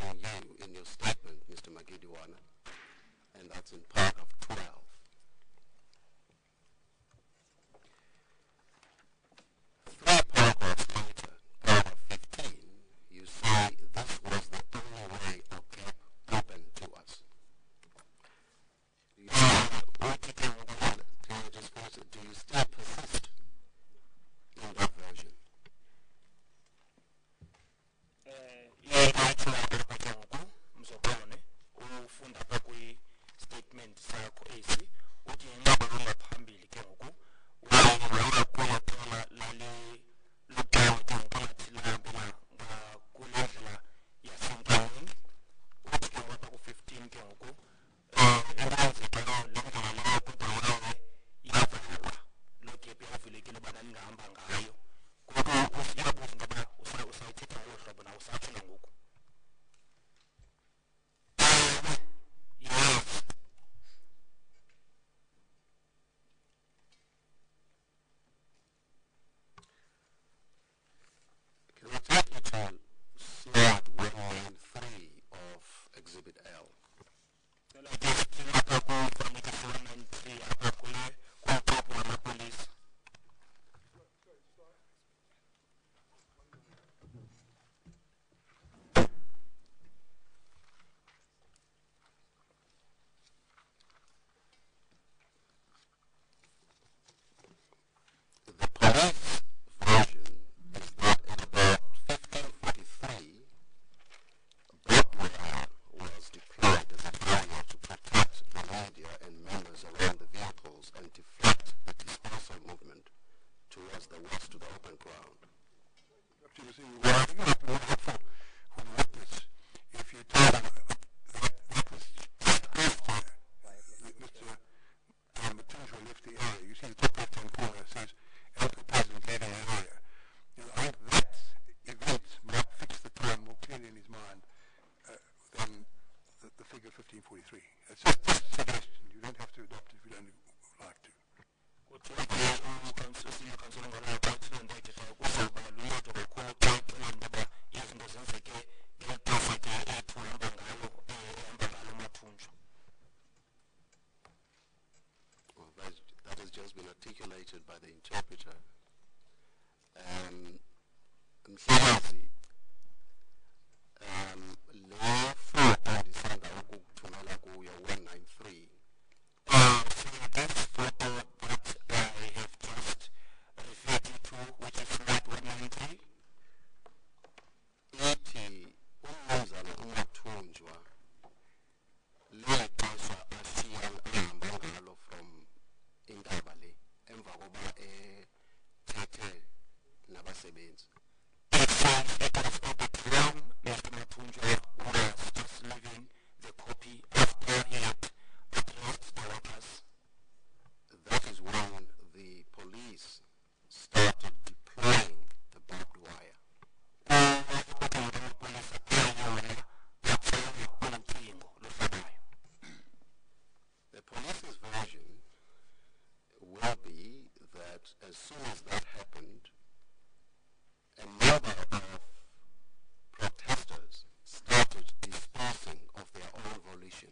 quoting you in your statement, Mr. Madigiwana, and that's in paragraph 12. Three paragraphs later, paragraph 15, you say this was the only way a gap open to us. Do you still persist in that version? Statement sakho esi uthi inqaba longaphambili ke ngoku wayela kwaqala lale luqhawe ke phakathi lahambela kule ndlela yasenkangeni uthi ke ngoku ku-15 ke ngoku eyenzeka le ndlela leyo kodwa yawe yavalwa lo gap yavulekile ubana ningahamba ngayo ngoku usiyabuza ngoba usayithetha ngolo hlobo na usatsho nangoku. Slide 193 of Exhibit L. The police version is that at about 1543, was deployed as a barrier to protect the media and members around the vehicles and deflect the dispersal movement towards the west to the open ground. If you tell them that was just after Mr. Matunjo left the area, you see the top left-hand corner says Elder President led an area. I think that event might fix the time more clearly in his mind than the figure 1543. It's just a suggestion. You don't have to adopt it if you don't like to. Well, that has just been articulated by the interpreter. Mhlakazi, le photo ndisanda ukuthumela kuyo 193. This photo that I have just referred to, which is slide 193, ithi umnumzana uMathunjwa lexesha ashiya ahamba ngalo from intaba le emva koba ethethe nabasebenzi. it says it was at the time Mr. Matunjo was just leaving the copy after he had addressed the workers. That is when the police started deploying the barbed wire. The police's version will be that as soon as that happened, a number of protesters started dispersing of their own volition.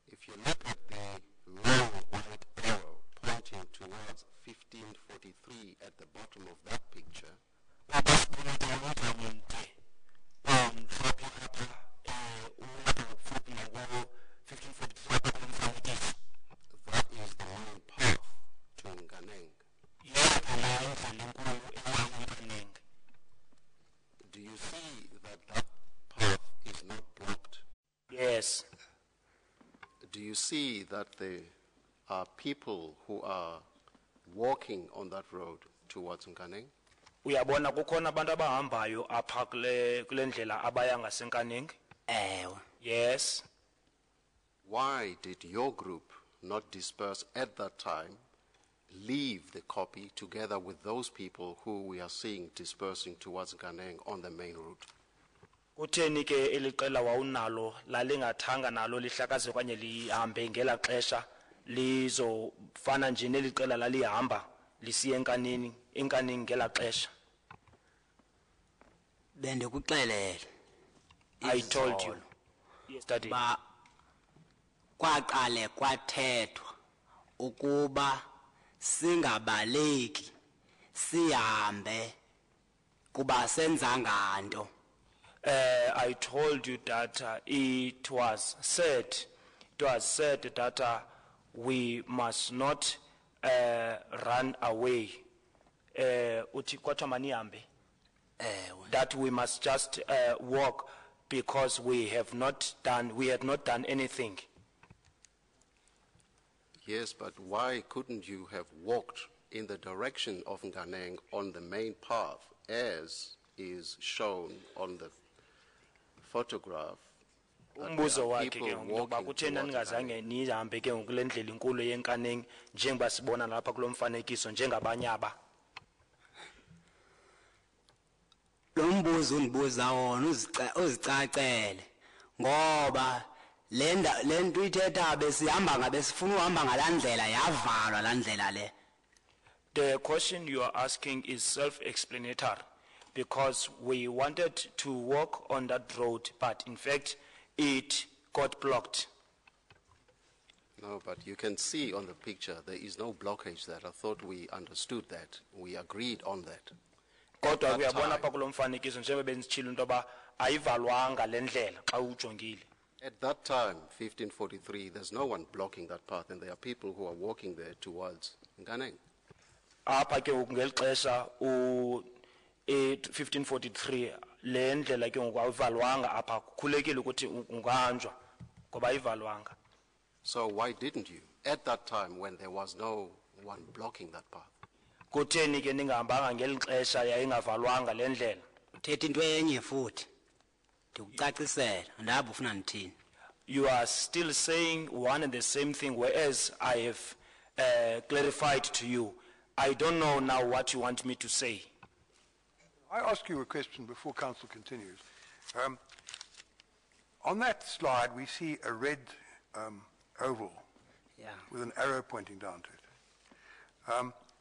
If you look at the long white arrow pointing towards 1543 at the bottom of that picture, that is the main path to Nganeng. Do you see that that path is not blocked? Yes. Do you see that there are people who are walking on that road towards Nganeng? Uyabona kukhona abantu abahambayo apha kule ndlela abaya ngasenkaneng. Yes. Why did your group not disperse at that time, leave the copy together with those people who we are seeing dispersing towards Nganeng on the main route? Kutheni ke eliqela wawunalo lalingathanga nalo lihlakaze kwanye lihambe ngela xesha lizofana nje neliqela lalihamba lisiya enkanini ngela xesha? Bendikuxelele. I told you yesterday. Ba kwaqale kwathethwa ukuba singabaleki sihambe kuba senza nganto. I told you that it was said that we must not run away. Uthi kwathiwa manihambe. That we must just walk because we had not done anything. Yes, but why couldn't you have walked in the direction of Nganeng on the main path as is shown on the photograph? Umbuzo wakhe ke ngoba kuthena ningazange nihambe ke ngokulendlela inkulu yenkaneng njengoba sibona lapha kulomfanekiso njengabanye aba. Lo mbuzo undibuza wona uzicacele ngoba lento ithetha besihamba ngabe sifuna uhamba ngalandlela yavalwa landlela le. The question you are asking is self-explanatory because we wanted to walk on that road, but in fact it got blocked. No, but you can see on the picture there is no blockage there. I thought we understood that. We agreed on that. Kodwa uyabona apha kulomfanekiso njengoba benzichila into ba ayivalwanga lendlela xa ujongile. At that time, 1543, there's no one blocking that path, and there are people who are walking there towards Nganeng. Apha ke ngeli xesha 1543 le ndlela ke ngokwayivalwanga apha kukhulekile ukuthi ungahanjwa ngoba ayivalwanga. So why didn't you, at that time when there was no one blocking that path? Kutheni ke ningahambanga ngeli xesha yayingavalwanga le ndlela? Uthetha into enye futhi. Ndikucacisela ndabe ufuna ndithini. You are still saying one and the same thing, whereas I have clarified to you. I don't know now what you want me to say. I ask you a question before Council continues. On that slide, we see a red oval with an arrow pointing down to it.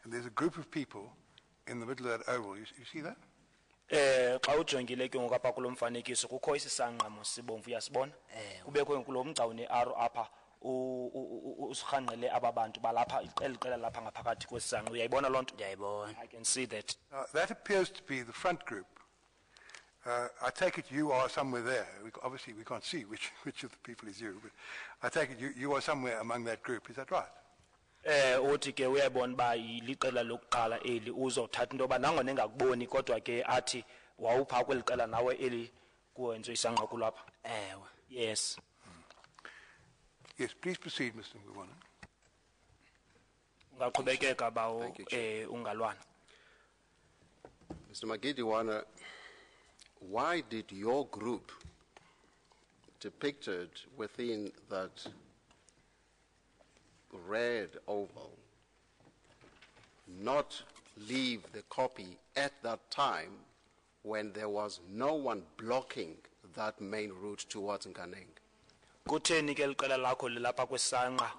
And there's a group of people in the middle of that oval. You see that? Xa ujongile ke ngokapha kulomfanekiso kukho isisanqamo sibomvu uyasibona kubekho kulomgca une-arrow apha usirhanqele aba bantu balapha iqela lapha ngaphakathi kwesisanqo uyayibona loo nto? Ndiyayibona. I can see that. That appears to be the front group. I take it you are somewhere there. Obviously, we can't see which of the people is you, but I take it you are somewhere among that group. Is that right? Uthi ke uyayibona ba iliqela lokuqala eli uzothatha into ba nangona engakuboni kodwa ke athi wawupha kweliqela nawe eli kuwenziwe isanqa kulapha. Ewe. Yes. Yes, please proceed, Mr. Madigiwana. Ungaqhubekeka bawo ungalwana. Mr. Madigiwana, why did your group depicted within that red oval not leave the copy at that time when there was no one blocking that main route towards Nganeng? Kutheni ke liqela lakho lilapha kwesanqa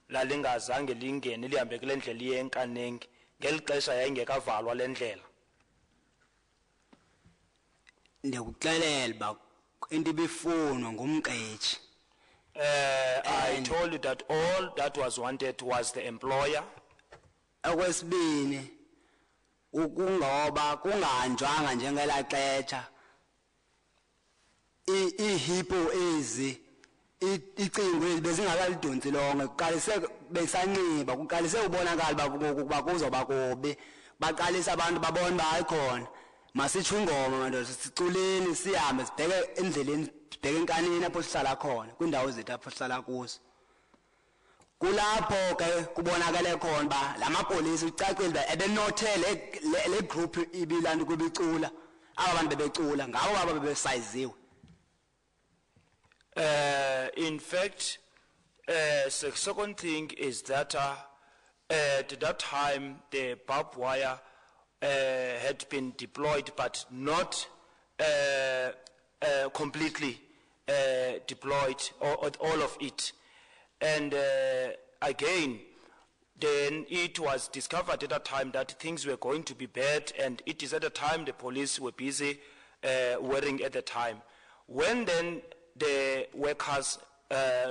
lalingazange lingene lihambe kule ndlela yenkaneng ngeli xesha yayingekavalwa le ndlela? Ndikuxelela ba into ibifunwa ngumqeshi. I told you that all that was wanted was the employer. Okwesibini ukungoba kungahanjwanga njengela xesha ihipo ezi icingo ezi bezingakalidonsi lonke kuqalise besanxiba kuqalise ubonakala ukuba kuzoba kubi baqalisa abantu babona bayikhona masitsho ingoma manje siculeni sihambe sibheke endleleni sibheke enkanini apho sihlala khona kwindawo zethu apho sihlala kuzo kulapho ke kubonakala khona ba lamapolisi ucacile ba ebenothele le group ibilantu kubicula aba bantu bebecula ngabo baba bebesayiziwe. In fact, the second thing is that at that time the barbed wire had been deployed, but not completely deployed, all of it. And again, then it was discovered at that time that things were going to be bad, and it is at the time the police were busy worrying at the time. When then the workers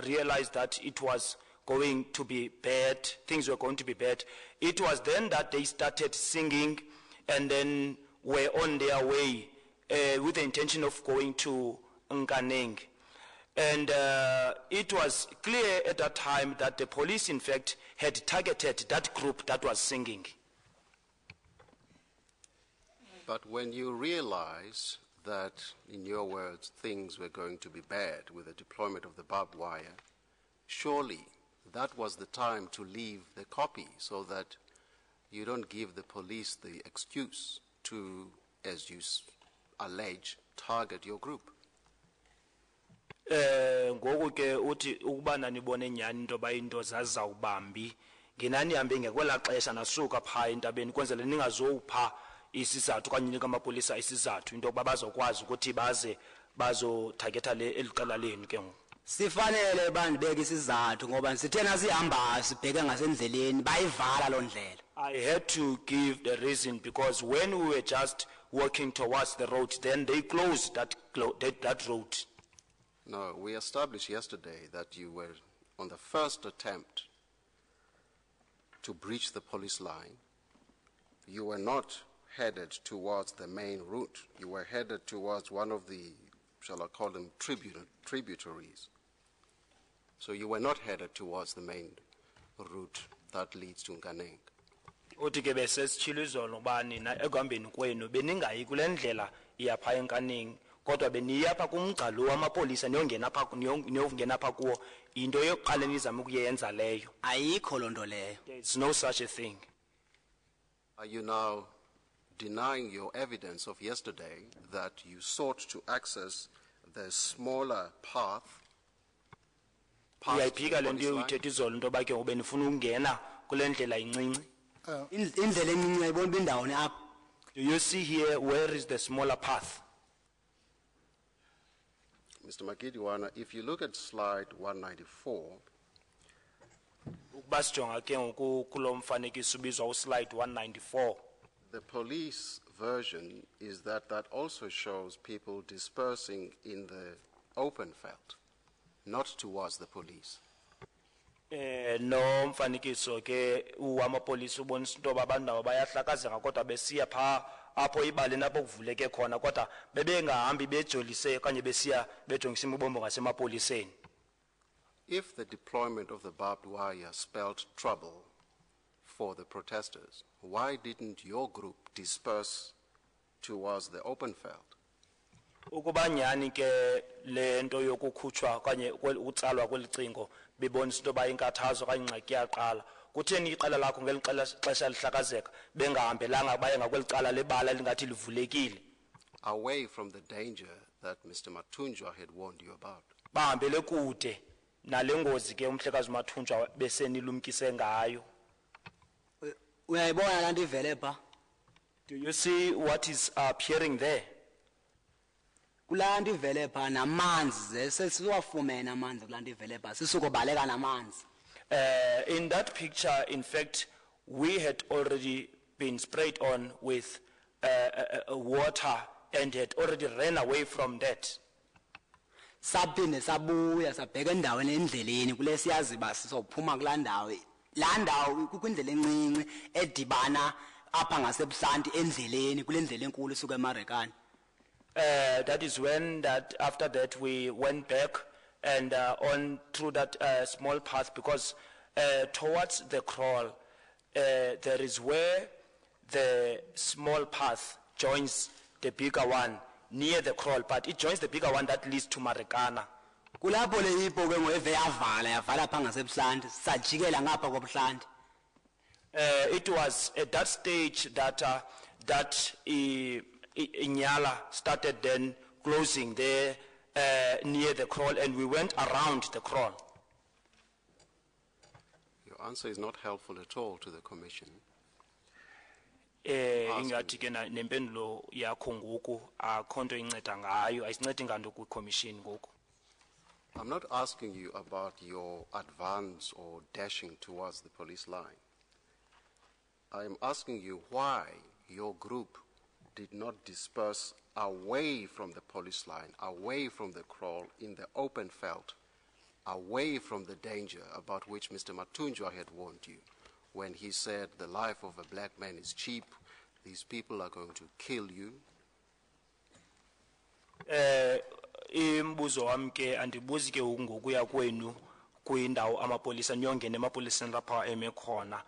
realized that it was going to be bad, things were going to be bad, it was then that they started singing and then were on their way with the intention of going to Nkaneng. And it was clear at that time that the police, in fact, had targeted that group that was singing. But when you realize that, in your words, things were going to be bad with the deployment of the barbed wire, surely that was the time to leave the copy so that you don't give the police the excuse to, as you allege, target your group. Ngoku ke uthi ukuba nanibone nyani into bayinto zazawubambi nginani hambe ngekwela xesha nasuka pha entabeni kwenzele ningazowupha isizathu kanye nikamapolisa isizathu into babazokwazi ukuthi baze bazothargeta le eliqala lenu ke ngoku. Sifanele bandibeka isizathu ngoba sithena sihamba sibheke ngasendleleni bayivala lo ndlela. I had to give the reason because when we were just walking towards the road, then they closed that road. No, we established yesterday that you were on the first attempt to breach the police line. You were not headed towards the main route. You were headed towards one of the, shall I call them, tributaries. So you were not headed towards the main route that leads to Nkaneng. Uthi ke besesitshilo izolo ba nina ekuhambeni kwenu beningayi kule ndlela iyapha eNkaneng kodwa beniyapha kumgcalo wamapolisa niyongena pha kuwo into yokuqala nizama ukuyenza leyo. Ayikho lonto leyo. There's no such a thing. Are you now denying your evidence of yesterday that you sought to access the smaller path past the Iyayiphika le nto police line? uyithetha izolo into ba ke ubenifuna ukungena kule ndlela incinci. Indlela encinci ayibona indawo ne apha. Do you see here where is the smaller path? Mr. Madigiwana, if you look at slide 194, Ukuba sijonga ke ngoku kulo mfanekiso ubizwa uslide 194. the police version is that that also shows people dispersing in the open felt, not towards the police. No mfanekiso ke uwamapolisa ubonisa into abantu nabo bayahlakazeka kodwa besiya pha apho ibaleni apho kuvuleke khona kodwa bebengahambi bejolise okanye besiya bejongisa imibombo ngasemapoliseni. If the deployment of the barbed wire spelled trouble for the protesters, why didn't your group disperse towards the open felt? Ukuba nyani ke le nto yokukhutshwa okanye ukutsalwa kwelicingo bebonisa into bayinkathazo okanye ingxaki yaqala kutheni iqala lakho ngeli xesha lihlakazeka bengahambelanga baye ngakwelicala lebala lingathi livulekile Away from the danger that Mr. Matunjwa had warned you about. bahambele kude nale ngozi ke umhlekazi uMathunjwa besenilumkise ngayo. Uyayibona lanto ivele pha. Do you see what is appearing there? Kulanto ivele pha namanzi sesiwafumene amanzi kulanto ivele pha sisukobaleka namanzi. In that picture, in fact, we had already been sprayed on with water and had already ran away from that. Saphinde sabuya sabheka endaweni endleleni kule siyazi ba sizophuma kulaa ndawo. La ndawo kukwindlela encinci edibana apha ngasebusanti endleleni kule ndlela enkulu esuka eMarekani. That is when that after that we went back and on through that small path because towards the kraal there is where the small path joins the bigger one near the kraal, but it joins the bigger one that leads to Marekana. Kulapho le ipo ke ngoeve yavala pha ngasebusanti sajikela ngapha kobuhlanti. It was at that stage that Inyala started then closing there near the kraal, and we went around the kraal. Your answer is not helpful at all to the commission. ingathi ke nempendulo yakho ngoku akho nto inceda ngayo ayisincedi nganto kwi-commission ngoku. I'm not asking you about your advance or dashing towards the police line. I am asking you why your group did not disperse away from the police line, away from the kraal, in the open veld, away from the danger about which Mr. Matunjwa had warned you when he said the life of a black man is cheap, these people are going to kill you. Imbuzo wami ke andibuzi ke ngokuya kwenu kwindawo amapolisa niyongena emapoliseni lapha emekhona.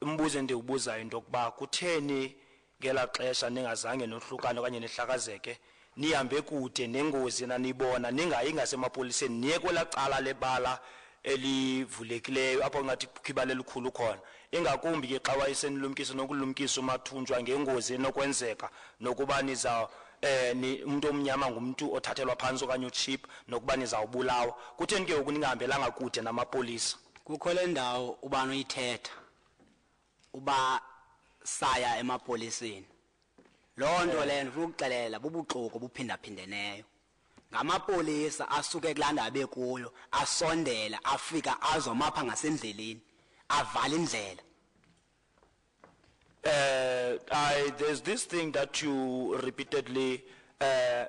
Imbuzo endiwubuzayo into yokuba kutheni ngela xesha ningazange nohlukane okanye nihlakazeke nihambe kude nengozi nanibona ningayi ngasemapoliseni niye kwela cala lebala elivulekileyo apho ngathi khibale likhulu khona ingakumbi ke xa wayesenilumkisa nokulumkisa uMathunjwa ngengozi enokwenzeka nokuba niza umuntu omnyama ngumuntu othathelwa phansi okanye uchip nokuba nizawubulawa kutheni ke ukuningahambelanga kude namapolisa. Kukho le ndawo ubani uyithetha uba saya emapoliseni loo nto le ndifuna ukuxelela bubuxoki buphindaphindeneyo ngamapolisa asuke kulanda bekuyo asondela afika azomapha ngasendleleni avala indlela. There's this thing that you repeatedly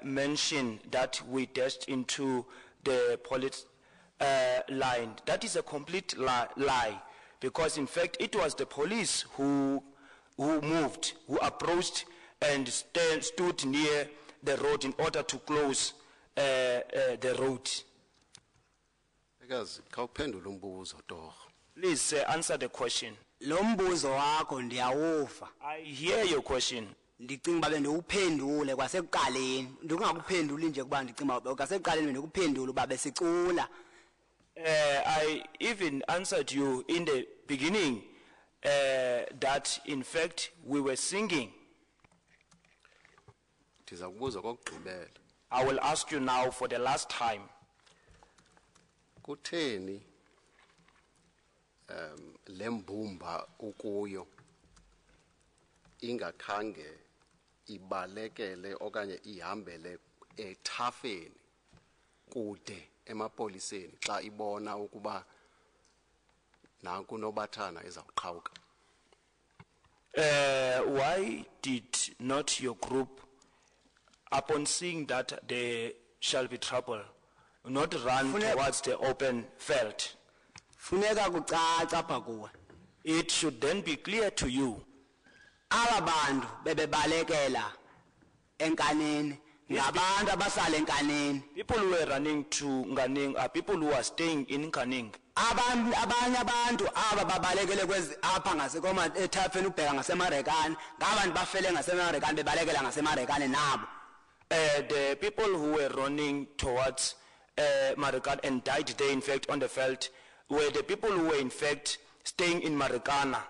mention that we dashed into the police line. That is a complete lie because in fact it was the police who moved, who approached and stood near the road in order to close the road. Because khawuphendula umbuzo torho. Please answer the question. Lo mbuzo wakho ndiyawuva. I hear your question. Ndicinga babe ndiwuphendule kwasekuqaleni ndingakuphenduli nje kuba ndicinga kwasekuqaleni ndikuphendula uba besicula. I even answered you in the beginning that in fact we were singing. Ndiza kubuza kokugqibela. I will ask you now for the last time. Kutheni lembumba ukuyo ingakhange ibalekele okanye ihambele ethafeni kude emapoliseni xa ibona ukuba nanku nobathana ezawuqhawuka? Why did not your group, upon seeing that there shall be trouble, not run towards the open veld? Funeka kucaca apha kuwe. It should then be clear to you. Aba bantu bebebalekela enkaneni ngabantu abasala enkaneni. People who were running to Nkaning are people who are staying in Nkaning. Abanye abantu aba babalekele kwezi apha ngasekoma ethafeni ubheka ngasemarekani ngabantu bafele ngasemarekani bebalekela ngasemarekani nabo. The people who were running towards Marikana and died there in fact on the veld were the people who were in fact staying in Marikana.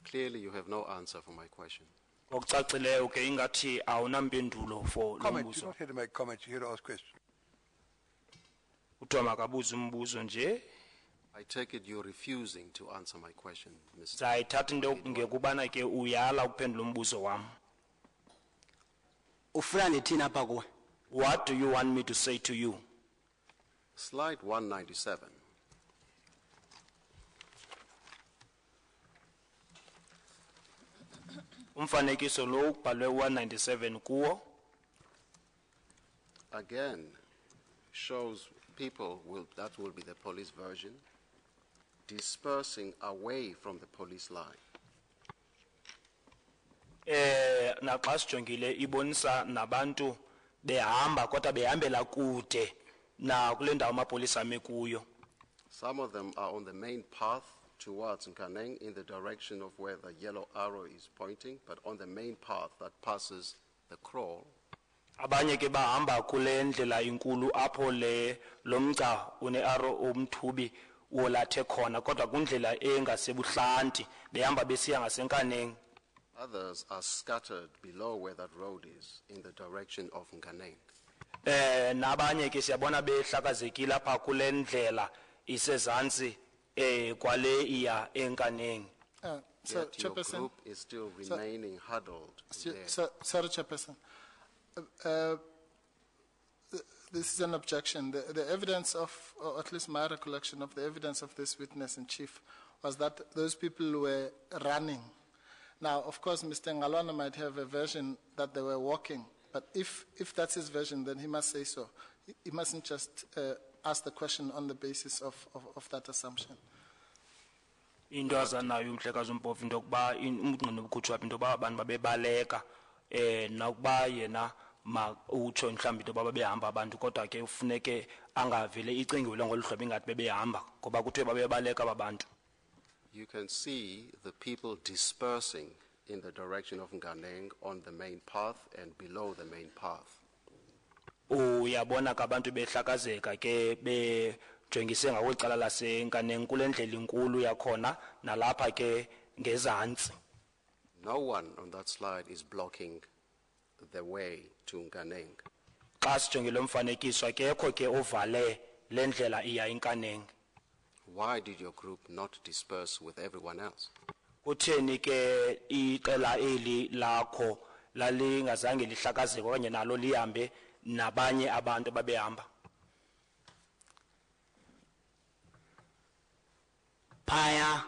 Clearly you have no answer for my question. Okucacileyo ke ingathi awunampendulo for lo Comment. You're mbuzo. not here to make comments, you're here to ask questions. Uthiwa makabuze umbuzo nje. I take it you're refusing to answer my question, Mr. Sayithatha into ngekubana ke uyala ukuphendula umbuzo wami. Ufuna ndithini apha kuwe? What do you want me to say to you? Slide 197. Umfanekiso lo ubhalwe 197 kuwo. Again, shows people, that will be the police version, dispersing away from the police line. Naxa sijongile ibonisa nabantu behamba kodwa behambela kude na kule ndawo amapolisa ame kuyo. Some of them are on the main path towards Nkaneng in the direction of where the yellow arrow is pointing, but on the main path that passes the kraal. Abanye ke bahamba kule ndlela inkulu apho lomgca une arrow omthubi wolathe khona kodwa kundlela engasebuhlanti behamba besiya ngasenkaneng. Others are scattered below where that road is in the direction of Nkaneng. Nabanye ke siyabona behlakazekile apha kule ndlela isezantsi kwale iya enkaneng. So, Yet your Chairperson, group is still remaining huddled there. sorry, Chairperson. This is an objection. The evidence of, or at least my recollection of the evidence of this witness in chief, was that those people were running. Now, of course, Mr. Ngalwana might have a version that they were walking, but if that's his version, then he must say so. He mustn't just ask the question on the basis of that assumption. Into azanayo umhlekazi uMpofu into yokuba umngqini obukhutshwa into yoba abantu babebaleka nakuba yena ma utsho mhlawumbi into yoba babehamba abantu kodwa ke ufuneke angavele icingiwe ngolu hlobo ingathi bebehamba ngoba kuthiwe babebaleka babantu. You can see the people dispersing in the direction of Nganeng on the main path and below the main path. Uyabona ke abantu behlakazeka ke bejengise ngakwicala laseNkaneng kule ndlela inkulu yakhona nalapha ke ngezantsi. No one on that slide is blocking the way to Nganeng. Xa sijongile lo mfanekiso akekho ke ovale le ndlela iya eNkaneng. Why did your group not disperse with everyone else? Kutheni ke iqela eli lakho lalingazange lihlakazeke okanye nalo lihambe nabanye abantu babehamba? Phaya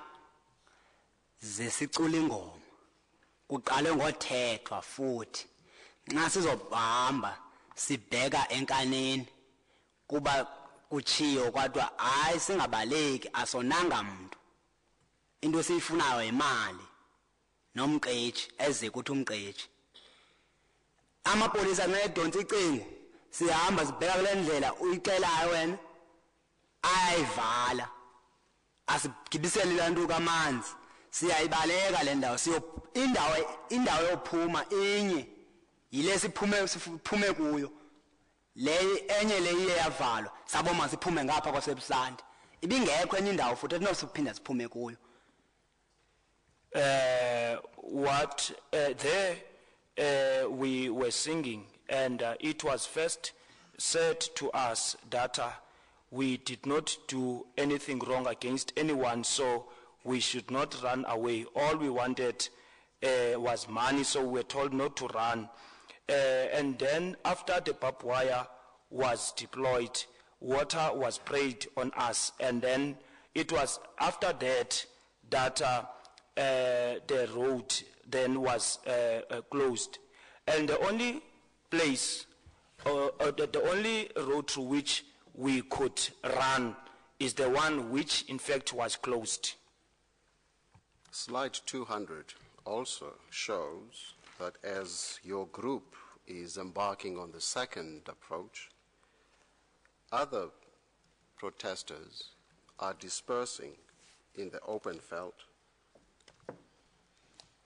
zesicula ingoma kuqale ngothethwa futhi nxa sizohamba sibheka eNkaneni kuba kuchiyo kwadwa hayi singabaleki asonanga muntu into esiyifunayo imali nomqeji eze kuthi umqeji amapolisa ngedonsa icingo sihamba sibheka kule ndlela uyicelayo wena ayivala asigibisele lantu kamanzi siyayibaleka le ndawo indawo yophuma inye yile siphume kuyo le enye le iye yavalwa saboma siphume ngapha kwaseBusandi ibingekho enye indawo futhi enosiphinda siphume kuyo. We were singing and it was first said to us that we did not do anything wrong against anyone, so we should not run away. All we wanted was money, so we were told not to run. And then after the barbed wire was deployed, water was sprayed on us, and then it was after that the road then was closed. And the only place, the only road through which we could run is the one which in fact was closed. Slide 200 also shows that as your group is embarking on the second approach, other protesters are dispersing in the open veld.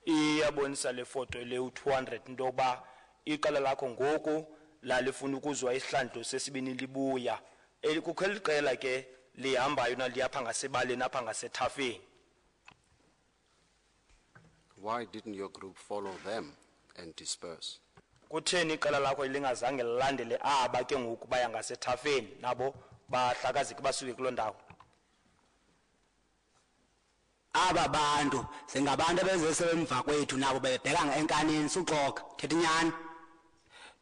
Iyabonisa le photo le 200 ndoba iqala lakho ngoku lalifuna ukuzwa isihlandlo sesibini libuya elikukho eliqela ke lihambayo naliyapha ngasebaleni apha ngasethafeni. Why didn't your group follow them and disperse? Kutheni iqala lakho lingazange lilandele aba ke ngoku baya ngasethafeni nabo bahlakazeke basuke kuloo ndawo? Aba bantu singabantu abezesemva kwethu nabo bebheka eNkaneni suxoka thetha inyani.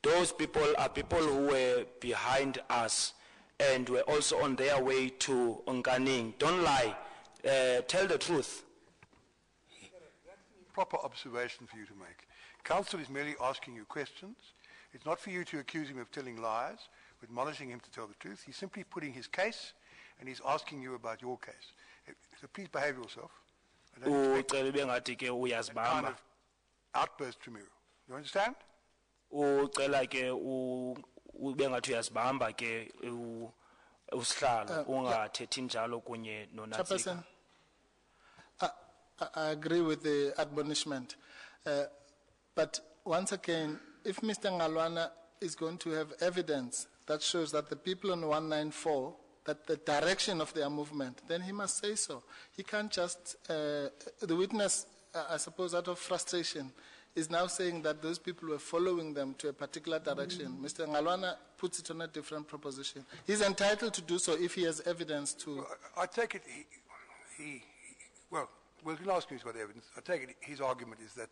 Those people are people who were behind us and were also on their way to Nkaneng. Don't lie, tell the truth. Proper observation for you to make. Council is merely asking you questions. It's not for you to accuse him of telling lies, or admonishing him to tell the truth. He's simply putting his case, and he's asking you about your case. So please behave yourself. I don't expect that kind of outburst from you. You understand? Chairperson, I agree with the admonishment. But once again, if Mr. Ngalwana is going to have evidence that shows that the people on 194, that the direction of their movement, then he must say so. He can't just, the witness, I suppose out of frustration, is now saying that those people were following them to a particular direction. Mr. Ngalwana puts it on a different proposition. He's entitled to do so if he has evidence to... Well, I take it well, we can ask him if he's got evidence. I take it his argument is that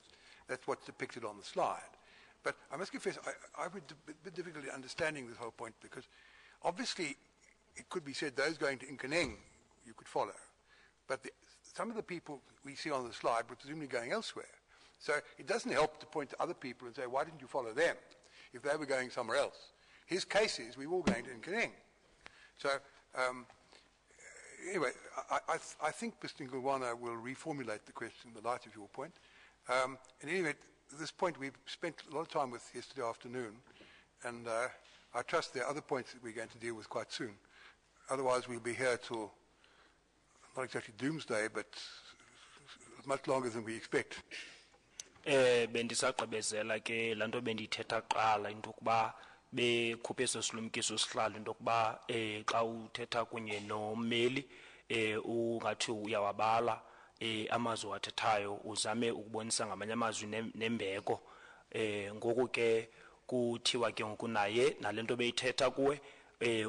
that's what's depicted on the slide. But I must confess, I have a bit difficulty understanding this whole point because obviously it could be said those going to Inkeneng you could follow. But some of the people we see on the slide were presumably going elsewhere. So it doesn't help to point to other people and say, why didn't you follow them if they were going somewhere else? His case is we were all going to Inkeneng. So anyway, I think Mr. Madigiwana will reformulate the question in the light of your point. In any event, at this point we've spent a lot of time with yesterday afternoon, and I trust there are other points that we're going to deal with quite soon. Otherwise we'll be here till, not exactly doomsday, but much longer than we expect. Bendisagqibezela ke lanto bendithetha qala into yokuba bekhuphe eso silumkiso sihlalo into yokuba xa uthetha kunye nommeli ungathi uyawabala amazwi athethayo uzame ukubonisa ngamanye amazwi nembeko ngoku ke kuthiwa ke ngokunaye nalento beyithetha kuwe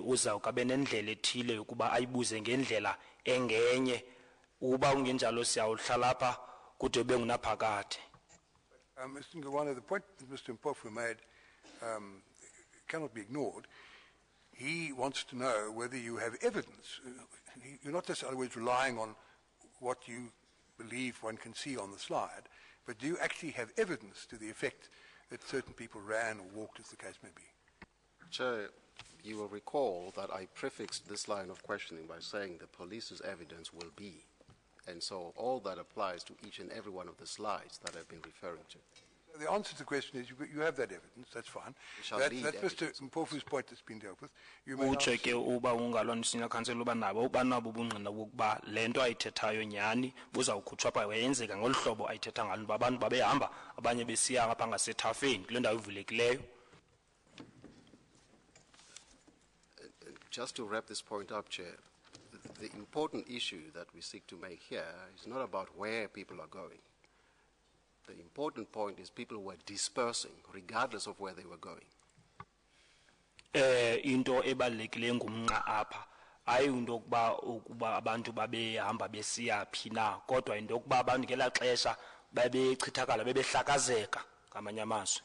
uzawukabe nendlela ethile yokuba ayibuze ngendlela engenye uba ungenjalo siyawuhlala apha kude bengunaphakade. Mr. Madigiwana, the point that Mr. Mpofu made cannot be ignored. He wants to know whether you have evidence. You're not just always relying on what you believe one can see on the slide, but do you actually have evidence to the effect that certain people ran or walked, as the case may be? Chair, you will recall that I prefixed this line of questioning by saying the police's evidence will be. And so all that applies to each and every one of the slides that I've been referring to. So the answer to the question is you have that evidence, that's fine. That's Mr. Mpofu's point that's been dealt with. You may uche ke uba ungalona senior council uba nabo ubungqina bokuba lento ayithethayo nyani buzawukhutshwa apha wayenzeka ngolu hlobo ayithetha ngalo uba abantu babehamba abanye besiya ngapha ngasethafeni kule ndawo ivulekileyo. Just to wrap this point up, Chair, the important issue that we seek to make here is not about where people are going. The important point is people were dispersing regardless of where they were going. Into ebalulekileyo ngumnqa apha ayi into ukuba abantu babehamba besiya phi na kodwa into yokuba abantu ngela xesha babechithakala bebehlakazeka ngamanye amazwi.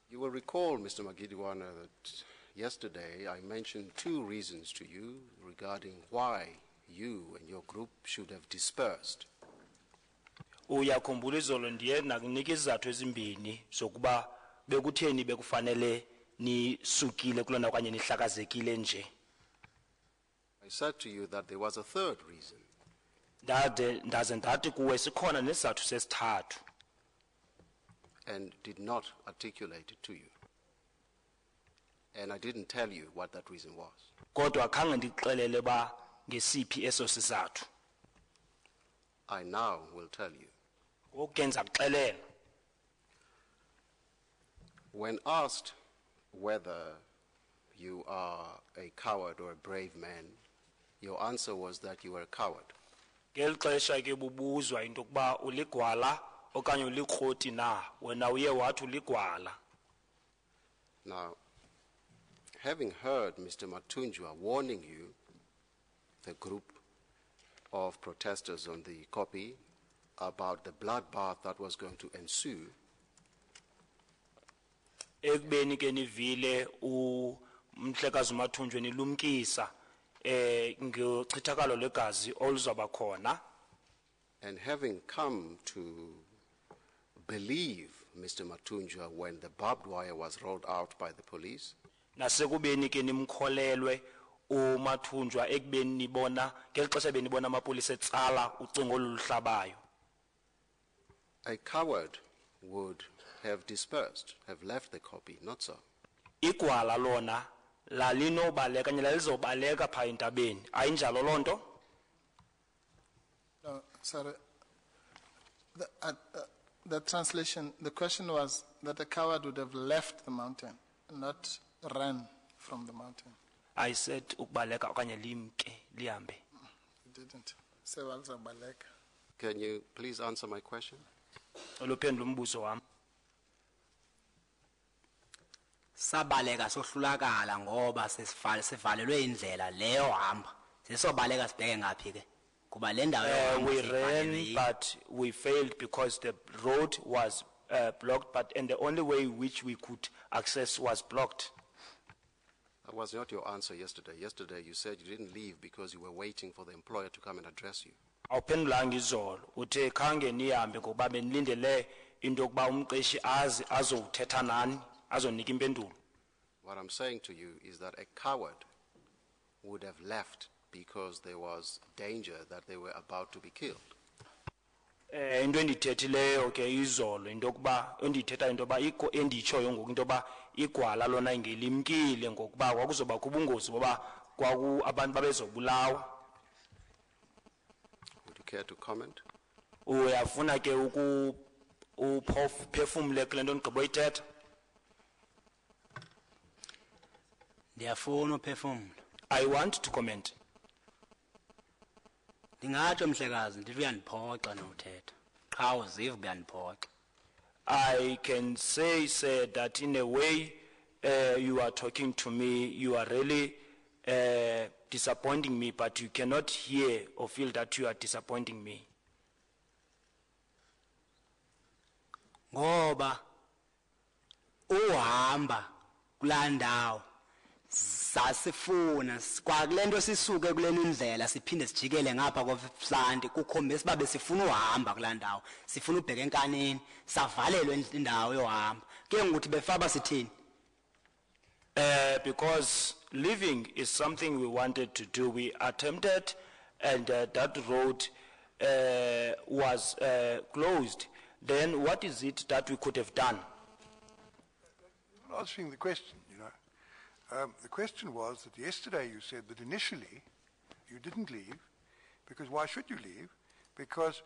You will recall, Mr. Madigiwana, that yesterday I mentioned two reasons to you regarding why you and your group should have dispersed. Uyakhumbula izolo ndiye nakunika izizathu ezimbini zokuba bekutheni bekufanele nisukile kulona okanye nihlakazekile nje. I said to you that there was a third reason. Ndaze ndathi kuwe sikhona nesizathu sesithathu. And did not articulate it to you. And I didn't tell you what that reason was. Kodwa khange ndixelele ba ngesiphi eso sizathu. I now will tell you. Ukukenza kuxelela. When asked whether you are a coward or a brave man, your answer was that you were a coward. Ngeli xesha ke bubuzwa into yokuba uligwala okanye ulikroti na wena uye wathi uligwala. Now, having heard Mr. Matunjwa warning you, the group of protesters on the copy, about the bloodbath that was going to ensue, ekubeni ke nivile umhlekazi uMathunjwa nilumkisa ngechithakalo legazi oluzaba khona, and having come to believe Mr. Matunjwa when the barbed wire was rolled out by the police, nasekubeni ke nimkholelwe uMathunjwa ekubeni nibona ngeli xesha benibona amapolisa etsala ucingo oluhlabayo. A coward would have dispersed, have left the copy, not so. Igwala lona lalinobaleka kanye lalizobaleka pha entabeni ayinjalo lonto. No, sorry. The translation, the question was that a coward would have left the mountain, not ran from the mountain. I said ukubaleka okanye limke lihambe. It didn't. Say baleka. Can you please answer my question? Oluphendula umbuzo wami. Sabaleka sohlulakala ngoba sivalelwe indlela leyo hamba. Sisobaleka sibheke ngapi ke? kuba le ndawo yohamba We siyifanele ran, yiyo. but we failed because the road was blocked, and the only way which we could access was blocked. That was not your answer yesterday. Yesterday you said you didn't leave because you were waiting for the employer to come and address you. Awuphendulanga izolo, uthe khange nihambe ngokuba benilindele into yokuba umqeshi azothetha nani, azonika impendulo. What I'm saying to you is that a coward would have left because there was danger that they were about to be killed. Into endithethileyo ke izolo into yokuba endithetha into yoba enditshoyo ngoku into yoba igwala lona ingelimkile ngokuba kwakuzobakho ubungozi boba abantu babezobulawa. Would you care to comment? Uyafuna ke uphefumle kule nto ndigqiboyithetha? Ndiyafuna uphefumla. I want to comment. Ndingatsho mhlekazi ndithi uyandiphoxa nothetha. Qha uziva uyandiphoxa. I can say, sir, that in a way you are talking to me, you are really disappointing me, but you cannot hear or feel that you are disappointing me. Ngoba uhamba kula ndawo sasifuna kwakule nto sisuke kuleni indlela siphinde sijikele ngapha koFlanti kukhombisa babe sifuna uhamba kula ndawo sifuna ubheka enkanini savalelwe indawo yohamba ke ngokuthi befaba sithini Because living is something we wanted to do. We attempted, and that road was closed. Then what is it that we could have done? You're not answering the question, you know. The question was that yesterday you said that initially you didn't leave, because why should you leave? Because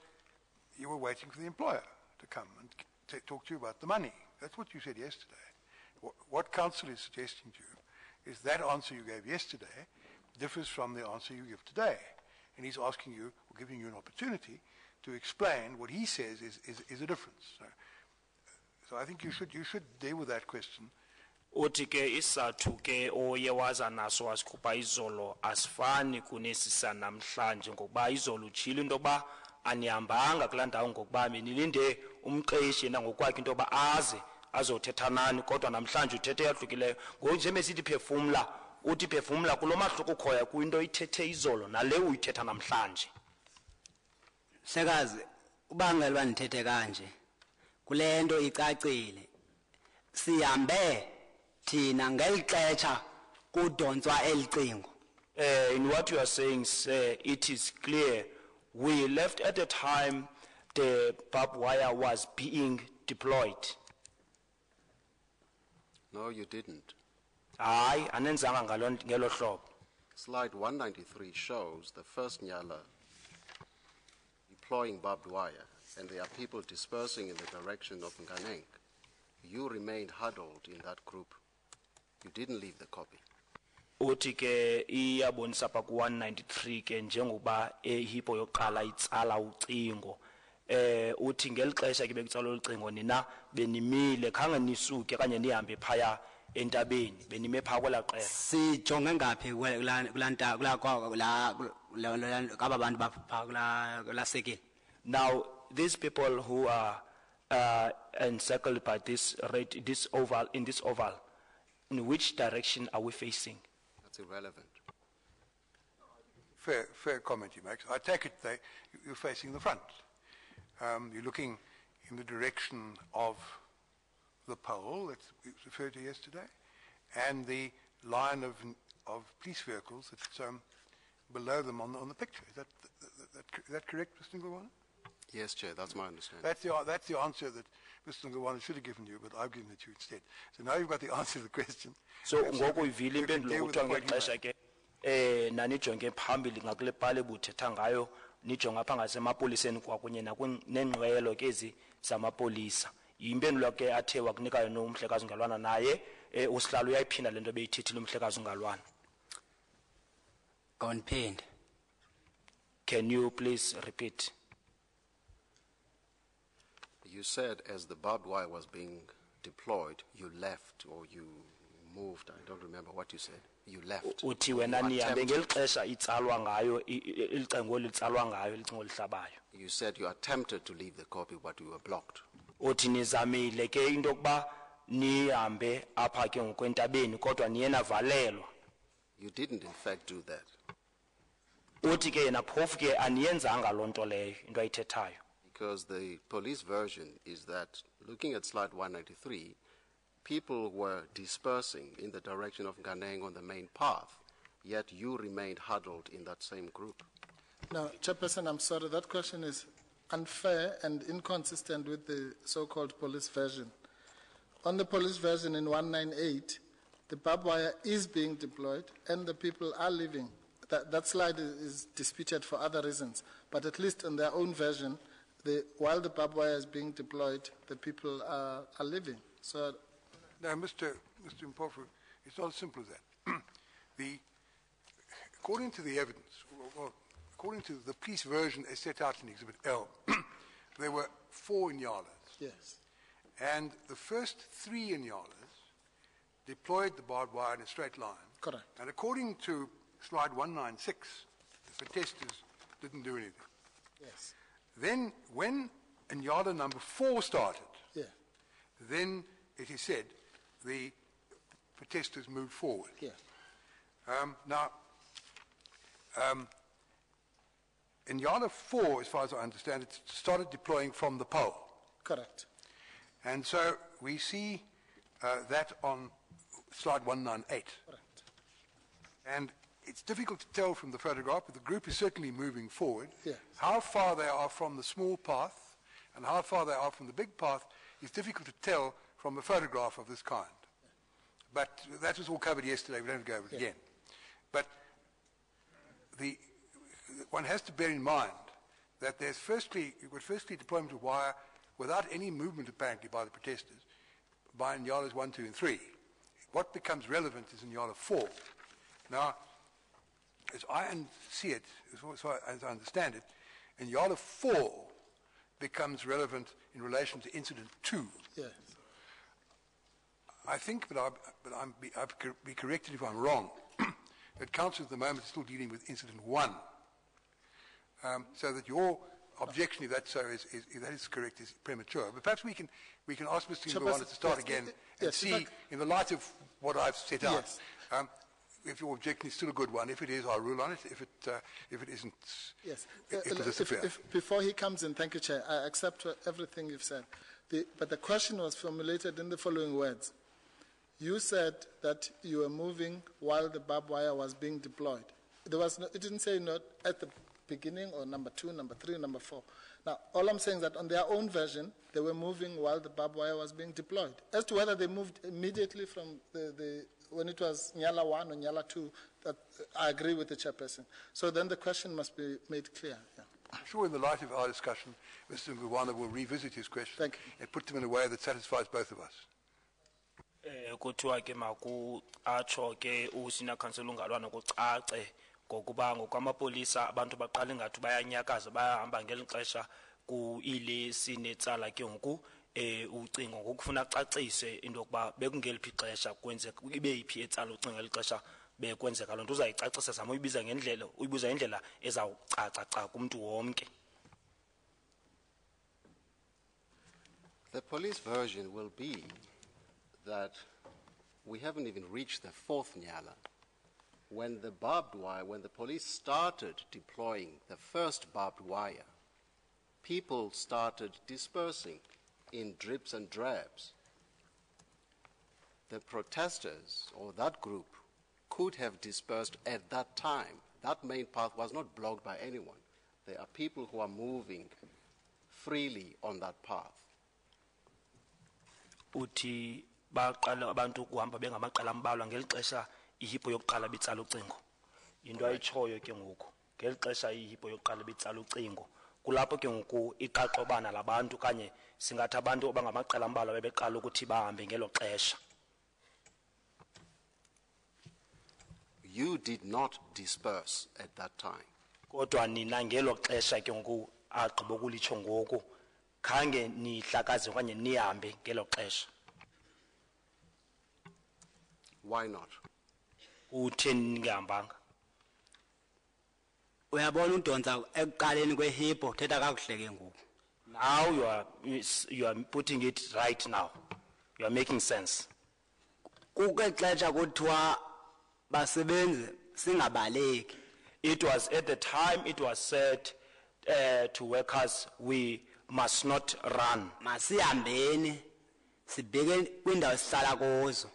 you were waiting for the employer to come and talk to you about the money. That's what you said yesterday. What counsel is suggesting to you is that answer you gave yesterday differs from the answer you give today. And he's asking you, or giving you an opportunity to explain what he says is a difference. So I think you should deal with that question. Uthi ke isathu ke oye waza naso wasikhupha izolo asifani kunesisa namhlanje ngokuba izolo utshilo into yokuba anihambanga kulaa ndawo ngokuba benilinde umqeshi yena ngokwakhe into yoba aze azothetha nani kodwa namhlanje uthethe eyahlukileyo ngoku njengoba sithi phefumla uthi phefumla kulo mahluko ukhoya kuyinto ithethe izolo nale uyithetha namhlanje. Sekazi ubangela uba ndithethe kanje kule nto icacile sihambe thina ngelixetsha kudonswa elicingo. In what you are saying, sir, it is clear. We left at the time the barbed wire was being deployed. No, you didn't. Hayi, anenzanga ngelo hlobo. Slide 193 shows the first Nyala deploying barbed wire, and there are people dispersing in the direction of Nganeng. You remained huddled in that group. You didn't leave the copy. Uthi ke iyabonisa pa ku 193 ke njengoba ehipo yoqala itsala ucingo. Uthi ngelixesha ke bekutsalwa ucingo nina benimile khange nisuke kanye nihambe phaya entabeni benime pha kwela qela. Sijonge ngaphi kulanta kaba bantu bapha kula sekile. Now these people who are encircled by this oval, in which direction are we facing? That's irrelevant. Fair comment he makes. I take it you're facing the front. You're looking in the direction of the pole that we referred to yesterday, and the line of police vehicles that's below them on the picture. Is that correct, Mr. Ngwane? Yes, Chair, that's my understanding. That's the answer that Mr. Ngwane should have given you, but I've given it to you instead. So now you've got the answer to the question. So ngoku ivile impendulo kuthiwa ngexesha ke nanijonge phambili ngakule bhale buthetha ngayo nijonga apha ngasemapoliseni kwakunye neenqwelo ke ezi zamapolisa. Yimpendulo ke athe wakunikayo nomhlekazi ungalwana naye usihlalo uyayiphinda lento beyithithile umhlekazi ungalwana. Gonphinde. Can you please repeat? You said as the barbed wire was being deployed, you left or you moved. I don't remember what you said. You left. uthi You wena nihambe attempted- ngelixesha itsalwa ngayo ilicengo litsalwa ngayo licingo lihlabayo. You said you attempted to leave the copy, but you were blocked. Uthi nizamile ke into yokuba nihambe apha ke ngokwentabeni kodwa niye navalelwa. You didn't, in fact, do that. Uthi ke yena phofu ke aniyenzanga loo nto leyo into ayithethayo. Because the police version is that, looking at slide 193, people were dispersing in the direction of Nganeng on the main path, yet you remained huddled in that same group. Now, Chairperson, I'm sorry, that question is unfair and inconsistent with the so-called police version. On the police version in 198, the barbed wire is being deployed and the people are leaving. That slide is disputed for other reasons, but at least in their own version, while the barbed wire is being deployed, the people are leaving. So, No, Mr. Mpofu, it's not as simple as that. According to the evidence, well, according to the police version as set out in Exhibit L, there were 4 Inyalas. yes, And the first 3 Inyalas deployed the barbed wire in a straight line. correct. And according to slide 196, the protesters didn't do anything. Yes, Then, when Inyala number 4 started, yeah, then it is said the protesters moved forward. yeah, Now, Inyala 4, as far as I understand it, started deploying from the pole. correct. And so we see that on slide 198. Correct. And it's difficult to tell from the photograph, but the group is certainly moving forward. Yes. How far they are from the small path and how far they are from the big path is difficult to tell from a photograph of this kind. But that was all covered yesterday. We don't have to go over it again. But one has to bear in mind that there's firstly deployment of wire without any movement apparently by the protesters by Inyalas 1, 2, and 3. What becomes relevant is Inyala 4. Now, as I see it, as I understand it, Inyala 4 becomes relevant in relation to incident 2. Yes, I think, but I'll be corrected if I'm wrong, that council at the moment is still dealing with incident 1. So that your objection, if that's so, that is correct, is premature. But perhaps we can ask Mr. Madigiwana to start yes, again and yes, see, in the light of what I've set out, Yes. if your objection is still a good one. If it is, I'll rule on it. If it isn't, yes. it will disappear. Before he comes in, thank you, Chair. I accept everything you've said. But the question was formulated in the following words. You said that you were moving while the barbed wire was being deployed. It didn't say not at the beginning or number 2, number 3, number 4. Now, all I'm saying is that on their own version, they were moving while the barbed wire was being deployed. As to whether they moved immediately from when it was Nyala 1 or Nyala 2, that I agree with the chairperson. So then the question must be made clear. Yeah. I'm sure in the light of our discussion, Mr. Madigiwana will revisit his question Thank you. and put them in a way that satisfies both of us. Kuthiwa ke atsho ke usina council ungalwana kucace ngokuba ngokwamapolisa abantu baqala ngathi bayanyakaza bayahamba ngelixesha ku ilesi netsala ke ngoku ucingo ngokufuna acacise into yokuba bekungeliphi ixesha kwenzeka ibe yiphi etsala ucinga lixesha bekwenzeka lonto uzayicacisa zama uyibiza ngendlela ezawucaca kumuntu wonke. The police version will be that we haven't even reached the 4th Nyala. When the police started deploying the first barbed wire, people started dispersing in drips and drabs. The protesters, or that group, could have dispersed at that time. That main path was not blocked by anyone. There are people who are moving freely on that path. Uthi baqala abantu ukuhamba bengamaqela ambalwa ngelixesha ihipho yokuqala bitsala ucingo into ayitshoyo ke ngoku ngelixesha ihipho yokuqala bitsala ucingo kulapho ke ngoku iqaqobana labantu kanye singathi abantu abangamaqela ambalwa bebeqala ukuthi bahambe ngelo xesha. You did not disperse at that time. Kodwa nina ngelo xesha ke ngoku agqiba ukulitsho ngoku khange nihlakaze okanye nihambe ngelo xesha. Why not? Utheni ngihambanga? uyabona udonsa ekuqaleni kwehippo thetha kakuhle ke ngoku. Now you are putting it right now. You are making sense. Kuke xesha kuthiwa basebenze singabaleki. It was at the time it was said to workers, we must not run. Masihambeni sibheke kwindawo sihlala kuzo.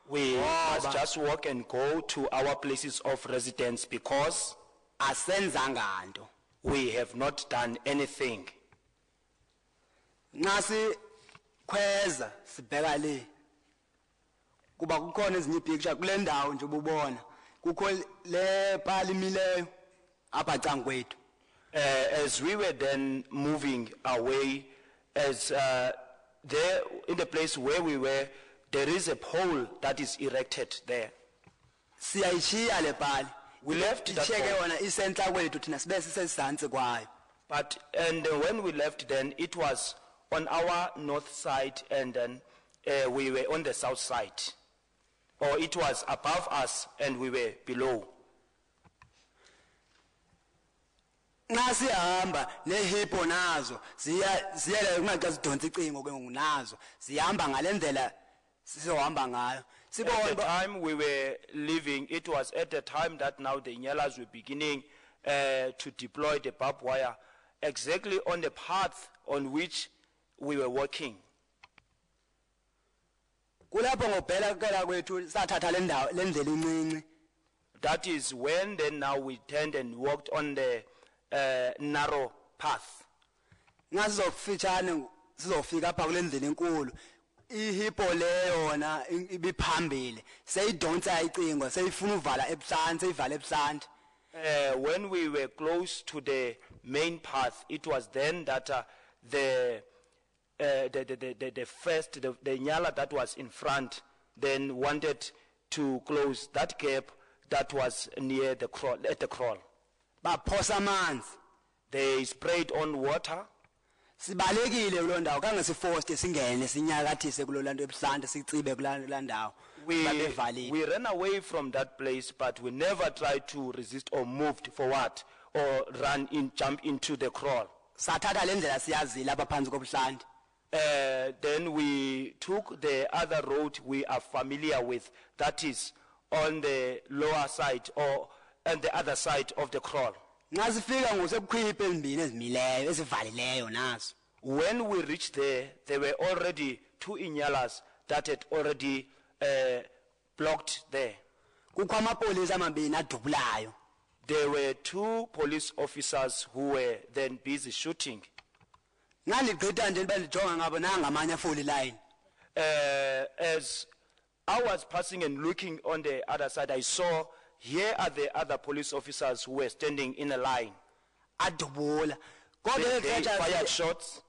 We must just walk and go to our places of residence because Asenzanga nto. we have not done anything. Nxa sikhweza sibheka le kuba kukhona ezinye ipicture kule ndawo nje ububona kukho le pali imileyo apha cankwethu. As we were then moving away, as there in the place where we were, there is a pole that is erected there. Siyayishiya le pali. We left that Icheke pole. wona isentla kwethu thina sibe sisezantsi kwayo. And when we left then, it was on our north side and then we were on the south side. Or it was above us and we were below. Nxa sihamba nehippo nazo ziyela kungaxa sidonsa icingo ke ngokunazo zihamba ngalendlela sizohamba ngayo. At the time we were leaving, it was at the time that now the Nyalas were beginning to deploy the barbed wire exactly on the path on which we were walking. Kulapho ngobhela kukela kwethu sathatha le ndawo lendlela incinci. That is when then now we turned and walked on the narrow path. Nxa sizofitshane sizofika apha kule ndlela enkulu. Ihippo leyo yona ibiphambili seyidonsa icingo seyifuna uvala ebusanti seyivala ebusanti. When we were close to the main path, it was then that the Nyala that was in front then wanted to close that gap that was near the crawl, at the crawl. Baphosa amanzi. They sprayed on water. Sibalekile kuloo ndawo kange siforce singene sinyakathise kuloo lanto ebusanti sicibe kulaa ndawo. We ran away from that place, but we never tried to resist or moved forward or jump into the crawl. Sathatha le ndlela siyazile apha phansi kobuhlanti. Then we took the other road we are familiar with, that is on the lower side or on the other side of the crawl. Nxa sifika ngosebukhwiphi ezimbini ezimileyo ezivalileyo nazo. When we reached there were already two Inyalas that had already blocked there. Kukho amapolisa amabini adubulayo. There were two police officers who were then busy shooting. Ngandigqitha nje bendijonga ngabo nangamanye afoli line. As I was passing and looking on the other side, I saw here are the other police officers who were standing in a line. Adubula. They fired shots.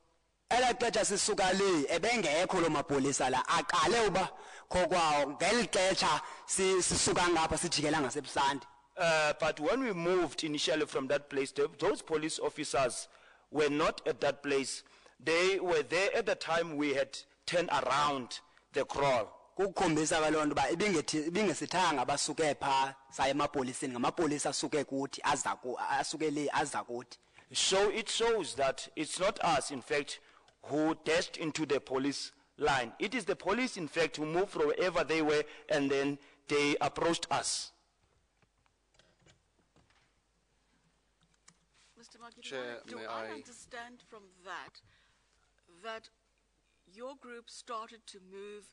Ela xesha sisuka le ebengekho lo mapolisa la aqale uba kokwawo ngeli xesha sisuka ngapha sijikela ngasebusanti. But when we moved initially from that place, those police officers were not at that place. They were there at the time we had turned around the crawl. Kukhombisa kalonto ba ibingesithanga basuke pha saye emapoliseni ngamapolisa asuke kuthi asuke le aza kuthi. So it shows that it's not us, in fact, who dashed into the police line. It is the police, in fact, who moved from wherever they were and then they approached us. Mr. Madigiwana, Chair, do may I I- understand from that your group started to move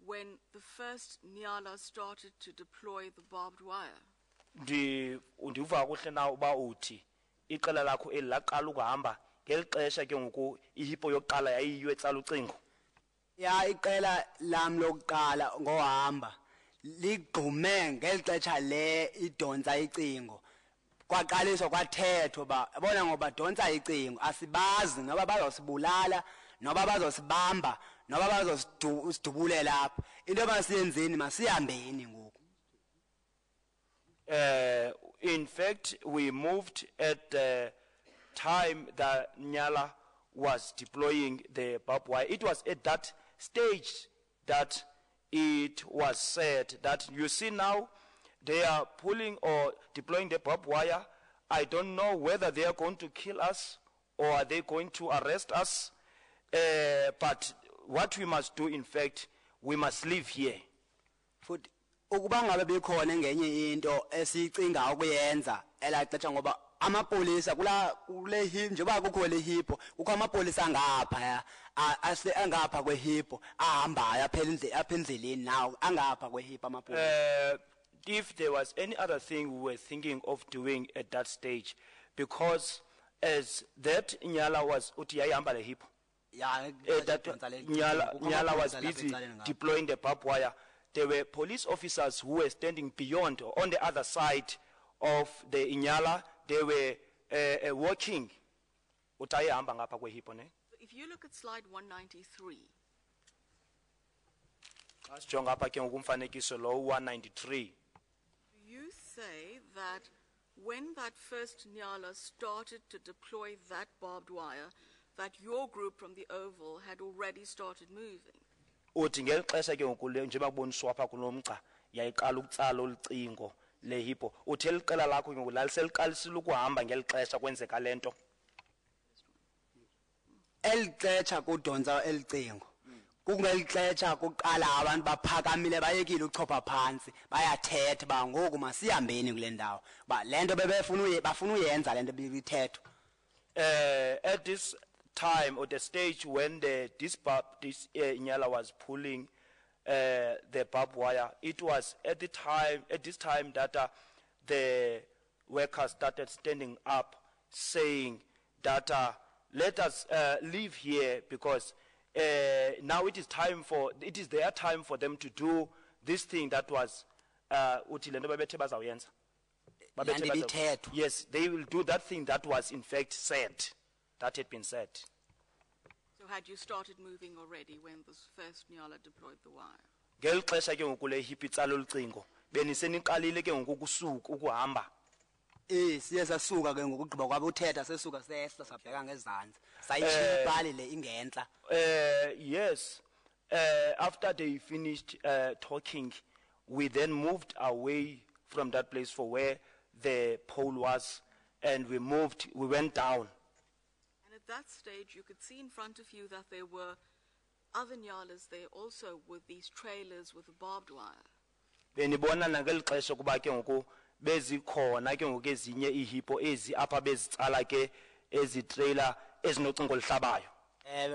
when the first Nyala started to deploy the barbed wire? Ndiva kuhle na uba uthi iqela lakho elaqala ukuhamba ngelixesha ke ngoku ihippo yokuqala yayiyiyo etsala ucingo. Ya iqela lam lokuqala ngohamba ligqume ngelixesha le idonsa icingo. Kwaqaliswa kwathethwa ba bona ngoba donsa icingo asibazi noba bazosibulala noba bazosibamba noba bazosidubulela lapha into emasiyenzeni masihambeni ngoku. In fact, we moved at the time that Nyala was deploying the barbed wire. It was at that stage that it was said that you see now they are pulling or deploying the barbed wire. I don't know whether they are going to kill us or are they going to arrest us. But what we must do, in fact, we must live here. Futhi ukuba ngabe bekhona ngenye into esicinga ukuyenza elaxetsha ngoba amapolisa kule hip njengoba kukho le hip kukho amapolisa ngapha angapha kwe hip ahambayo apha endleleni nawo angapha kwe hip amapolisa. If there was any other thing we were thinking of doing at that stage, because as that Nyala was uti yayihamba le hip, that Nyala was busy deploying the barbed wire, there were police officers who were standing beyond or on the other side of the Inyala. They were watching. If you look at slide 193, you say that when that first Nyala started to deploy that barbed wire, that your group from the Oval had already started moving. Uthi ngelixesha ke ngokule njengoba kuboniswa apha kunomgca yayiqala ukutsala ulicingo le hippo uthi eliqela lakho ke ngokulalise ukuhamba ngelixesha kwenzeka lento elixetsha kudonsa elicingo kungelixetsha kuqala abantu baphakamile bayekile uchopha phansi bayathetha ba ngoku masihambeni kule ndawo ba lento bafuna uyenza lento bibithethwa. At this time or the stage when this Inyala was pulling the barbed wire, it was at this time that the workers started standing up saying that let us live here because now it is their time for them to do this thing that was yes, they will do that thing that was in fact said, that had been said. So had you started moving already when this first Nyala deployed the wire? Ngelixesha ke ngokule hippi tsala ulicingo beniseniqalile ke ngokusuka ukuhamba. Siye sasuka ke ngokugqiba kwabe uthetha sesuka sehla sabheka ngezantsi sayitshipali le ingentla. Yes, after they finished talking, we then moved away from that place for where the pole was, and we went down. And at that stage, you could see in front of you that there were other Nyalas there also with these trailers with the barbed wire. Benibona nangelixesha kuba ke ngoku bezikhona ke ngoku ezinye ihippo ezi apha bezitsala ke ezi trailer ezinocingo lihlabayo.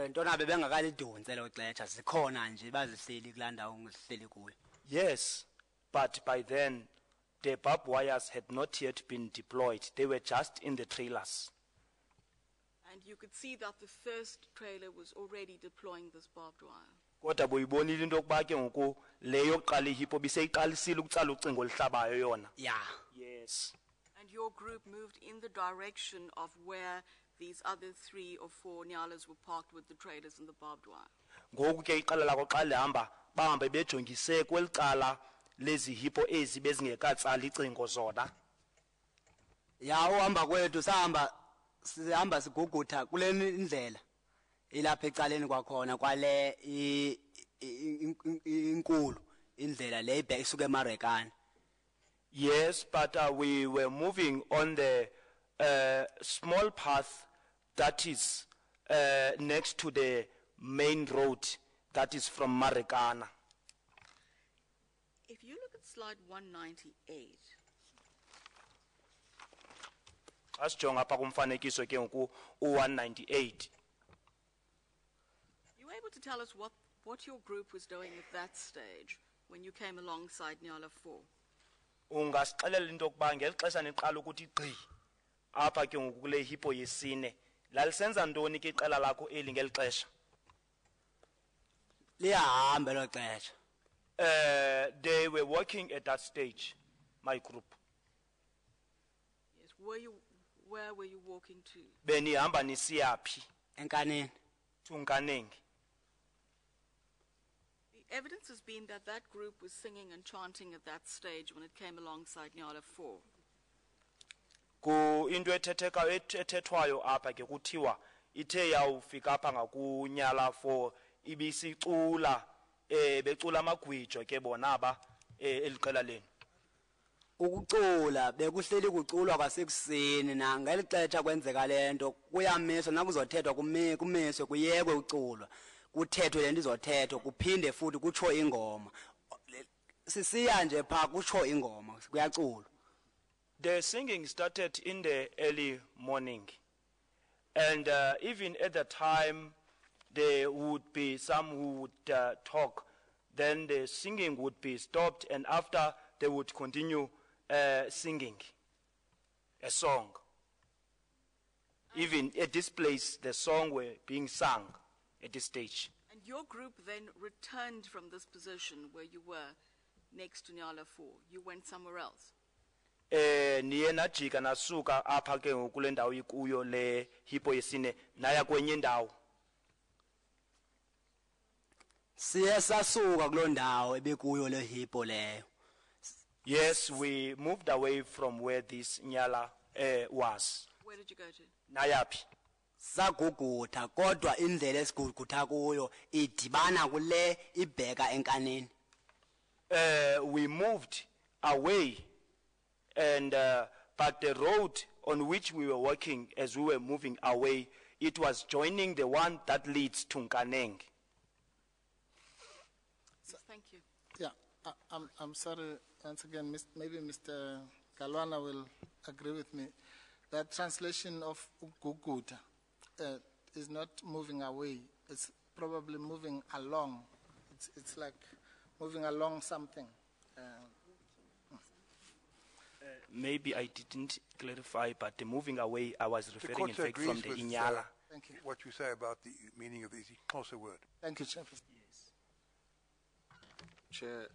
Ntona bebengakalidonse lo xetsha zikhona nje bazihleli kulaa ndawo ngihleli kuyo. Yes, but by then the barbed wires had not yet been deployed. They were just in the trailers. And you could see that the first trailer was already deploying this barbed wire. Kodwa buyibonile into yokuba ke ngoku leyo yokuqala ihippo biseyiqalisile ukutsala ucingo lihlabayo yona. Yeah. Yes. And your group moved in the direction of where these other 3 or 4 Nyalas were parked with the trailers and the barbed wire. Ngoku ke iqala lakho xa lihamba bahambe bejongise kwelicala lezi hippo ezi bezingekatsala icingo zona. Ya uhamba kwethu sihamba sigugutha kule indlela ilapha ecaleni kwakhona kwale inkulu indlela le ibheka isuke eMarekani. Yes, but we were moving on the small path that is next to the main road that is from Marekana. If you look at slide 198, asijonga apha kumfanekiso ke ngoku u198. you were able to tell us what your group was doing at that stage when you came alongside Nyala 4? Ungasixelela into yokuba ngelixesha niqala ukuthi gqi apha ke ngoku kule hippo yesine lalisenza ntoni ke iqela lakho eli ngelixesha? Liyahambe lo xesha. They were working at that stage, my group. Yes, where were you walking to? Benihamba nisiyaphi? Enkanini. Tunkaneng. The evidence has been that that group was singing and chanting at that stage when it came alongside Nyala 4. Ku into ethethwayo apha ke kuthiwa ithe yawufika apha ngakunyala 4 ibisicula becula amagwijo ke bona aba eliqela lenu. ukucula bekuhleli kuculwa kwasekuseni na ngelixetsha kwenzeka lento kuyamiswa nakuzothethwa kumiswe kuyekwe uculwa kuthethwe lento izothethwa kuphinde futhi kutsho ingoma sisiya nje pha kutsho ingoma kuyaculwa. The singing started in the early morning, and even at the time there would be some who would talk, then the singing would be stopped, and after they would continue singing a song. Even at this place, the song were being sung at this stage. And your group then returned from this position where you were next to Nyala 4. You went somewhere else. Niye najika nasuka apha ke kule ndawo ikuyo le hippo yesine naya kwenye ndawo. Siye sasuka kuloo ndawo ebekuyo le hippo leyo. Yes, we moved away from where this Nyala was. Where did you go to? Nayapi. Sagugutha kodwa indlela esigugutha kuyo idibana kule ibheka enkanini. We moved away, and but the road on which we were walking as we were moving away, it was joining the one that leads to Nkaneng. Thank you. Yeah, I'm sorry, once again, maybe Mr. Galwana will agree with me. That translation of Guguta is not moving away. It's probably moving along. It's like moving along something. Maybe I didn't clarify, but the moving away, I was referring in fact from the Inyala. Thank you. What you say about the meaning of the Xhosa word. Thank you, Chairperson. Chair,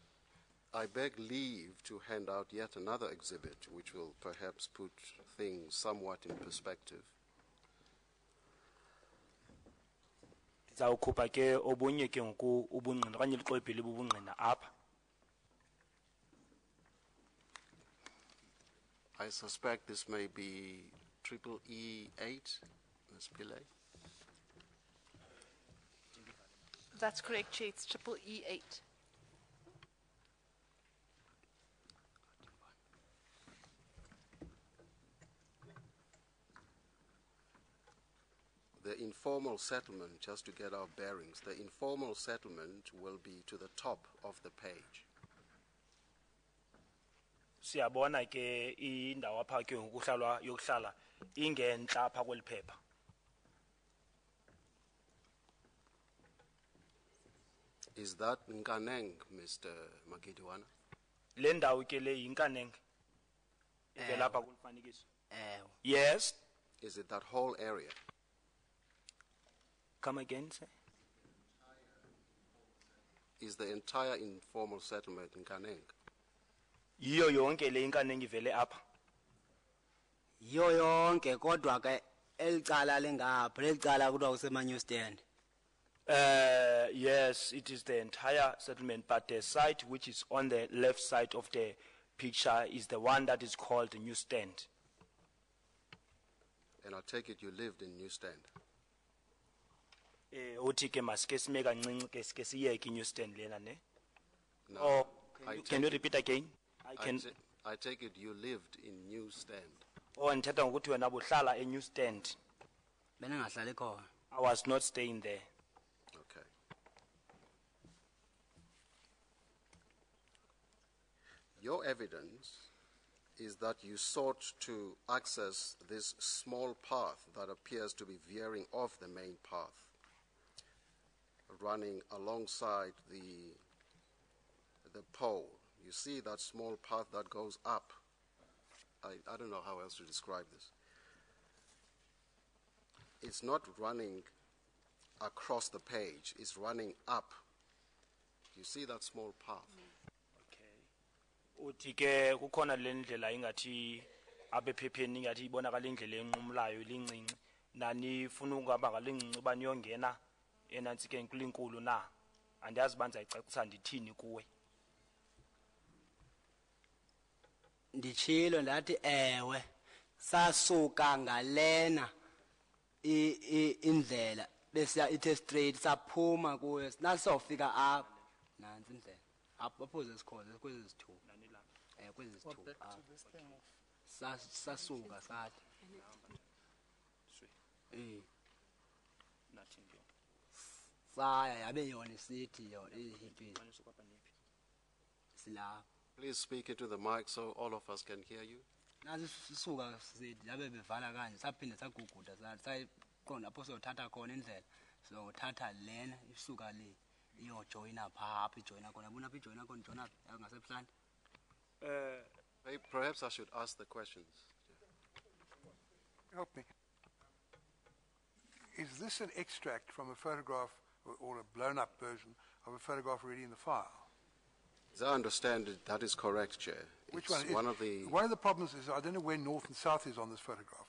I beg leave to hand out yet another exhibit which will perhaps put things somewhat in perspective. Zawukhupha ke obunye ke ngoku ubungqina okanye liqwephile bubungqina apha. I suspect this may be triple E8, Ms. Pillay. That's correct, Chair. It's triple E8. The informal settlement, just to get our bearings, the informal settlement will be to the top of the page. Siyabona ke indawo apha ke ngokuhlalwa yokuhlala ingentla apha kweliphepha. Is that Nkaneng, Mr. Madigiwana? Le ndawo ke le yiNkaneng. Ivela apha kumfanekiso. Ewe. Yes. Is it that whole area? Come again, sir. Is the entire informal settlement Nkaneng? Yiyo yonke le iNkaneng ivele apha. Yiyo yonke kodwa ke elicala lengapha lelicala kuthiwa kusema-New Stand. Yes, it is the entire settlement, but the site which is on the left side of the picture is the one that is called the New Stand. And I take it you lived in New Stand? Uthi ke masike sime kancinci ke sike siyeke New Stand lena ne. No. Oh, I can you take repeat again? I take it you lived in New Stand. Oh, ndithetha ngokuthi wena buhlala eNew Stand. Benengahlali khona. I was not staying there. Okay. Your evidence is that you sought to access this small path that appears to be veering off the main path, running alongside the pole. You see that small path that goes up. I don't know how else to describe this. It's not running across the page, it's running up. You see that small path? Uthi ke kukhona le ndlela ingathi abephepheni ingathi ibonakala indlela enqumlayo lincinci nani funa ukungaba ngalincinci bani yongena enantsi ke inkulu na andiyazi banza icacisa ndithini kuwe. Ndichilo ndathi ewe sasuka ngalena indlela besiya ithe straight saphuma kuyo nasofika apha nansi indlela apho zesikhona kwezi zithu kwezi Or zithu back to this thing of sasuka sathi nathi nje saya yabe yona isithi yo ihippi sila Please speak into the mic so all of us can hear you. nazi sisuka sithi yabe bevala kanje saphinde saguguda sayiqonda apho siyothatha khona indlela siyothatha lena isuka le iyojoyina phapha ijoyina khona bona apha ijoyina khona jona ngasebuhlanje Perhaps I should ask the questions. Help me. Is this an extract from a photograph or a blown-up version of a photograph already in the file? As I understand it, that is correct, Chair. Which It's one? One of the problems is I don't know where north and south is on this photograph.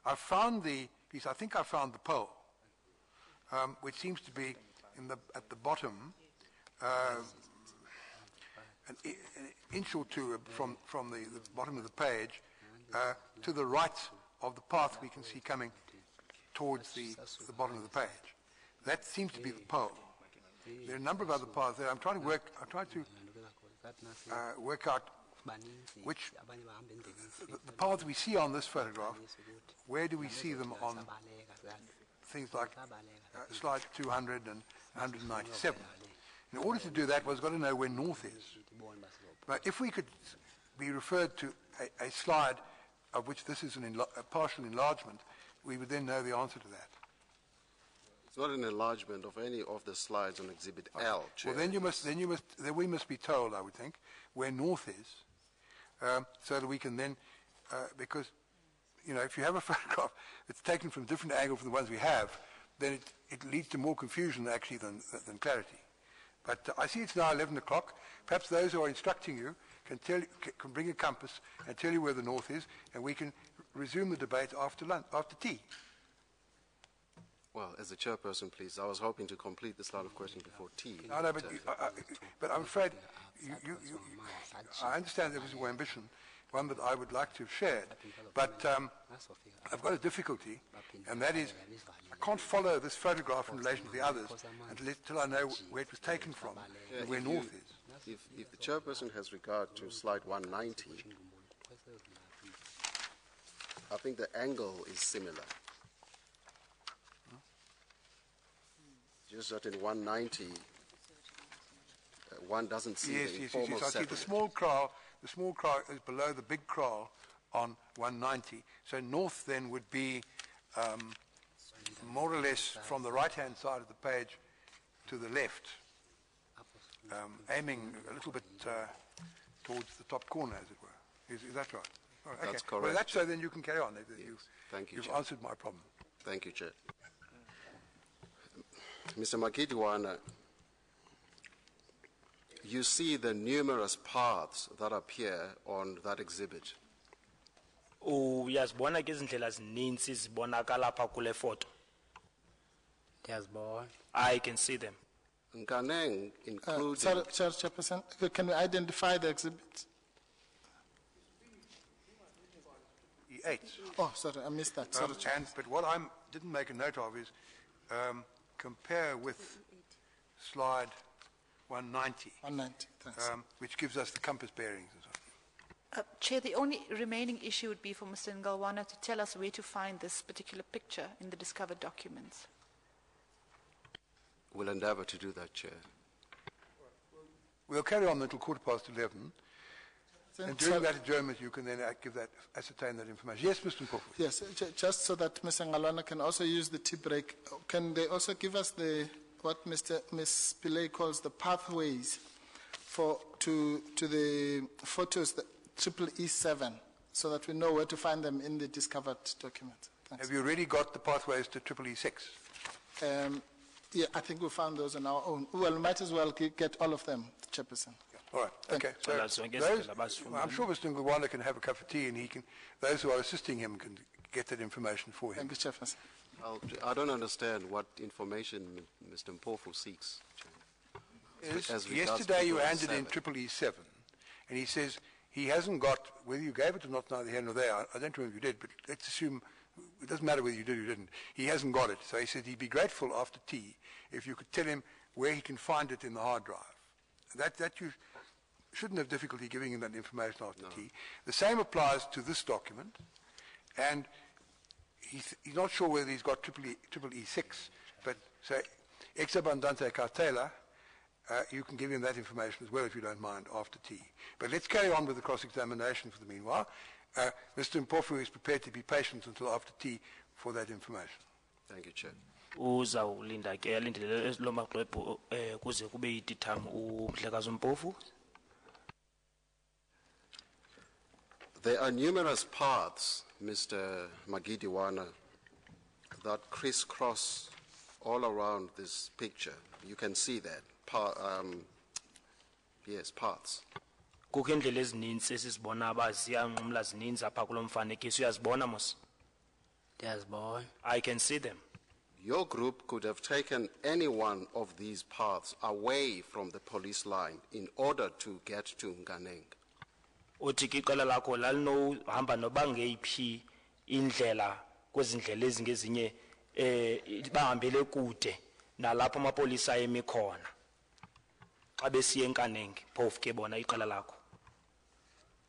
I found I think I found the pole, which seems to be at the bottom, an inch or two from the bottom of the page, to the right of the path we can see coming towards the bottom of the page. That seems to be the pole. There are a number of other paths there. I'm trying to work out which the paths we see on this photograph. Where do we see them on things like slide 200 and 197? In order to do that, one's got to know where north is. But if we could be referred to a slide of which this is a partial enlargement, we would then know the answer to that. It's not an enlargement of any of the slides on Exhibit L, Chair. Well, then we must be told, I would think, where north is, so that we can then, because, if you have a photograph that's taken from a different angle from the ones we have, then it leads to more confusion actually than clarity. But I see it's now 11 o'clock. Perhaps those who are instructing you can bring a compass and tell you where the north is, and we can resume the debate after tea. Well, as the chairperson, please, I was hoping to complete this line of questioning before tea. No, but I'm afraid I understand there was your ambition, one that I would like to have shared, but I've got a difficulty, and that is I can't follow this photograph in relation to the others until I know where it was taken from and where north is. If the chairperson has regard to slide 190, I think the angle is similar. Just that in 190, one doesn't see the informal I see the small kraal is below the big kraal on 190. So north then would be more or less from the right-hand side of the page to the left, aiming a little bit towards the top corner, as it were. Is that right? Oh, okay. That's correct. Well, that's so then you can carry on. Thank you, You've Chair. answered my problem. Thank you, Chair. Mr. Madigiwana, you see the numerous paths that appear on that exhibit. uyazibona ke izindlela zininzi zibonakala lapha kule photo. ndiyazibona I can see them. Nkaneng, including... sorry, Chairperson, can we identify the exhibit? E8. Oh, sorry, I missed that. Sorry, But what I didn't make a note of is compare with slide 190, 190, thanks. which gives us the compass bearings and so on. Chair, the only remaining issue would be for Mr. Ngalwana to tell us where to find this particular picture in the discovered documents. We'll endeavor to do that, Chair. We'll carry on until 11:15. And during that adjournment, you can then ascertain that information. Yes, Mr. Mpofu. Yes, just so that Mr. Ngalwana can also use the tea break, can they also give us what Ms. Pillay calls the pathways to the photos, the E7, so that we know where to find them in the discovered document? Thanks. Have you already got the pathways to E6? Yeah, I think we found those on our own. Well, we might as well get all of them, Chairperson. All right, okay. So I'm sure Mr. Ngwana can have a cup of tea, and those who are assisting him can get that information for him. Thank you, Chairperson. I don't understand what information Mr. Mpofu seeks, Chair. Yesterday you handed in E7, and he says he hasn't got, whether you gave it or not, neither here nor there, I don't remember if you did, but let's assume, it doesn't matter whether you did or you didn't, he hasn't got it. So he said he'd be grateful after tea if you could tell him where he can find it in the hard drive. that you shouldn't have difficulty giving him that information after tea. The same applies to this document, and he's not sure whether he's got triple E6, but so ex abundante cartela, you can give him that information as well if you don't mind after tea. But let's carry on with the cross-examination for the meanwhile. Mr. Mpofu is prepared to be patient until after tea for that information. Thank you, Chair. Uzawulinda ke alindele lo maxwebhu kuze kube yiditham uMhlekazi uMpofu. There are numerous paths, Mr. Madigiwana, that crisscross all around this picture. You can see that. Yes, paths. Kukho indlela ezininzi esizibona abaziyanqumla zininzi apha kulo mfanekiso uyazibona mos. Ndiyazibona. I can see them. Your group could have taken any one of these paths away from the police line in order to get to Nganeng. Uthi ke iqela lakho lalinohamba noba ngeyiphi indlela kwezi ndlela ezingezinye bahambele kude nalapho amapolisa emi khona xa besiya eNkaneng phofu ke bona iqela lakho.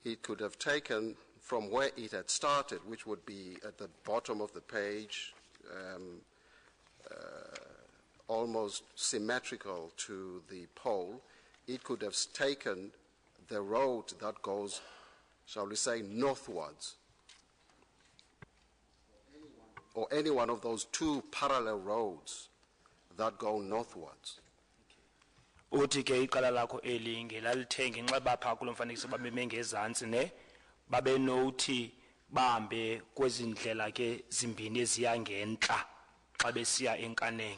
It could have taken from where it had started, which would be at the bottom of the page, almost symmetrical to the pole. It could have taken the road that goes, shall we say, northwards, or any one of those two parallel roads that go northwards. Uthi ke iqala lakho elinge lalithenga inxeba pha kulo mfanekiso babeme ngezantsi ne babe nothi bahambe kwezi ndlela ke zimbini eziya ngentla xa besiya eNkaneng.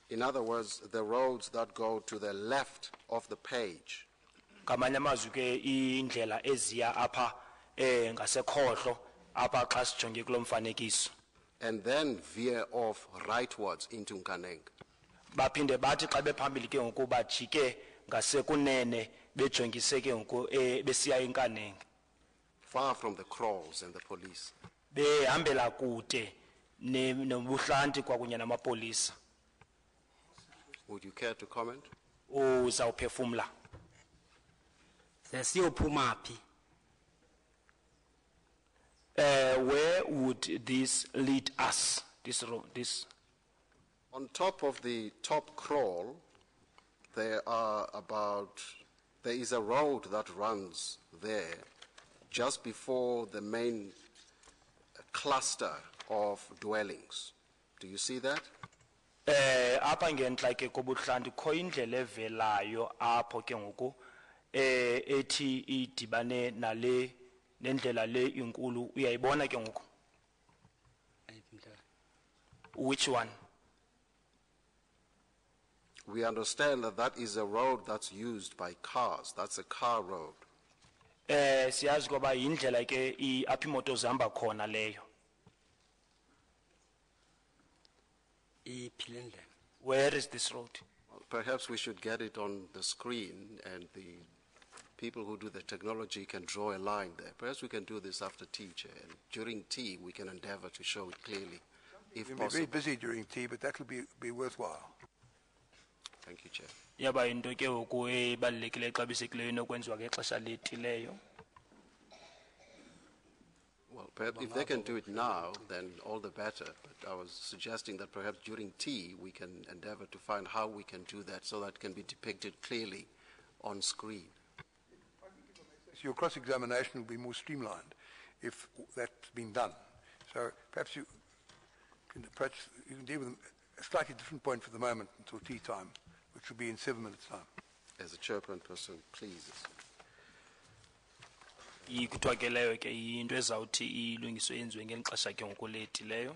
In other words, the roads that go to the left of the page. Ngamanye amazwi ke indlela eziya apha ngasekhohlo apha xa sijonge kulo mfanekiso. And then veer off rightwards into Nganeng. Baphinde bathi xa bephambili ke ngoku bajike ngasekunene bejongise ke ngoku besiya eNkaneng. Far from the crawls and the police. Behambela kude nobuhlanti kwakunye namapolisa. Would you care to comment? Uzawuphefumla. Sesiyophuma phi? Where would this lead us? This road, this. On top of the top crawl, there is a road that runs there just before the main cluster of dwellings. Do you see that? Apha ngentla ke kobuhlanti kho indlela evelayo apho ke ngoku ethi idibane nale nendlela le inkulu uyayibona ke ngoku. Which one? We understand that that is a road that's used by cars. That's a car road. Siyazi ngoba indlela ke apha imoto zihamba khona leyo. Where is this road? Well, perhaps we should get it on the screen and the people who do the technology can draw a line there. Perhaps we can do this after tea, Chair. And during tea, we can endeavor to show it clearly, if We'll possible. be very busy during tea, but that will be worthwhile. Thank you, Chair. Yaba into ke ngoku ebalekile xabisekileyo inokwenziwa ngexesha letileyo. Well, perhaps if they can do it now, then all the better. But I was suggesting that perhaps during tea, we can endeavor to find how we can do that so that it can be depicted clearly on screen. So your cross-examination will be more streamlined if that's been done. So perhaps you can deal with a slightly different point for the moment until tea time, which will be in 7 minutes' time. As a chairperson, please. Ikuthiwa ke leyo ke into ezawuthi ilungiswe yenziwe ngeli xesha ke ngoku letileyo.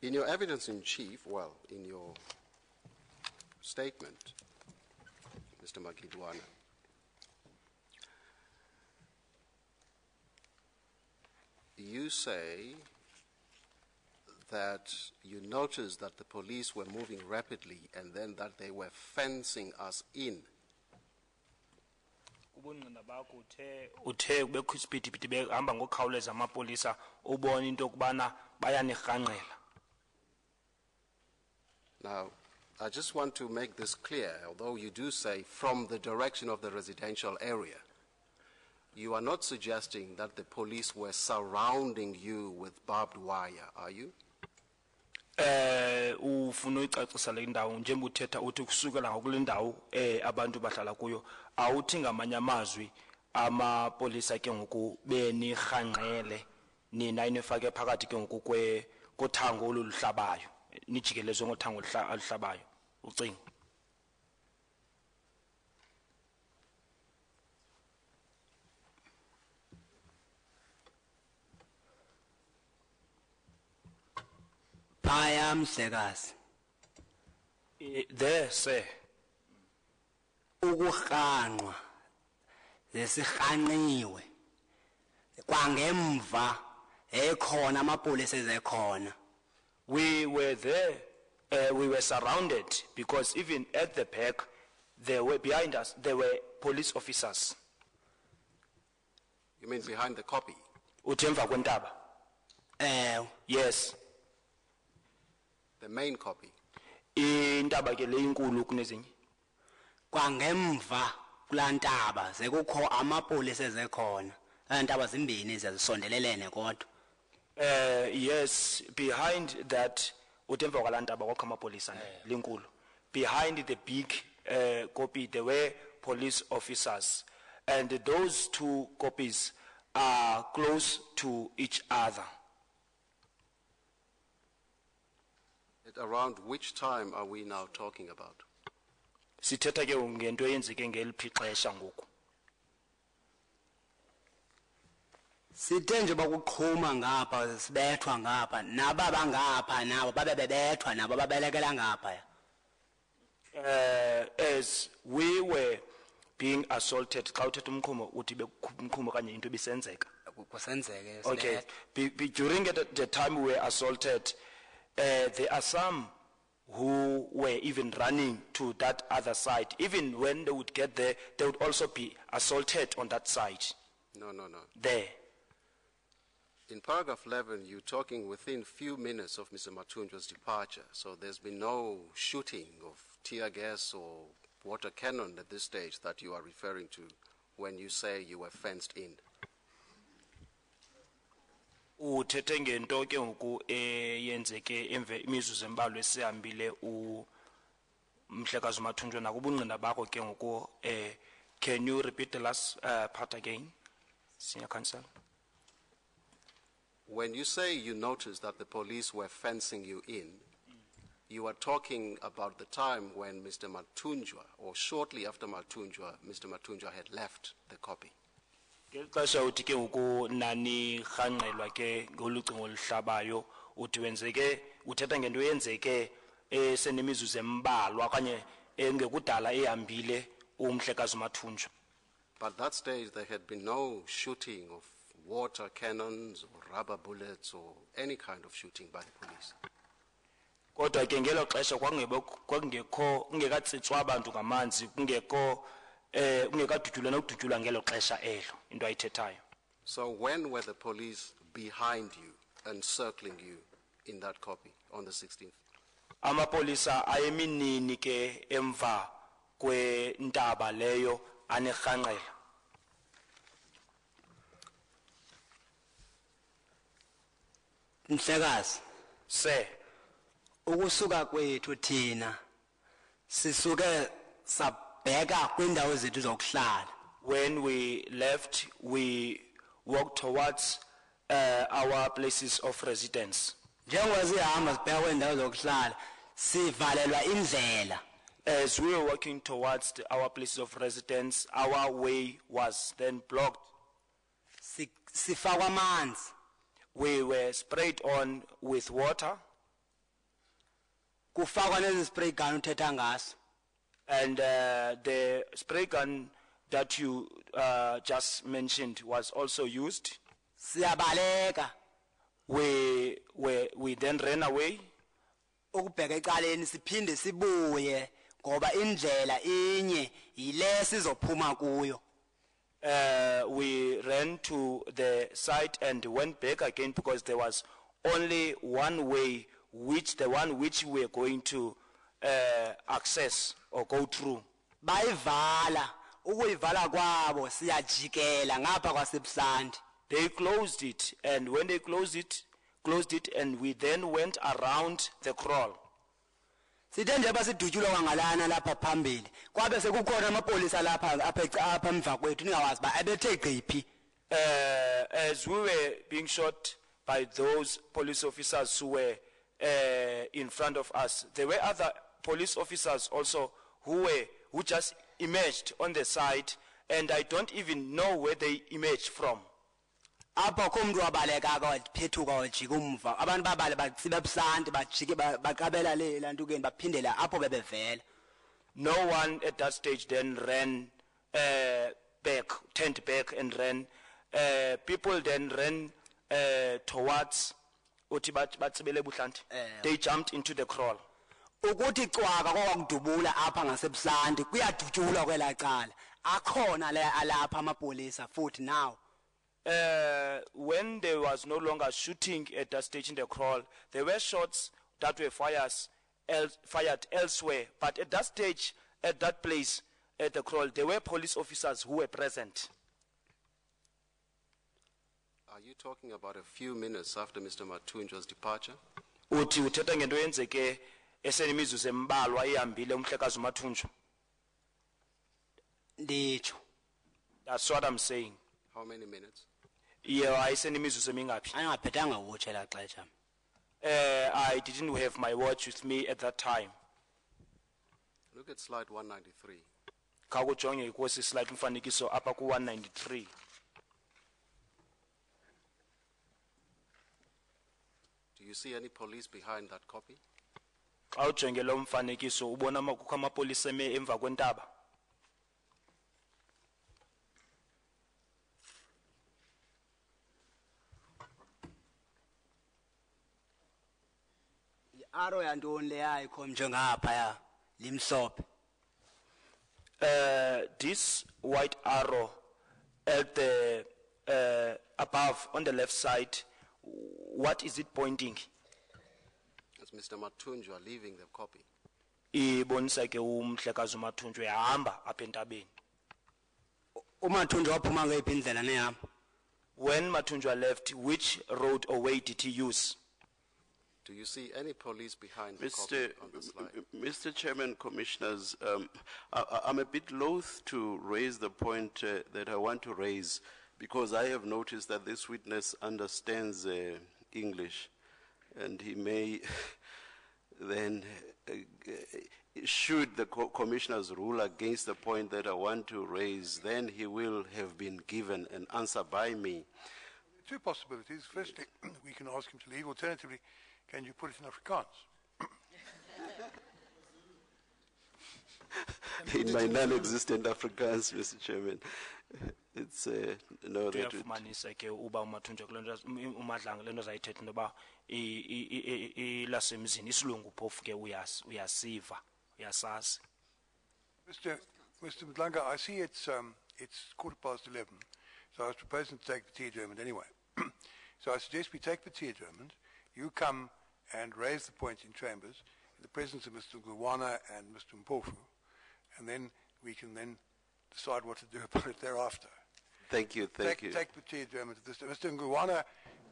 In your evidence in chief, well, in your statement, Mr. Madigiwana, you say that you noticed that the police were moving rapidly and then that they were fencing us in. Ubungqina bakho uthe bekho isipidipidi behamba ngokukhawuleza amapolisa ubona into okubana bayanirhanqela. Now, I just want to make this clear, although you do say from the direction of the residential area, you are not suggesting that the police were surrounding you with barbed wire, are you? Ufuna uyicacisa le ndawo njengoba uthetha uthi kusukela ngakule ndawo abantu bahlala kuyo awuthi ngamanye amazwi amapolisa ke ngoku benirhanqele nina inifake phakathi ke ngoku kothango oluluhlabayo nijikelezwe ngothango oluhlabayo ucinga Phaya mhlekazi there sir ukurhanqwa lesirhanqiwe kwangemva ekhona amapolisa ezekhona. we were there we were surrounded because even at the back there were behind us there were police officers. You mean behind the copy? Uthi emva kwentaba yes The main copy? intaba ke leyinkulu kunezinye Kwangemva kulantaba sekukho amapolisa ezekhona. Antaba zimbini zisondelelene kodwa. yes behind that uthi emva kwalantaba kwakho amapolisa lenkulu behind the big copy there were police officers and those two copies are close to each other. At around which time are we now talking about? Sithetha ke ngento eyenzeke ngeliphi xesha ngoku. Sithe nje bakuqhuma ngapha sibethwa ngapha nababa ngapha nabo babe bebethwa nabo babelekela ngapha. As we were being assaulted xa uthetha umqhumo uthi bekumqhumo kanye into bisenzeka. Kusenzeke Okay, during the time we were assaulted, there are some who were even running to that other side. Even when they would get there, they would also be assaulted on that side. No. There. In paragraph 11, you're talking within few minutes of Mr. Matunjwa's departure, so there's been no shooting of tear gas or water cannon at this stage that you are referring to when you say you were fenced in. Uthethe ngento ke ngoku eyenzeke emve imizuzu embalwa esihambile umhlekazi uMathunjwa nakubungqina bakho ke ngoku can you repeat the last part again, Senior Counsel? When you say you noticed that the police were fencing you in, you are talking about the time when Mr. Mathunjwa, or shortly after Mathunjwa, Mr. Mathunjwa had left the copy. Ngexesha uthi ke ngoku nani rhanqelwa ke ngolucingo oluhlabayo uthi wenzeke uthetha ngento yenzeke esenemizuzu embalwa okanye engekudala ehambile umhlekazi uMathunjwa. But that stage there had been no shooting of water cannons or rubber bullets or any kind of shooting by the police. Kodwa ke ngelo xesha kwakungekho kungekatsitswa abantu ngamanzi kungekho ungekadutyulwa nokudutyulwa ngelo xesha elo into ayithethayo. So when were the police behind you encircling you in that copy on the 16th? Amapolisa ayeminini ke emva kwentaba leyo anerhanqela. Mhlekazi Sir, ukusuka kwethu thina sisuke sabheka kwindawo zethu zokuhlala. when we left we walked towards our places of residence. Njengoba sihamba sibheka kwindawo zokuhlala sivalelwa indlela. As we were walking towards our places of residence, our way was then blocked. Sifakwa amanzi. We were sprayed on with water, Kufakwa nezi spray gun uthetha ngaso. and the spray gun that you just mentioned was also used. Siyabaleka We then ran away. ukubheka ecaleni siphinde sibuye ngoba indlela inye yile sizophuma kuyo. We ran to the site and went back again because there was only one way, the one which we were going to access or go through. bayivala ukuyivala kwabo siyajikela ngapha kwaseBusandi. They closed it, and when they closed it, and we then went around the kraal. Sithe nje basidutyulwa kwangalana lapha phambili kwabe sekukhona amapolisa lapha apha emva kwethu ningawazi ba abethe gqiphi. As we were being shot by those police officers who were in front of us, there were other police officers also who just emerged on the side, and I don't even know where they emerged from. Apha khomntu wabaleka kwaphethuka wajika umva abantu babale batsiba eBusandi bajike baqabela le lantukeni baphindela apho bebevela. No one at that stage then ran back, turned back and ran. People then ran towards uthi batsibele ebuhlanti. They jumped into the kraal. Ukuthi cwaka kwakudubula apha ngaseBusandi kuyadutyulwa kwelaqala akhona le alapha amapolisa futhi now. When there was no longer shooting at that stage in the kraal, there were shots that were fired elsewhere. But at that stage, at that place, at the kraal, there were police officers who were present. Are you talking about a few minutes after Mr. Matunjwa's departure? Uthi uthetha ngento yenzeke esenimizuzu embalwa ihambile umhlekazi uMathunjwa. Nditsho. That's what I'm saying. How many minutes? Yeah, ayisenimizuzu emingaphi. Angaphethanga watch la xesha. I didn't have my watch with me at that time. Look at slide 193. Kakujonge ikosi slide umfanekiso apha ku 193. Do you see any police behind that copy? Xa ujonge lo mfanekiso ubona kukho amapolisa emva kwentaba. Aro yantoni le ayikho njengapha ya limhlophe. This white arrow at the above on the left side, what is it pointing? It's Mr. Matunjwa leaving the copy. Ibonisa ke umhlekazi uMathunjwa ehamba apha entabeni. uMathunjwa waphuma ngephi indlela nehamba? When Mathunjwa left, which road or way did he use? Do you see any police behind the copy on the slide? Mr. Chairman, Commissioners, I'm a bit loath to raise the point that I want to raise because I have noticed that this witness understands English and he may then, should the commissioners rule against the point that I want to raise, then he will have been given an answer by me. Two possibilities. Firstly, we can ask him to leave. Alternatively, can you put it in Afrikaans? In my non-existent Afrikaans, Mr. Chairman, it's no that would. Uyafumanisa ke uba uMathunjwa kulento uMadlanga lento zayithetha intoba ilasemzini isilungu phofu ke uyasiva uyasazi. Mr. Madlanga, I see it's 11:15, so I was proposing to take the tea adjournment anyway. So I suggest we take the tea adjournment. You come and raise the point in chambers in the presence of Mr. Madigiwana and Mr. Mpofu, and then we can then decide what to do about it thereafter. Thank you. Take the tea adjournment at this time. Mr. Madigiwana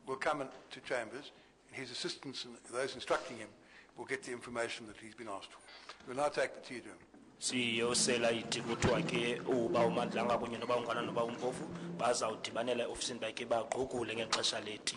will come to chambers, and his assistants and those instructing him will get the information that he's been asked for. We'll now take the tea adjournment. Siyosela ithi kuthiwa ke uba uMadlanga kunye noba ungana noba uMpofu bazawudibanela eofisini bakhe bagqugule ngexesha leti.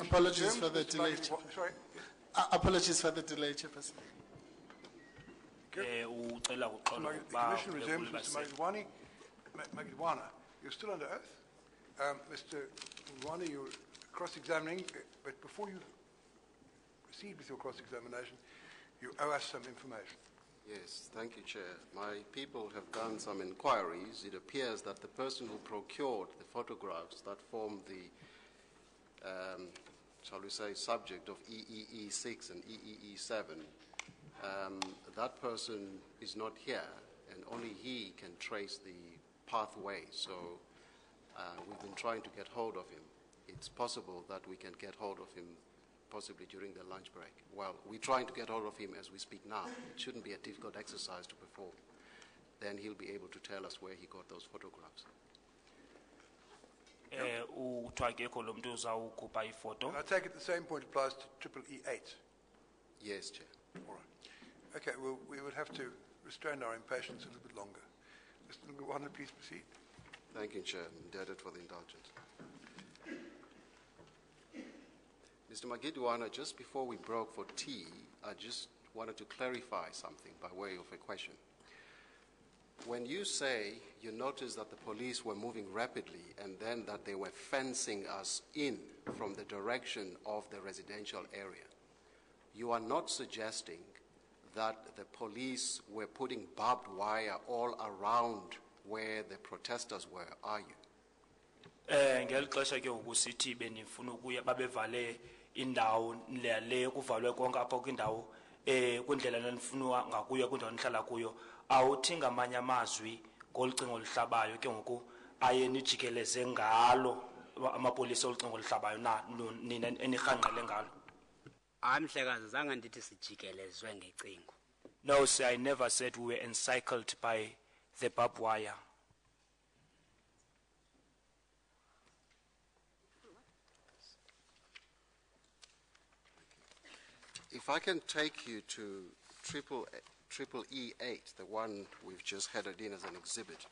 Apologies for the delay. Sorry. Apologies for the delay, Chairperson. ucela uxolo The ba- commission resumes. Mr. Madigiwana, you're still under oath. Mr. Madigiwana, you're cross-examining, but before you proceed with your cross-examination, you owe us some information. Yes, thank you, Chair. My people have done some inquiries. It appears that the person who procured the photographs that form the, shall we say, subject of EEE 6 and EEE 7, that person is not here, and only he can trace the pathway. So we've been trying to get hold of him. It's possible that we can get hold of him possibly during the lunch break. Well, we're trying to get hold of him as we speak now. It shouldn't be a difficult exercise to perform. Then he'll be able to tell us where he got those photographs. uthiwa akekho lo muntu uzawukhupha ifoto. And I take it the same point applies to triple E8. Yes, Chair. All right. Okay, well, we would have to restrain our impatience a little bit longer. Mr. Madigiwana, please proceed. Thank you, Chair. I'm indebted for the indulgence. Mr. Madigiwana, just before we broke for tea, I just wanted to clarify something by way of a question. When you say you noticed that the police were moving rapidly and then that they were fencing us in from the direction of the residential area, you are not suggesting that the police were putting barbed wire all around where the protesters were, are you? Ngeli xesha ke ukusithi benifuna ukuya babevale indawo le kuvalwe konke apha kwindawo kwindlela nanifuna ngakuyo kwindawo nihlala kuyo awuthi ngamanye amazwi ngolucingo oluhlabayo ke ngoku aye nijikeleze ngalo amapolisa olucingo oluhlabayo na nina enirhanqele ngalo. Mhlekazi zange ndithi sijikelezwe ngecingo. No, sir, I never said we were encircled by the barbed wire. If I can take you to triple E8, the one we've just headed in as an exhibit,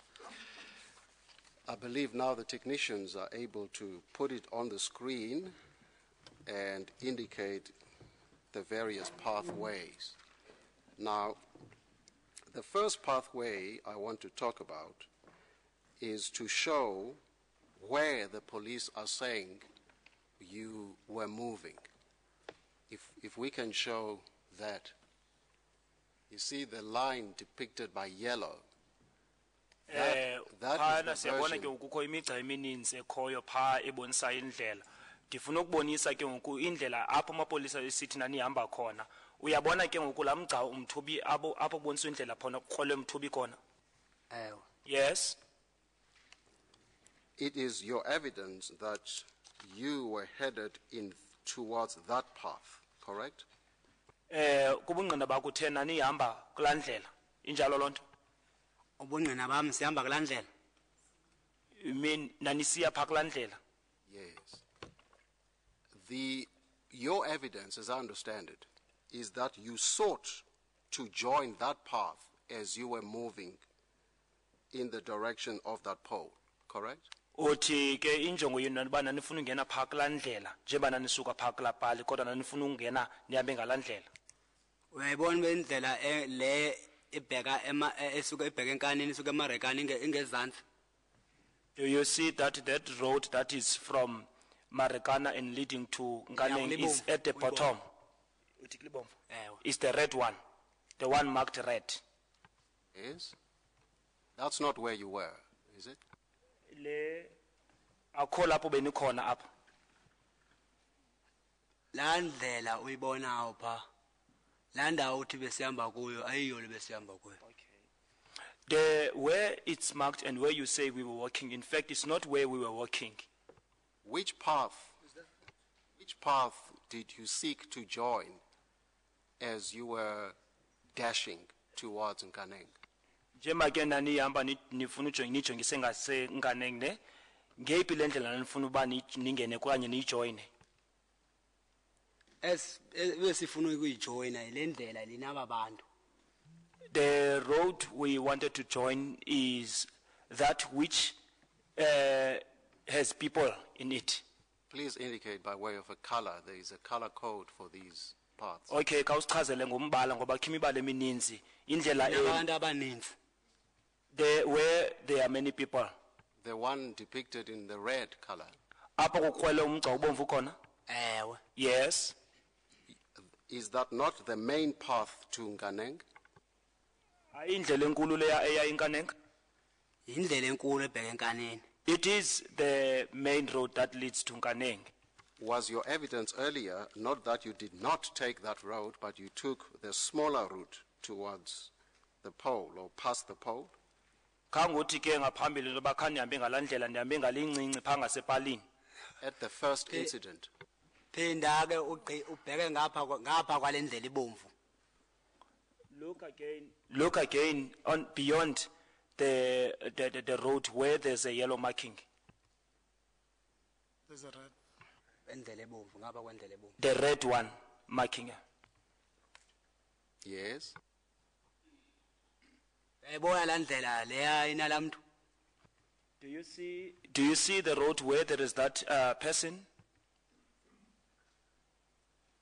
I believe now the technicians are able to put it on the screen and indicate the various pathways. Now, the first pathway I want to talk about is to show where the police are saying you were moving. If we can show that, you see the line depicted by yellow. That is the siyabona ke version. kukho imigca emininzi ekhoyo pha ebonisa indlela. Ndifuna ukubonisa ke ngoku indlela apho amapolisa esithi nanihamba khona. Uyabona ke ngoku la mgca umthubi apho bonisa indlela phona kukrole umthubi khona. Yes. It is your evidence that you were headed in towards that path, correct? Kubungqina bakho thena nihamba kulaa ndlela. Injalo loo nto. Ubungqina bam sihamba kulaa ndlela. You mean nanisiya pha kulaa ndlela? Yes. Your evidence, as I understand it, is that you sought to join that path as you were moving in the direction of that pole, correct? Uthi ke injongo yenu naniba nanifuna ungena pha kulaa ndlela njengoba nanisuka pha kulaa pali kodwa nanifuna ungena nihambe ngalaa ndlela. Uyayibona bendlela le ibheka esuka ibheka enkanini isuka emarekani ingezantsi. Do you see that road that is from Marikana and leading to Nganeng is at the bottom? It's the red one, the one marked red. Yes. That's not where you were, is it? Le akho lapho benikhona apha. Laa ndlela uyibonayo pha. Laa ndawo uthi besihamba kuyo ayiyo le besihamba kuyo. Where it's marked and where you say we were walking, in fact, it's not where we were walking. Which path did you seek to join as you were dashing towards Nganeng? Njengoba ke nanihamba nifuna nijongise ngase Nganeng ne ngeyiphi le ndlela nanifuna uba ningene okanye niyijoyine? Besifuna ukuyijoyina ile ndlela linaba bantu. The road we wanted to join is that which has people in it. Please indicate by way of a color. There is a color code for these paths. Okay, kawusichazele ngombala ngoba kho imibala emininzi indlela nabantu abaninzi where there are many people. The one depicted in the red color, Apha kukrwele umgca ubomvu khona? ewe Yes. is that not the main path to Nganeng? Hayi indlela enkulu leya eya eNkaneng. yindlela enkulu ebheka enkaneni It is the main road that leads to Nkaneng. Was your evidence earlier not that you did not take that road, but you took the smaller route towards the pole or past the pole? Kanguthi ke ngaphambili loba khani ndihambe ngalandlela ndihambe ngalincinci pha ngasepalini. At the first incident, phinda ke ubheke ngapha kwalendlela ibomvu Look again on beyond the road where there's a yellow marking. There's a red. endlela ebomvu ngapha kwendlela ebomvu The red one marking. yes. uyayibona la ndlela leya inala mntu Do you see the road where there is that person?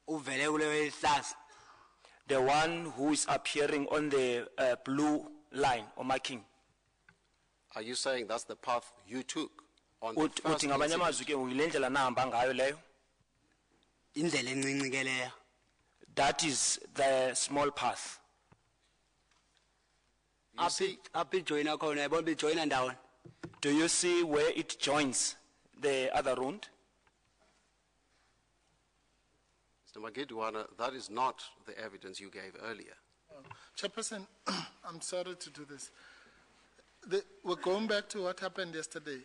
uvele kuleyo isihlahla The one who is appearing on the blue line or marking. Are you saying that's the path you took on the Uthi first ngamanye incident? amazwi ke uyile ndlela nahamba ngayo leyo. indlela encinci ke leya That is the small path. You see, apha ijoyina khona uyayibona uba ijoyina ndawoni Do you see where it joins the other road? Mr. Madigiwana, that is not the evidence you gave earlier. Chairperson, I'm sorry to do this. We're going back to what happened yesterday.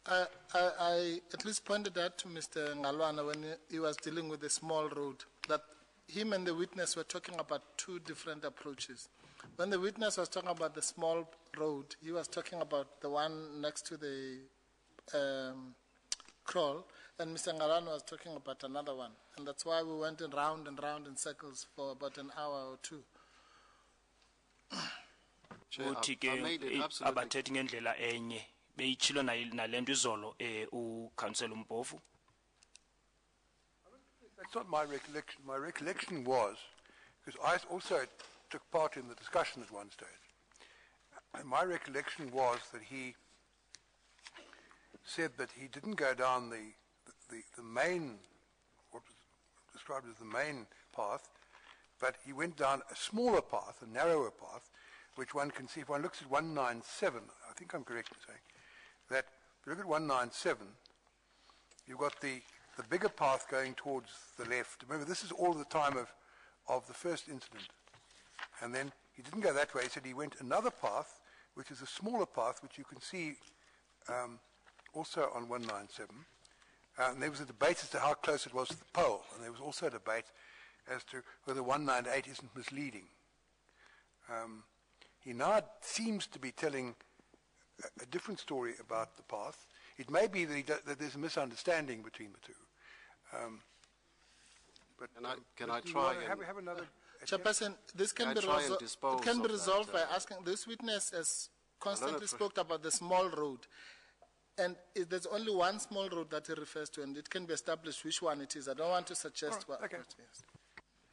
I at least pointed out to Mr. Ngalwana when he was dealing with the small road that him and the witness were talking about two different approaches. When the witness was talking about the small road, he was talking about the one next to the crawl, and Mr. Ngalwana was talking about another one. And that's why we went round and round in circles for about an hour or two. Chair, Uthi I made it absolutely abathethi ngendlela enye beyitshilo nalento izolo uCouncil Mpofu. That's not my recollection. My recollection was, because I also took part in the discussion at one stage, and my recollection was that he said that he didn't go down the main, what was described as the main path, but he went down a smaller path, a narrower path, which one can see. If one looks at 197, I think I'm correct in saying, that if you look at 197, you've got the bigger path going towards the left. Remember, this is all the time of the first incident. And then he didn't go that way. He said he went another path, which is a smaller path, which you can see also on 197. And there was a debate as to how close it was to the pole. And there was also a debate as to whether 198 isn't misleading. He now seems to be telling a different story about the path. It may be that there's a misunderstanding between the two. But Can I do you try wanna and- have another? Chairperson, this can I be try and resolved. dispose It can be of resolved that, by asking this witness has no, constantly no, spoke about the small road, and there's only one small road that he refers to, and it can be established which one it is. I don't want to suggest what. okay. Yes.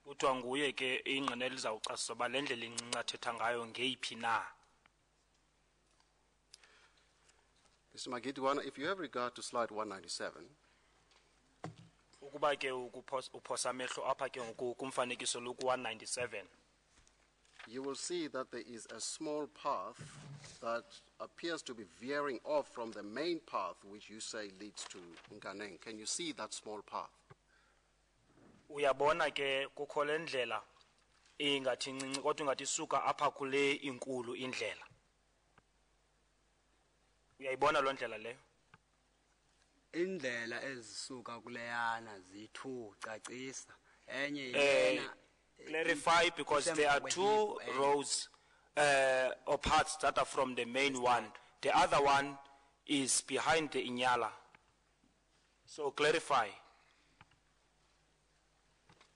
Kuthiwa nguye ke ingqinela izawucasiswa uba le ndlela incinci athetha ngayo ngeyiphi na. Mr. Madigiwana, if you have regard to slide 197, Ukuba ke uphosa amehlo apha ke ngoku kumfanekiso loku 197. you will see that there is a small path that appears to be veering off from the main path which you say leads to Nganeng. Can you see that small path? Uyabona ke kukho le ndlela ingathi incinci kodwa ingathi isuka apha kule inkulu indlela. Uyayibona lo ndlela leyo? indlela ezisuka kuleyana ziyi-2 cacisa enye yena Clarify, because there are two roads or parts that are from the main one. The other one is behind the Inyala. So clarify.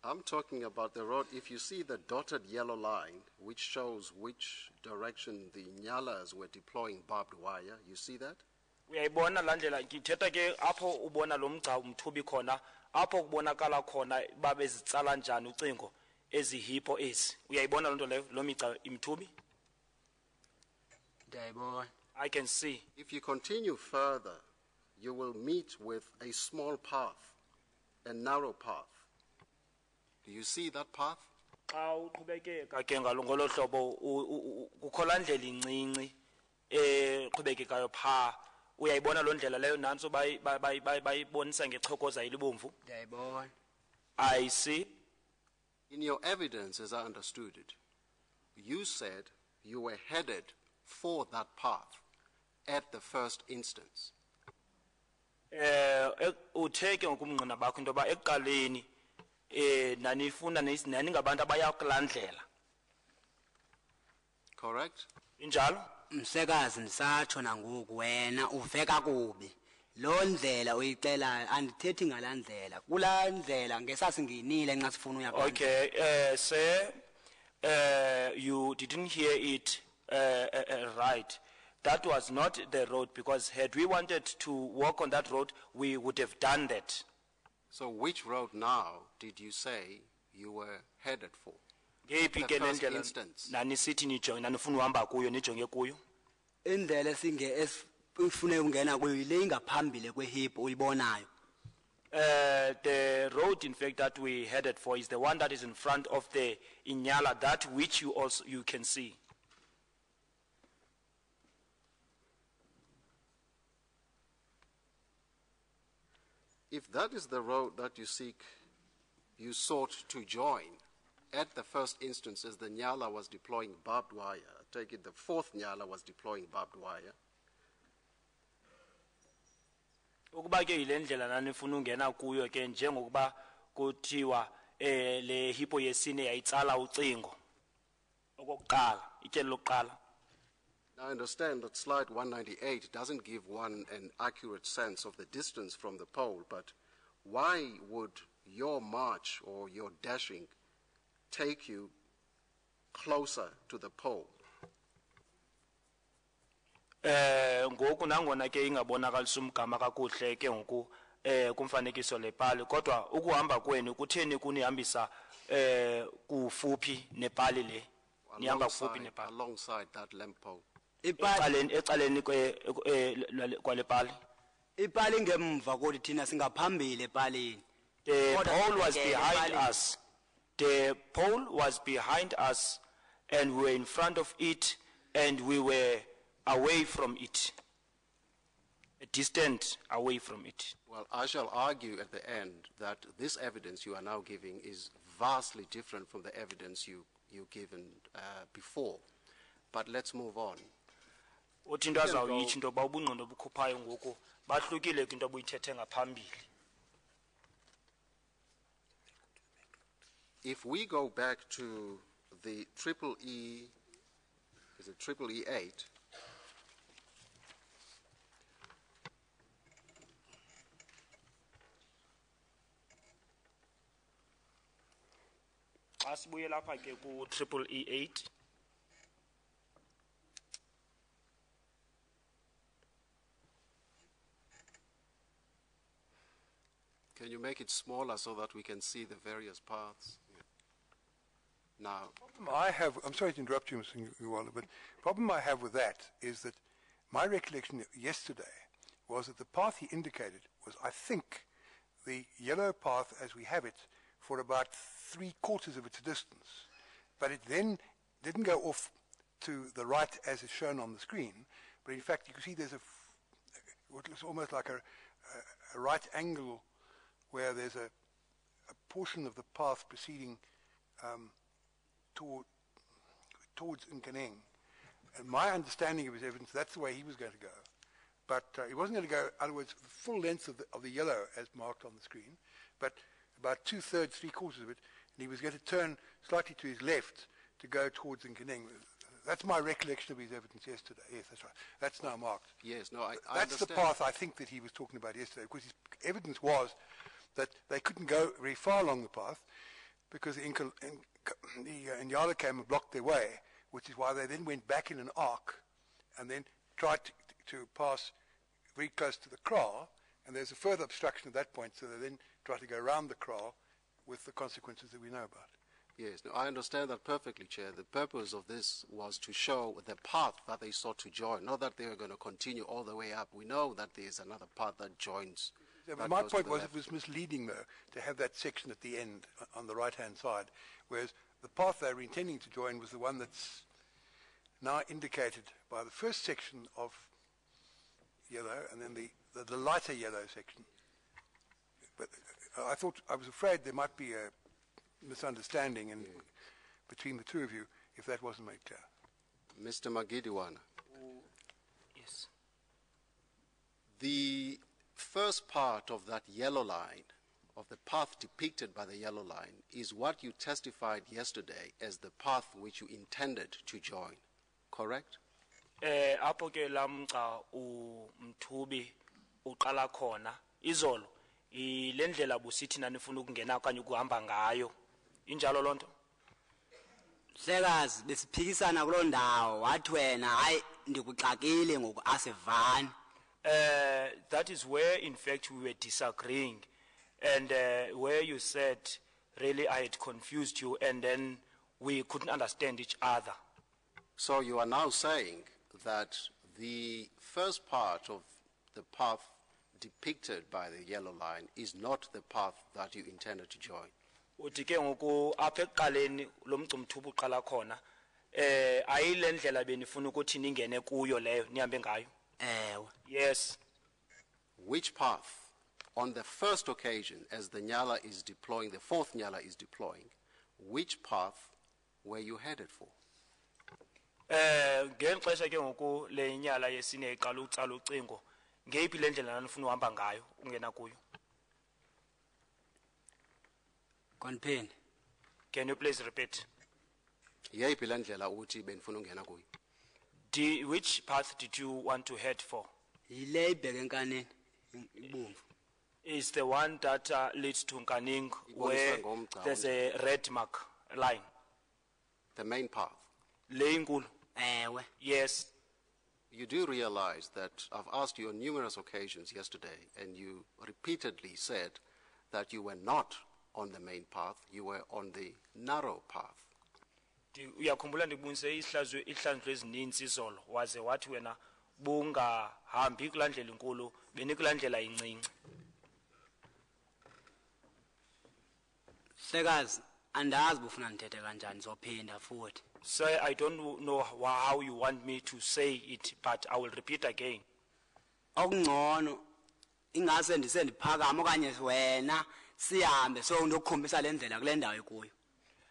I'm talking about the road. If you see the dotted yellow line, which shows which direction the Nyalas were deploying barbed wire, you see that? uyayibona la ndlela ngithetha ke apho ubona lo mgca umthubi khona apho kubonakala khona babezitsala njani ucingo ezihippo ezi uyayibona lonto leyo lo migca imthubi ndiyayibona. I can see. If you continue further, you will meet with a small path, a narrow path. Do you see that path? Xa uqhubekeka ke ngalo hlobo kukho la ndlela incinci eqhubekekayo pha uyayibona lo ndlela leyo nanso bayibonisa ngechokoza elibomvu. Ndiyayibona. I see. In your evidence, as I understood it, you said you were headed for that path at the first instance. Utheke ngokumngqina bakho into ba ekuqaleni nanifuna naningabantu abaya kulandlela. Correct? Injalo? Msekazi ndisatsho nangoku wena uve kakubi. Lo ndlela uyicelayo andithethi ngalandlela. Kula ndlela ngesasinginile nxa sifuna uya phandle. Okay, sir, you didn't hear it right. That was not the road, because had we wanted to walk on that road, we would have done that. So which road now did you say you were headed for? Ngeyiphi ke le first ndlela instance. nanisithi nijonge nanifuna uhamba kuyo nijonge kuyo? Indlela esinge ufune ungena kuyo ile ingaphambili kwehippo uyibonayo. The road, in fact, that we headed for is the one that is in front of the Inyala, that which you can see. If that is the road that you sought to join at the first instance as the Nyala was deploying barbed wire, I take it the fourth Nyala was deploying barbed wire. Ukuba ke ile ndlela nanifuna ungena kuyo ke njengokuba kuthiwa le hippo yesine yayitsala ucingo okokuqala ityeli lokuqala. Now I understand that slide 198 doesn't give one an accurate sense of the distance from the pole, but why would your march or your dashing take you closer to the pole? Ngoku nangona ke ingabonakalisa umgama kakuhle ke ngoku kumfanekiso lepali kodwa ukuhamba kwenu kutheni kunihambisa kufuphi nepali le nihamba kufuphi nepali Alongside that lamp pole. ecaleni kwale pali. Ipali ngemva kodwa thina singaphambili epalini. The pole was behind us. The pole was behind us and we were in front of it and we were away from it. A distant away from it. Well, I shall argue at the end that this evidence you are now giving is vastly different from the evidence you given before. But let's move on. Uthi into azawuyitsho into ba ubungqondo obukhuphayo ngoku bahlukile kwinto obuyithethe ngaphambili. If we go back to the EEE, is it EEE8? Asibuye lapha ke ku EEE8. Can you make it smaller so that we can see the various paths? Yeah. Now, I'm sorry to interrupt you, Mr. Madigiwana, but the problem I have with that is that my recollection yesterday was that the path he indicated was, I think, the yellow path as we have it for about 3/4 of its distance. But it then didn't go off to the right as is shown on the screen, but in fact you can see there's what looks almost like a right angle where there's a portion of the path proceeding towards Nkaneng. And my understanding of his evidence, that's the way he was going to go. But he wasn't going to go, in other words, the full length of the yellow as marked on the screen, but about 2/3, 3/4 of it, and he was going to turn slightly to his left to go towards Nkaneng. That's my recollection of his evidence yesterday. Yes, that's right. That's now marked. Yes, no, I That's the understand. path I think that he was talking about yesterday, because his evidence was that they couldn't go very far along the path because the Inyala came and blocked their way, which is why they then went back in an arc and then tried to pass very close to the kraal, and there's a further obstruction at that point, so they then try to go around the kraal with the consequences that we know about. Yes, no, I understand that perfectly, Chair. The purpose of this was to show the path that they sought to join, not that they were going to continue all the way up. We know that there's another path that joins. Yeah, that my goes to point the was left. it was misleading, though, to have that section at the end on the right-hand side, whereas the path they were intending to join was the one that's now indicated by the first section of yellow and then the lighter yellow section. But I was afraid there might be a misunderstanding between the two of you if that wasn't made clear. Mr. Madigiwana, Yes. the first part of that yellow line, of the path depicted by the yellow line, is what you testified yesterday as the path which you intended to join, correct? Apho ke lamca umthubi uqala khona izolo ilendlela busithi nanifuna ukungena okanye ukuhamba ngayo injalo lonto. Mhlekazi besiphikisana kuloo ndawo wathi wena hayi ndikuxakile ngoku asevani. That is where in fact we were disagreeing and where you said really I had confused you and then we couldn't understand each other. So you are now saying that the first part of the path depicted by the yellow line is not the path that you intended to join. Uthi ke ngoku apha ekuqaleni lo mgcumthubu uqala khona ayilendlela benifuna ukuthi ningene kuyo leyo nihambe ngayo. Ewe. Yes. Which path, on the first occasion, as the Nyala is deploying, the fourth Nyala is deploying, which path were you headed for? Ngexesha ke ngoku le nyala yesine iqala ucala ucingo ngeyiphi le ndlela nanifuna uhamba ngayo ungena kuyo. Konpheni. Can you please repeat? Yeyiphi le ndlela uthi benifuna ungena kuyo? Which path did you want to head for? Yile ibheke enkaneni ibomvu. Is the one that leads to Nkaning where there's a red mark line. The main path. Le inkulu. Ewe. Yes. You do realize that I've asked you on numerous occasions yesterday, and you repeatedly said that you were not on the main path, you were on the narrow path. Uyakhumbula ndikubonise ihlandlo ezininzi izolo waze wathi wena bungahambi kulaa ndlela inkulu benikulaa ndlela incinci. Mhlekazi andazi bufuna ndithethe kanjani zophinda futhi. So I don't know how you want me to say it, but I will repeat again. Okungcono ingase ndise ndiphakama okanye wena sihambe so ndokukhombisa le ndlela kule ndawo ekuyo.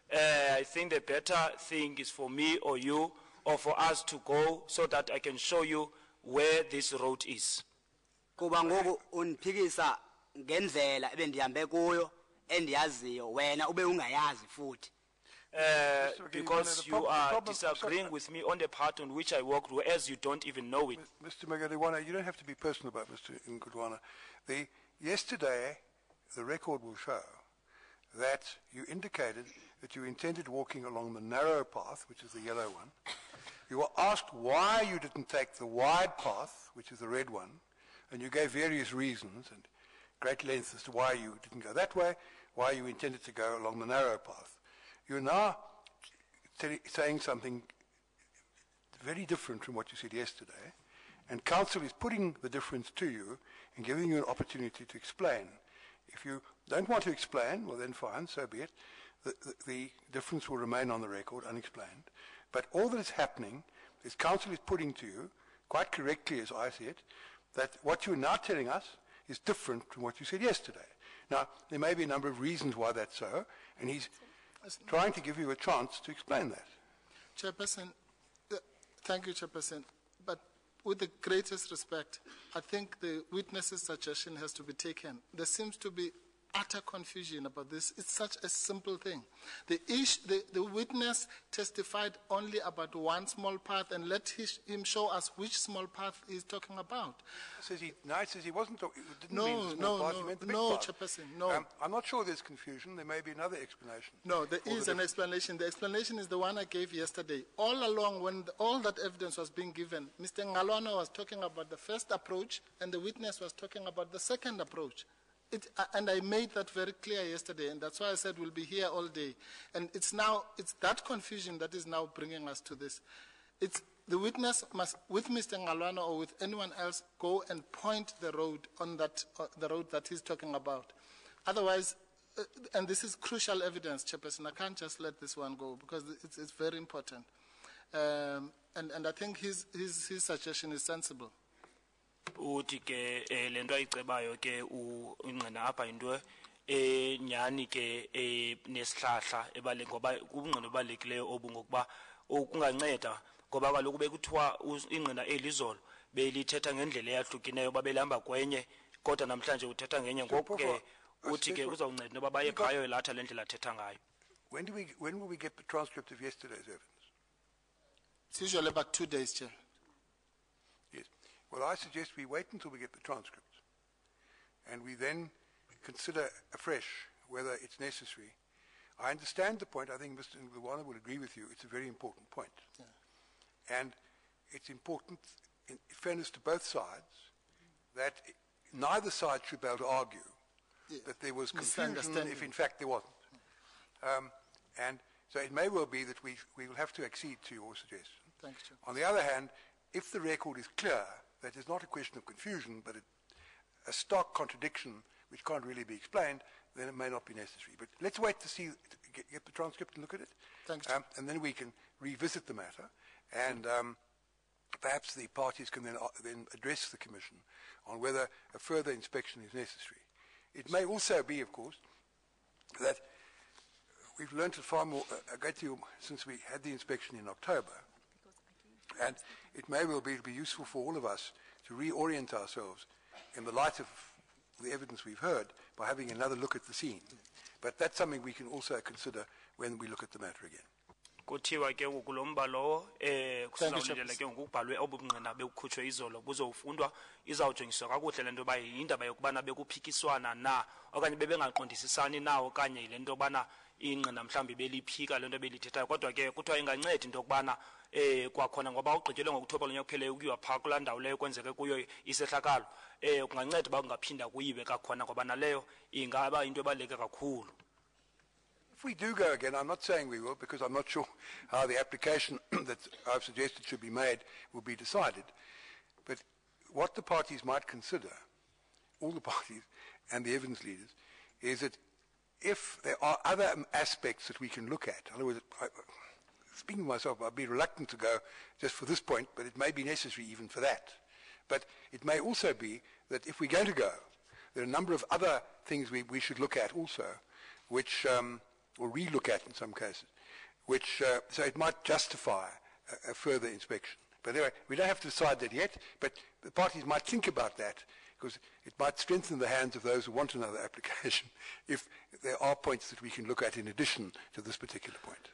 I think the better thing is for me or you or for us to go so that I can show you where this road is. Kuba ngoku uniphikisa ngendlela ebendihambe kuyo endiyaziyo wena ube ungayazi futhi. Because you are disagreeing with me on the path on which I walked, whereas you don't even know it. Mr. Madigiwana, you don't have to be personal about Mr. Madigiwana. Yesterday, the record will show that you indicated that you intended walking along the narrow path, which is the yellow one. You were asked why you didn't take the wide path, which is the red one, and you gave various reasons and great length as to why you didn't go that way, why you intended to go along the narrow path. You're now saying something very different from what you said yesterday, and council is putting the difference to you and giving you an opportunity to explain. If you don't want to explain, well then fine, so be it. The difference will remain on the record unexplained. But all that is happening is council is putting to you, quite correctly as I see it, that what you're now telling us is different from what you said yesterday. Now, there may be a number of reasons why that's so, and he's trying to give you a chance to explain that. Chairperson, thank you, Chairperson. But with the greatest respect, I think the witness's suggestion has to be taken. There seems to be utter confusion about this. It's such a simple thing. The witness testified only about one small path, and let him show us which small path he's talking about. He says he wasn't talking, didn't mean the small path, he meant the big path. Chairperson, no. I'm not sure there's confusion. There may be another explanation. No, there is an explanation. The explanation is the one I gave yesterday. All along, when all that evidence was being given, Mr. Ngalwana was talking about the first approach, and the witness was talking about the second approach. And I made that very clear yesterday, and that's why I said we'll be here all day. And it's that confusion that is now bringing us to this. The witness must, with Mr. Ngalwana or with anyone else, go and point the road on the road that he's talking about. Otherwise, and this is crucial evidence, Chairperson, I can't just let this one go because it's very important. And I think his suggestion is sensible. Uthi ke lento ayicebayo ke ingqina apha into nyani ke nesihlahla ebale ngoba ubungqina obalekileyo obungokuba kunganceda ngoba kaloku bekuthiwa ingqina elizolo belithetha ngendlela eyahlukileyo babelihamba kwenye kodwa namhlanje uthetha ngenye ngoku ke uthi ke uzawunceda noba baye phayo elatha le ndlela athetha ngayo. When will we get the transcript of yesterday's evidence? It's usually about 2 days, Chair. Yes. Well, I suggest we wait until we get the transcript, and we then consider afresh whether it's necessary. I understand the point. I think Mr. Ngulwana will agree with you. It's a very important point. Yeah. And it's important, in fairness to both sides, that neither side should be able to argue that there was confusion if in fact there wasn't. And so it may well be that we will have to accede to your suggestion. Thanks, Chair. On the other hand, if the record is clear that it's not a question of confusion, but a stark contradiction which can't really be explained, then it may not be necessary. But let's wait to see, get the transcript and look at it. Thanks. And then we can revisit the matter, and perhaps the parties can then address the Commission on whether a further inspection is necessary. It may also be, of course, that we've learned far more, a great deal since we had the inspection in October. And it may well be useful for all of us to reorient ourselves in the light of the evidence we've heard by having another look at the scene. But that's something we can also consider when we look at the matter again. Kuthiwa ke kulomba lo kusizawulindela ke ngokubhalwe obungqina bekhutshwe izolo buzofundwa izawujongiswa kakuhle lento ba yindaba yokubana bekuphikiswana na okanye bebengaqondisisani na okanye le nto bana ingqina mhlambi beliphika lento belithethayo kodwa ke kuthiwa ingancedi into okubana kwakhona ngoba ugqityelwe ngokuthoba lonyaka kupheleyo ukuyiwa phaa kulaa ndawo leyo kwenzeke kuyo isehlakalo kunganceda uba kungaphinda kuyiwe kakhona ngoba naleyo ingaba into ebaluleke kakhulu. If we do go again, I'm not saying we will, because I'm not sure how the application that I've suggested should be made will be decided. But what the parties might consider, all the parties and the evidence leaders, is that if there are other aspects that we can look at, in other words, speaking of myself, I'd be reluctant to go just for this point, but it may be necessary even for that. But it may also be that if we're going to go, there are a number of other things we should look at also, which, or re-look at in some cases, which, so it might justify a further inspection. But anyway, we don't have to decide that yet, but the parties might think about that, because it might strengthen the hands of those who want another application if there are points that we can look at in addition to this particular point.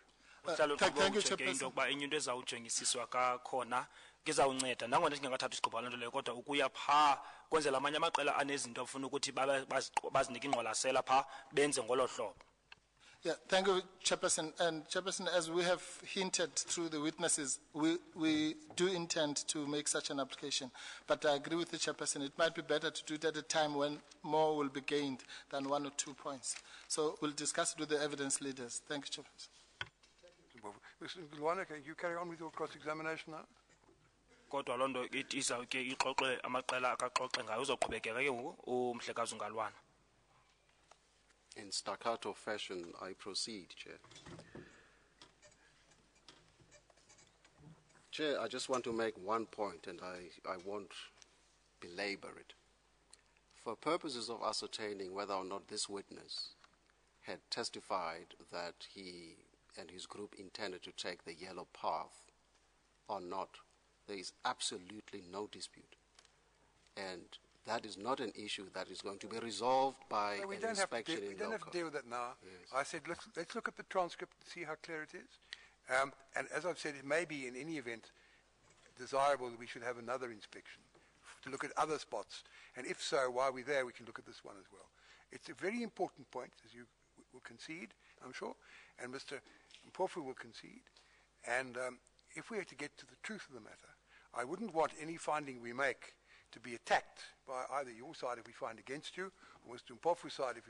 Thank you, Chairperson. Ukuba enye into ezawujongisiswa kakhona kizawunceda nangona singakathathi isigqibo lento leyo kodwa ukuya phaa kwenzela amanye amaqela anezinto afuna ukuthi bazinike ingqwalasela phaa benze ngolo hlobo. Yeah, thank you, Chairperson. And Chairperson, as we have hinted through the witnesses, we do intend to make such an application. But I agree with the Chairperson, it might be better to do it at a time when more will be gained than 1 or 2 points. So we'll discuss it with the evidence leaders. Thank you, Chairperson. Mr. Ngulwana, can you carry on with your cross-examination now? Kodwa loo nto izawuke ixoxe amaqela akaxoxe ngayo uzoqhubekeka ke ngoku uMhlekazi uNgalwana. In staccato fashion, I proceed, Chair. Chair, I just want to make one point, and I won't belabor it. For purposes of ascertaining whether or not this witness had testified that he and his group intended to take the yellow path or not, there is absolutely no dispute. And That is not an issue that is going to be resolved by No, we an don't have to inspection deal, in we don't have local. to deal with that now. Yes. I said, let's look at the transcript and see how clear it is. And as I've said, it may be in any event desirable that we should have another inspection to look at other spots. And if so, while we're there, we can look at this one as well. It's a very important point, as you will concede, I'm sure, and Mr. Mpofu will concede. And if we are to get to the truth of the matter, I wouldn't want any finding we make to be attacked by either your side if we find against you, or Mr. Mpofu's side if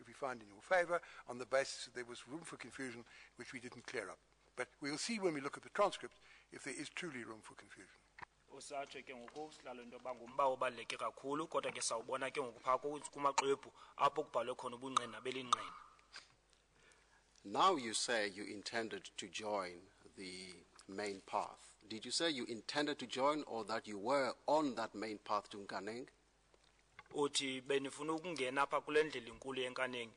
we find in your favor, on the basis that there was room for confusion which we didn't clear up. But we'll see when we look at the transcript if there is truly room for confusion. usatsho ke ngoku sihlalo into yoba ngumba obaluleke kakhulu kodwa ke sawubona ke ngoku phaa kumaxwebhu apho kubhalwe khona ubungqina belinqina. Now you say you intended to join the main path. Did you say you intended to join or that you were on that main path to Nkaneng? Uthi benifuna ukungena apha kule ndlela inkulu yeNkaneng.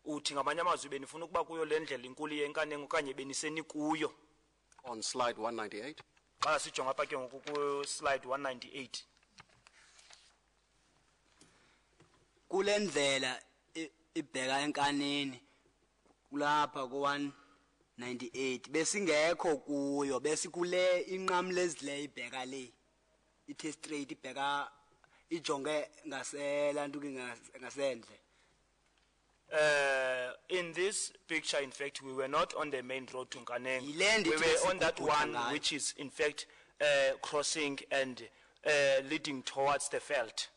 Uthi ngamanye amazwi benifuna ukuba kuyo le ndlela inkulu yeNkaneng okanye beniseni kuyo. On slide 198? Xa sijonga apha ke ngoku ku slide 198. Kule ndlela ibheka enkaneni kulapha ku 198 besingekho kuyo besikule inqamu lezile ibheka le ithe straight ibheka ijonge ngaselantu ngasendle. In this picture, in fact, we were not on the main road to Nkaneng. Yilendi We were on that esigubhuda one, ngayo. which is, in fact, crossing and leading towards the veld.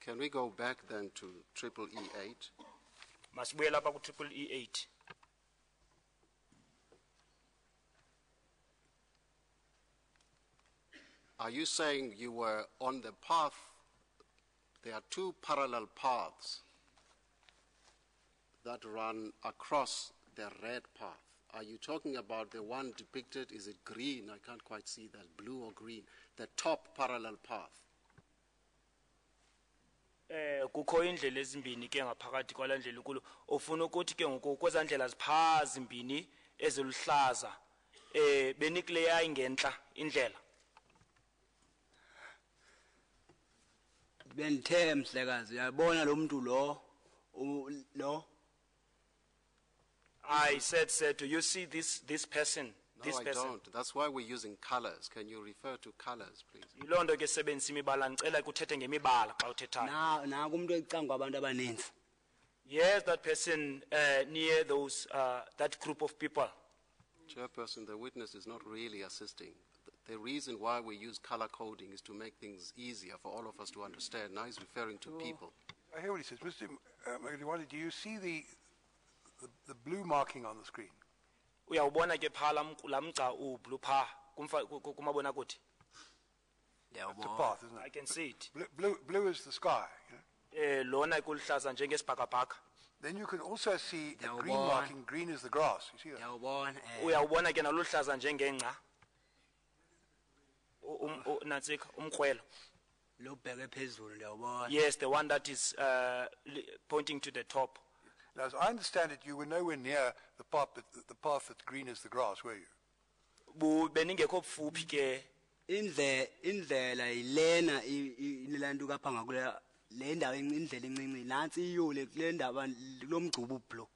Can we go back then to triple E8? Masibuyela apha ku triple E8. Are you saying you were on the path? There are two parallel paths that run across the red path. Are you talking about the one depicted, is it green? I can't quite see that, blue or green, the top parallel path. Kukho indlela ezimbini ke ngaphakathi kwala ndlela inkulu. Ufuna ukuthi ke ngoku kweza ndlela ziphaa zimbini eziluhlaza benikleya ingentla indlela. Bendithe mhlekazi uyabona lo muntu lo I said, sir, do you see this person? No, This I person. don't. That's why we're using colors. Can you refer to colors, please? Yiloo nto ke sebenzisa imibala ndicela kuthethe ngemibala xa uthethayo. na kumuntu ecangwa abantu abaninzi. Yes, that person near those that group of people. Chairperson, the witness is not really assisting. The reason why we use color coding is to make things easier for all of us to understand. Now he's referring to people. I hear what he says. Mr. Madigiwana, do you see the blue marking on the screen? Uyawubona ke phaa la mgca ublue phaa kumabonakude. It's a path, isn't I it? can see it. Blue is the sky. You know? Lona kuluhlaza njengesibhakabhaka. Then you can also see a green Yawubona. marking. Green is the grass. You see that? Uyawubona Uyawubona ke naluluhlaza njengengca. Nantsika umkrwelo. lo bheke phezulu uyawubona. Yes, the one that is pointing to the top. Now, as I understand it, you were nowhere near the path that's green is the grass, were you? Beningekho kufuphi ke Indlela ilena ilantu kapha ngakule le ndawo indlela encinci nansi iyule kule ndawo lo mgcubu blue.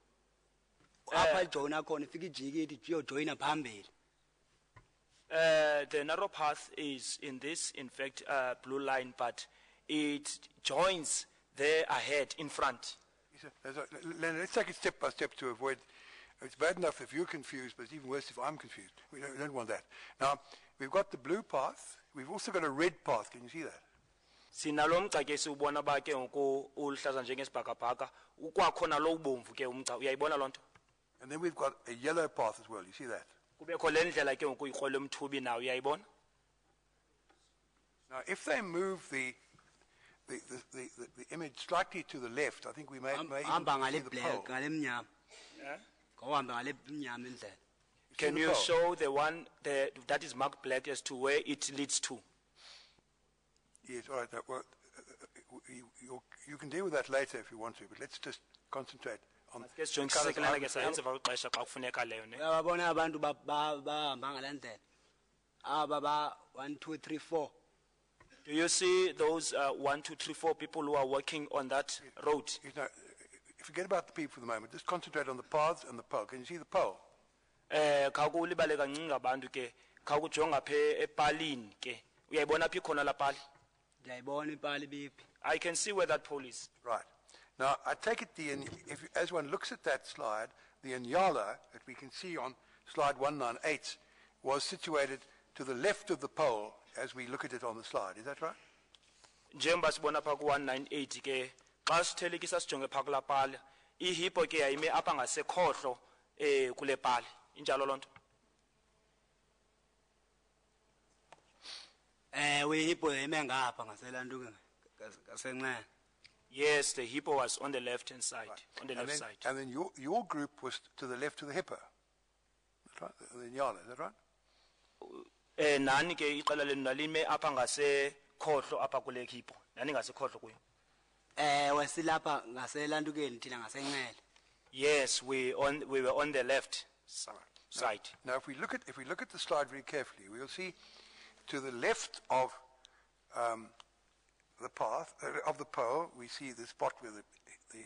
Apha ijoyina khona ifika ijike ithi uyojoyina phambili. the narrow path is in this, in fact, blue line, but it joins there ahead, in front. Let's take it step by step to avoid. It's bad enough if you're confused, but it's even worse if I'm confused. We don't want that. Now, we've got the blue path. We've also got a red path. Can you see that? Sinalo mgca ke siubona ba ke ngoku uluhlaza njengesibhakabhaka ukwakhona lo ubomvu ke umgca uyayibona loo nto. And then we've got a yellow path as well. You see that? Kubekho le ndlela ke ngoku ikrwele umthubi nayo uyayibona. Now, if they move the image slightly to the left, I think we may even Hamba see ngale the black pole. ngale mnyama. Ngohamba ngale mnyama indlela. Can the you pole? show the one that is marked black as to where it leads to? Yes, all right. Well, you can deal with that later if you want to, but let's just concentrate on Ke sijongisekelana ke sayenze vaxesha xa kufuneka leyo ne. Uyabona abantu bahamba ngale ndlela. Aba ba 1 2 3 4. Do you see those 1, 2, 3, 4 people who are walking on that road? Forget about the people for the moment. Just concentrate on the paths and the pole. Can you see the pole? Khawulibale kancinci ngabantu ke khawujonga phe epalini ke uyayibona phi khona la pali? Ndiyayibona ipali biphi. I can see where that pole is. Right. Now, I take it as one looks at that slide, the Inyala that we can see on slide 198 was situated to the left of the pole as we look at it on the slide. Is that right? Njengoba sibona pha ku 198 ke xa sithelekisa sijonge pha kula pali ihippo ke yayime apha ngasekhohlo kule pali injalo lonto. Hippo yayime ngapha ngaselantu ke ngasenxele. Yes, the hippo was on the left-hand side, on the left side. And then your group was to the left of the hippo. That's right? The Inyala, is that right? Nani ke iqela lenu lalime apha ngasekhohlo apha kule hippo. Nani ngasekhohlo kuyo. Wesilapha ngaselantukeni thina ngasenxele. Yes, we were on the left side. Now, if we look at the slide very carefully, we'll see to the left of the path of the pole, we see the spot where the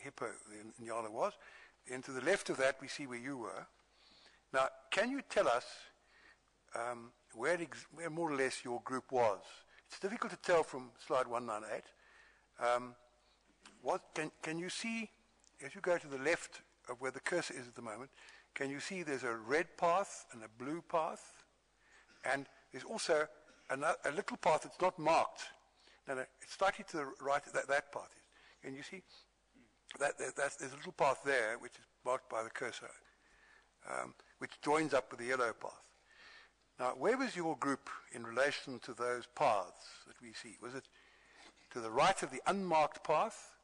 hippo, the Inyala was, and to the left of that, we see where you were. Now, can you tell us where more or less your group was? It's difficult to tell from slide 198. Can you see, as you go to the left of where the cursor is at the moment, can you see there's a red path and a blue path? And there's also a little path that's not marked. No, it's slightly to the right, that path is. Can you see? There's a little path there, which is marked by the cursor, which joins up with the yellow path. Now, where was your group in relation to those paths that we see? Was it to the right of the unmarked path?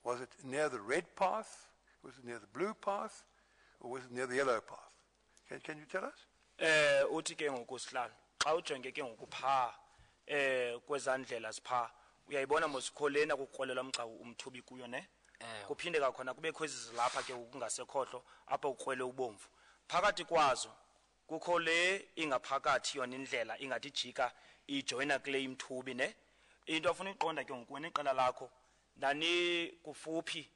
Was it near the red path? Was it near the blue path? Or was it near the yellow path? Can you tell us? Uthi ke ngokusihlalo xa ujonge ke ngokupha kwezandlela sipha uyayibona mosikholena kukrolelwa umgcawu umthubi kuyo ne kuphinde kakhona kubekho izilapha ke ukungasekhohlo apha ukrwele ubomvu phakathi kwazo kukho le ingaphakathi yona indlela ingathi jika ijoina kule imthubi ne into afuna iqonda ke ngokuwena iqela lakho nani kufuphi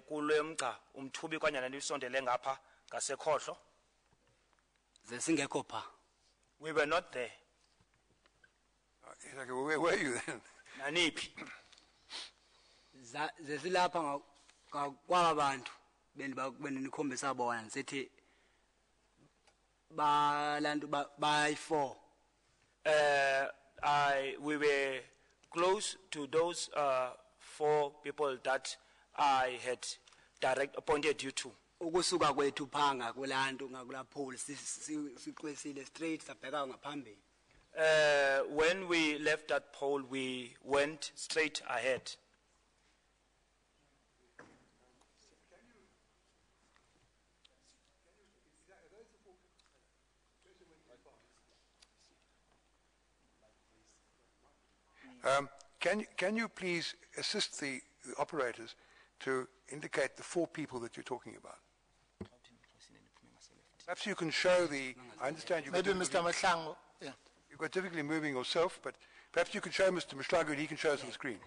kule mgca umthubi kwanyana nisondele ngapha ngasekhohlo. Zesingekho pha. We were not there. Where were you then? Naniphi? Zesilapha kwaba bantu bendinikhombisa bona sithi balantu bayi4. We were close to those 4 people that I had appointed you to. Ukusuka kwethu phanga kulantu ngakula pole siqwesile straight sabheka ngaphambili. When we left that pole, we went straight ahead. Can you please assist the operators to indicate the 4 people that you're talking about? Perhaps you can show I understand you've got Maybe Mr. Mahlangu. Yeah. You've got difficulty moving yourself, but perhaps you can show Mr. Mshlagu and he can show us on the screen.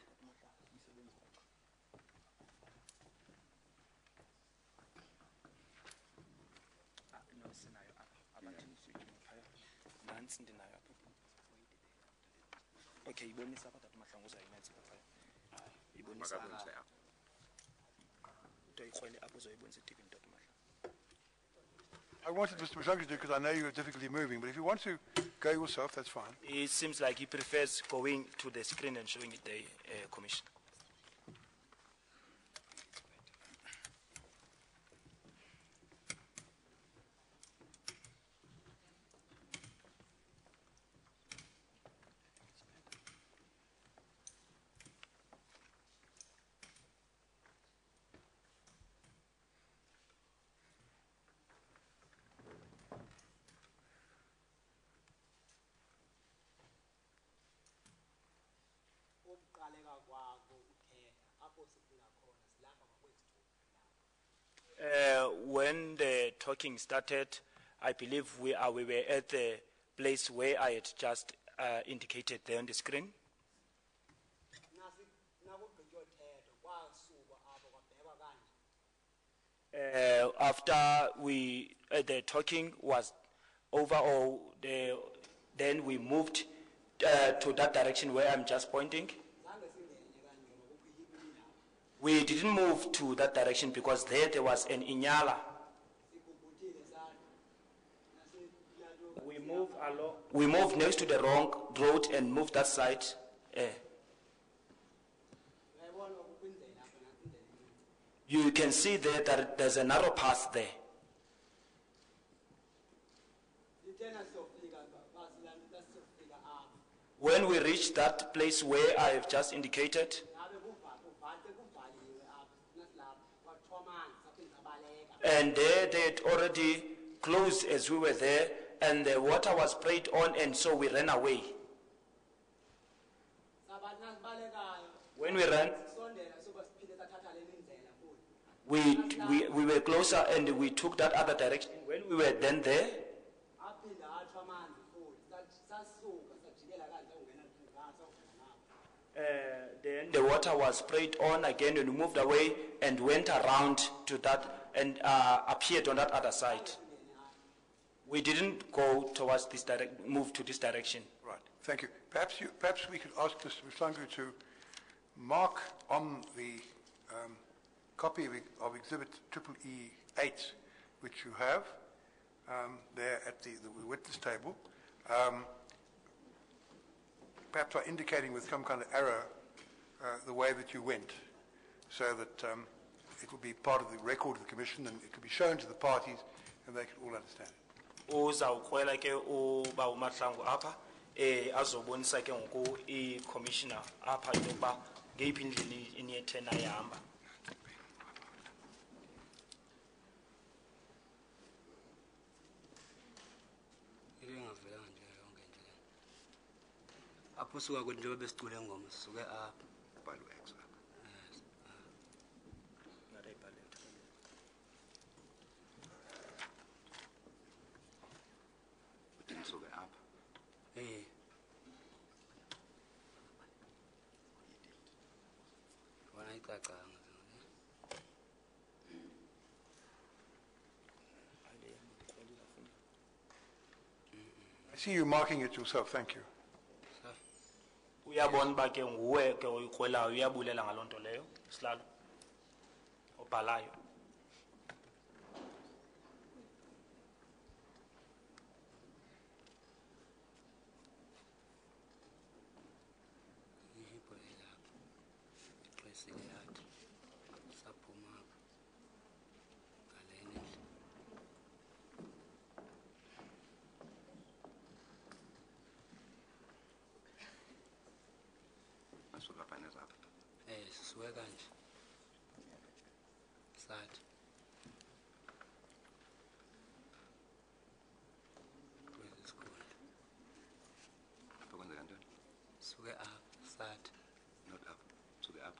Okay, I wanted Mr. Mshlagu to do because I know you have difficulty moving, but if you want to go yourself, that's fine. It seems like he prefers going to the screen and showing it the commission. When the talking started, I believe we were at the place where I had just indicated there on the screen. After the talking was over, then we moved to that direction where I'm just pointing. We didn't move to that direction because there was an Inyala. We moved next to the wrong road and moved that side. You can see there that there's a narrow path there. When we reached that place where I have just indicated, and there they had already closed as we were there, and the water was sprayed on, and so we ran away. When we ran, we were closer and we took that other direction. When we were then there, then the water was sprayed on again, and we moved away and went around to that and appeared on that other side. We didn't go towards this move to this direction. Right, thank you. Perhaps we could ask Mr. Mhlangu to mark on the copy of Exhibit EE8, which you have there at the witness table, perhaps by indicating with some kind of arrow the way that you went, so that it will be part of the record of the Commission and it can be shown to the parties and they can all understand it. Uzawukhwela ke uba uMahlangu apha azobonisa ke ngoku i-commissioner apha yokuba ngeyiphi indlela iniyethena yahamba. Apho suka kwenje besicule ngoma sisuke apha. I see you marking it yourself, thank you. Uyabona ba ke nguwe ke uyikhwelayo uyabulela ngalonto leyo sihlalo obhalayo. Sisuke kanje. Sathi. Kwesikhulu. Apha kwenzeka ntoni? Sisuke apha, sathi. Not up, suke up.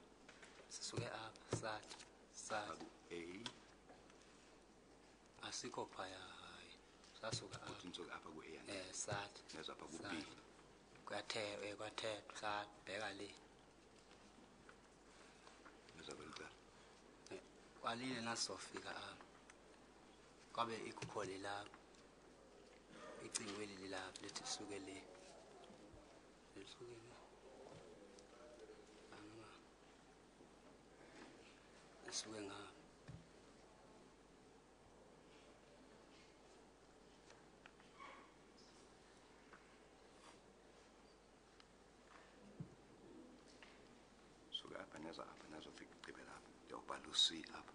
Sisuke apha, sathi. Sathi. Asikho phaya hayi. Sasuka apha. Uthi nisuke apha ku-A. Sathi. Nezo apha ku-B. Kwathethwa sathi bheka le. Kwalile nasofika apha kwabe ikukhole lapha icingwe leli lapha lethi suke le lisuke le anoma isuke ngapha suke apha nezofika igqibela apha uyawubhala u-C apha.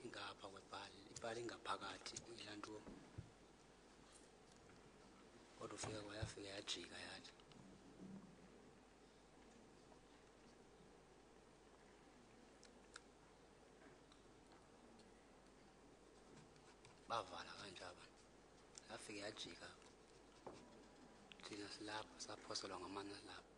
ingapha kwebhali ibhali ingaphakathi ilanto kodwa ufika kwayafika yajika yathi bavala kanje abantu yafika yajika thina silapha saphoselwa ngamandla lapha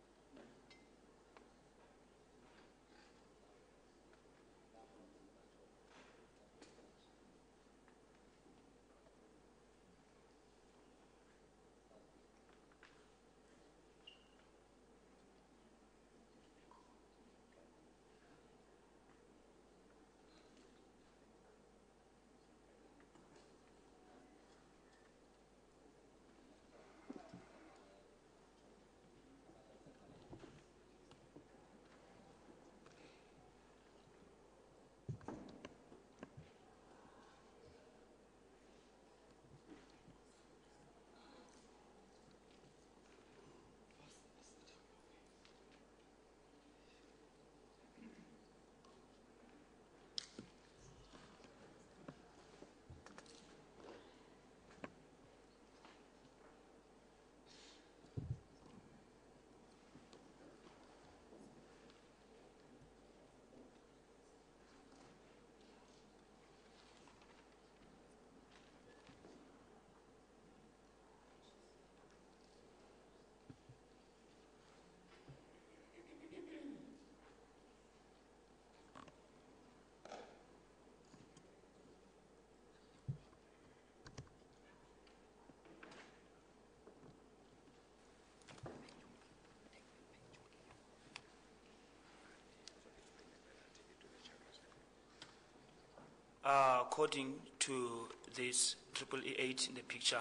According to this EE8 in the picture,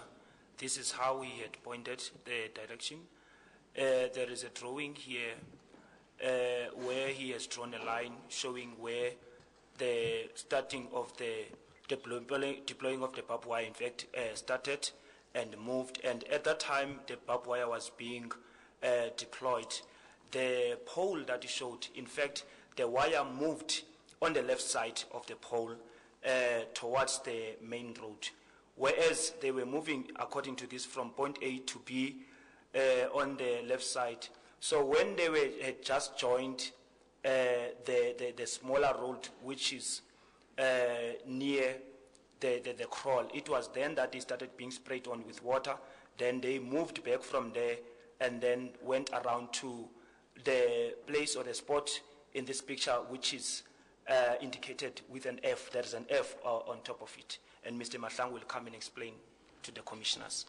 this is how he had pointed the direction. There is a drawing here where he has drawn a line showing where the starting of the deploying of the barbed wire, in fact, started and moved. And at that time, the barbed wire was being deployed. The pole that he showed, in fact, the wire moved on the left side of the pole towards the main road, whereas they were moving, according to this, from point A to B on the left side. So when they had just joined the smaller road, which is near the crawl, it was then that they started being sprayed on with water. Then they moved back from there and then went around to the place or the spot in this picture, which is indicated with an F. There is an F on top of it. And Mr. Mahlang will come and explain to the commissioners.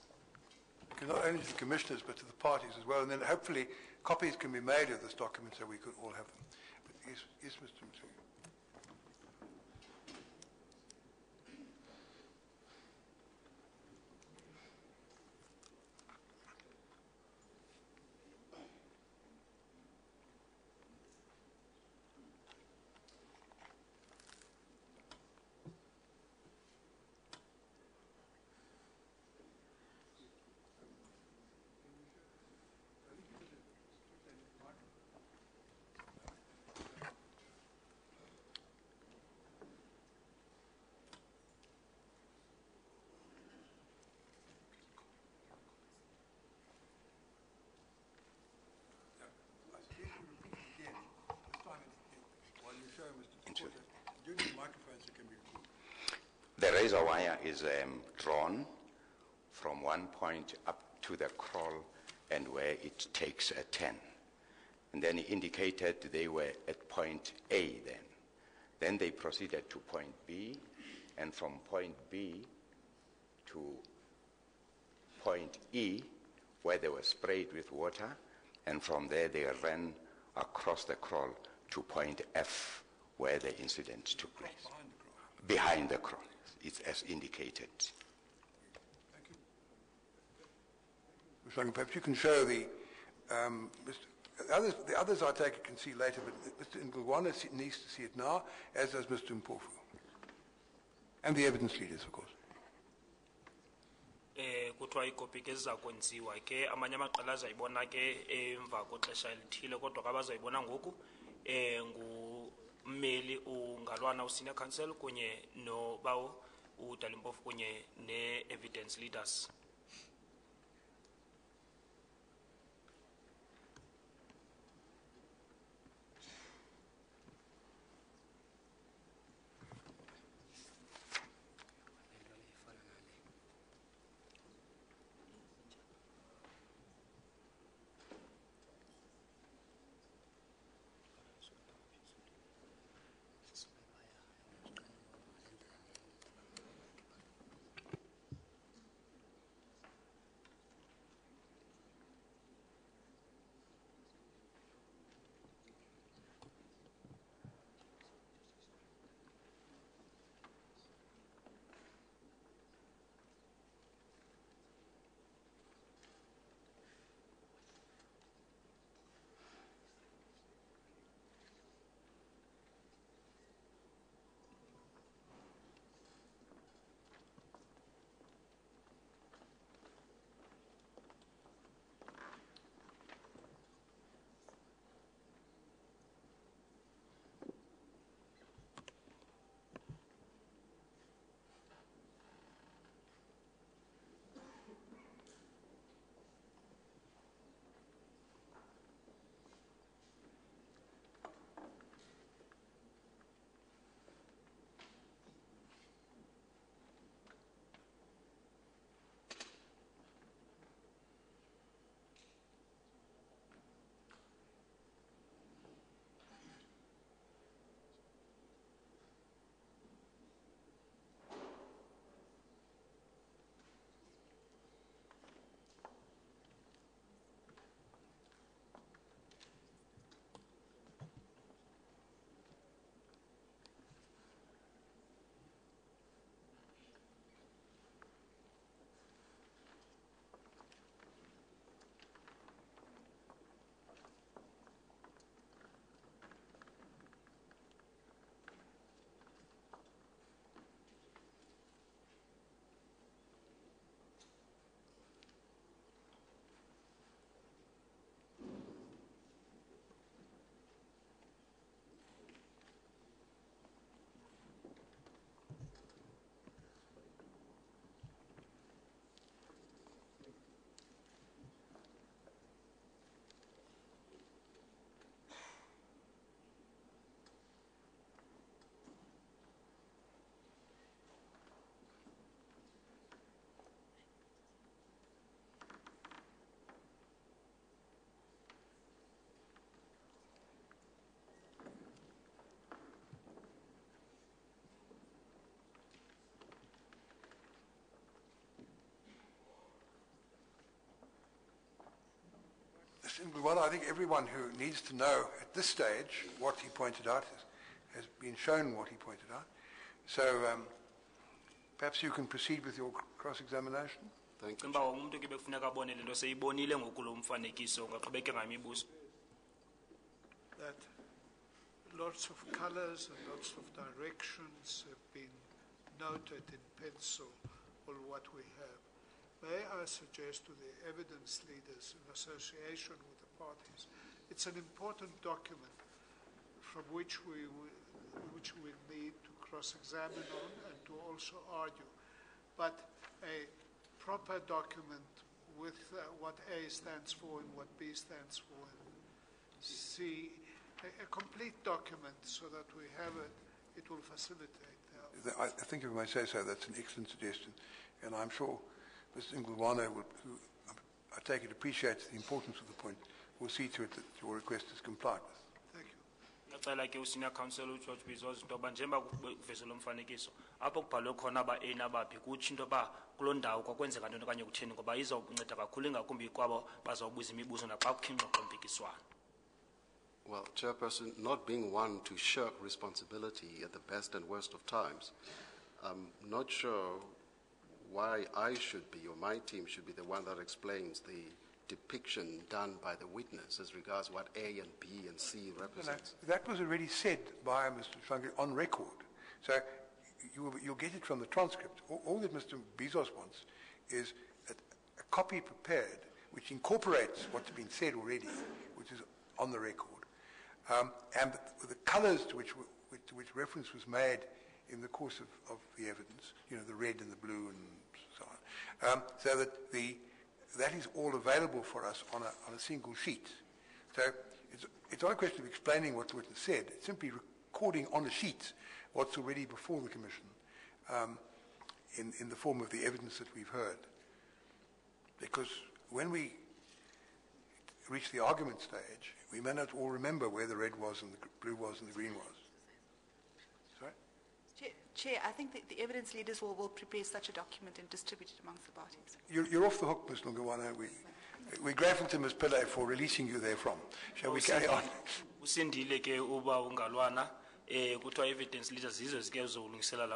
Not only to the commissioners, but to the parties as well. And then hopefully copies can be made of this document so we could all have them. But yes, Mr. Mtsui. The razor wire is drawn from one point up to the crawl and where it takes a turn. And then he indicated they were at point A then. Then they proceeded to point B, and from point B to point E, where they were sprayed with water, and from there they ran across the crawl to point F, where the incident took place. Behind the crawl. It's as indicated. Thank you. Perhaps you can show the, The others I take it can see later, but Mr. Ngulwana needs to see it now, as does Mr. Mpofu. And the evidence leaders, of course. Kuthiwa ikopi ke zizakwenziwa ke amanye amaqela azayibona ke emva kwexesha elithile kodwa ke abazoyibona ngoku ngummeli uNgalwana usenior counsel kunye nobawo uDalimpofu kunye ne-evidence leaders. Well, I think everyone who needs to know at this stage what he pointed out has been shown what he pointed out. So perhaps you can proceed with your cross-examination. Thank you. That lots of colors and lots of directions have been noted in pencil on what we have. May I suggest to the evidence leaders in association with the parties, it's an important document from which we need to cross-examine on and to also argue. But a proper document with what A stands for and what B stands for and C, a complete document so that we have it will facilitate. I think if I may say so, that's an excellent suggestion. And I'm sure Mr. Ngulwana, who I take it appreciates the importance of the point, will see to it that your request is complied with. Thank you. Ngicela ke usenior counsel uGeorge Bizos into yoba njengoba kuvezela umfanekiso apho kubhalwe khona aba-A naba-B kutsho into yoba kuloo ndawo kwakwenzeka ntoni okanye kutheni ngoba izawunceda kakhulu ingakumbi kwabo bazawubuza imibuzo naxa kukhinxwa mpikiswano. Well, Chairperson, not being one to shirk responsibility at the best and worst of times, I'm not sure why I should be or my team should be the one that explains the depiction done by the witness as regards what A and B and C represents? No, that was already said by Mr. Franke on record. So you'll get it from the transcript. All that Mr. Bezos wants is a copy prepared which incorporates what's been said already, which is on the record. And the colours to which reference was made in the course of the evidence, the red and the blue and so on, so that that is all available for us on a single sheet. So it's not a question of explaining what the witness said, it's simply recording on a sheet what's already before the Commission in the form of the evidence that we've heard. Because when we reach the argument stage, we may not all remember where the red was and the blue was and the green was. Sorry? Chair, I think the evidence leaders will prepare such a document and distribute it amongst the parties. You're off the hook, Ms. Madigiwana. We're grateful to Ms. Pillay for releasing you therefrom. Shall we carry on? Usindile ke uba ungalwana kuthiwa evidence leaders zizo zike uzolungisela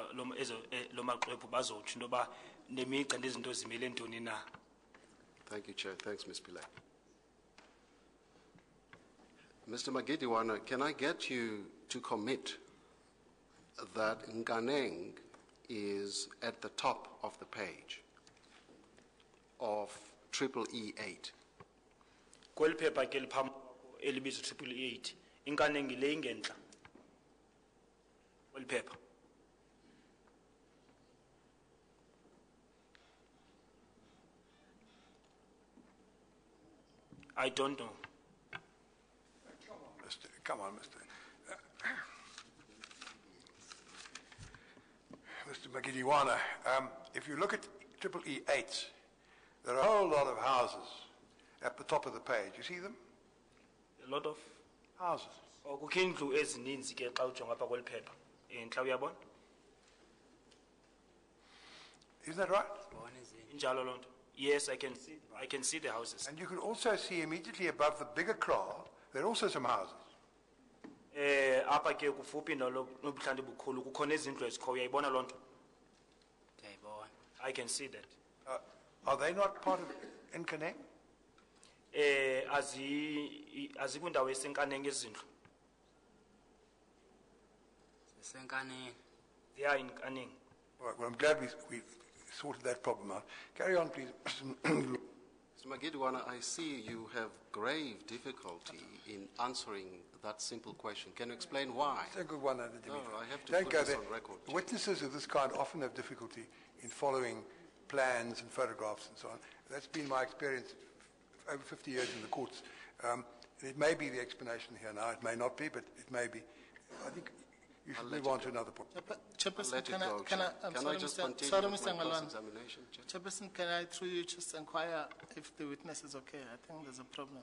lo maqephu bazotsho into yoba nemigca nezinto zimele ntoni na. Thank you, Chair. Thanks, Ms. Pillay. Mr. Madigiwana, can I get you to commit that Nkaneng is at the top of the page of EE8? Kweli phepha ke liphambi elibizwa EE8 Nkaneng le ingentla kweli phepha. I don't know. Come on, Mr. Mr. Madigiwana, if you look at EE8, there are a whole lot of houses at the top of the page. You see them? A lot of houses. Kukho indlu ezininzi ke xa ujonga apha kweli phepha. Entla uyabona? Isn't that right? Injalo loo nto. Yes, I can see the houses. And you can also see immediately above the bigger kraal, there are also some houses. Apha ke kufuphi nobuhlanti bukhulu kukhona izindlu ezikhoyo uyayibona loo nto? I can see that. Are they not part of Nkaneng? Azikwindawo esenkaneng izindlu. They are in Nkaneng. Right, well, I'm glad we sorted that problem out. Carry on, please. Mr. Madigiwana, I see you have grave difficulty in answering that simple question. Can you explain why? It's a good one, No, I have to Don't put go this there. on record. Witnesses of this kind often have difficulty in following plans and photographs and so on. That's been my experience over 50 years in the courts. It may be the explanation here now, it may not be, but it may be. I think you should move on to another point. Chairperson, can I just continue sorry, with my cross-examination, Chair? Chairperson, can I, through you, just inquire if the witness is okay? I think there's a problem.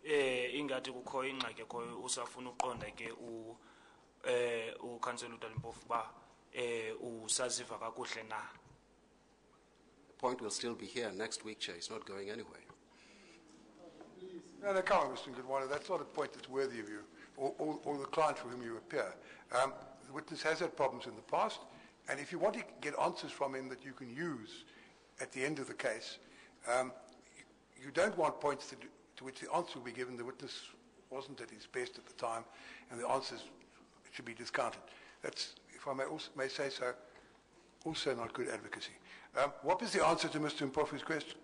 Ingathi kukho ingxaki ekhoyo usafuna uqonda ke ukansela uDalimpofu ba usaziva kakuhle na. The point will still be here next week, Chair. It's not going anywhere. No, come on, Mr. Madigiwana. That's not a point that's worthy of you or the client for whom you appear. The witness has had problems in the past, and if you want to get answers from him that you can use at the end of the case, you don't want points to which the answer will be given. The witness wasn't at his best at the time, and the answers should be discounted. That's, if I may say so, also not good advocacy. What was the answer to Mr. Mpofu's question?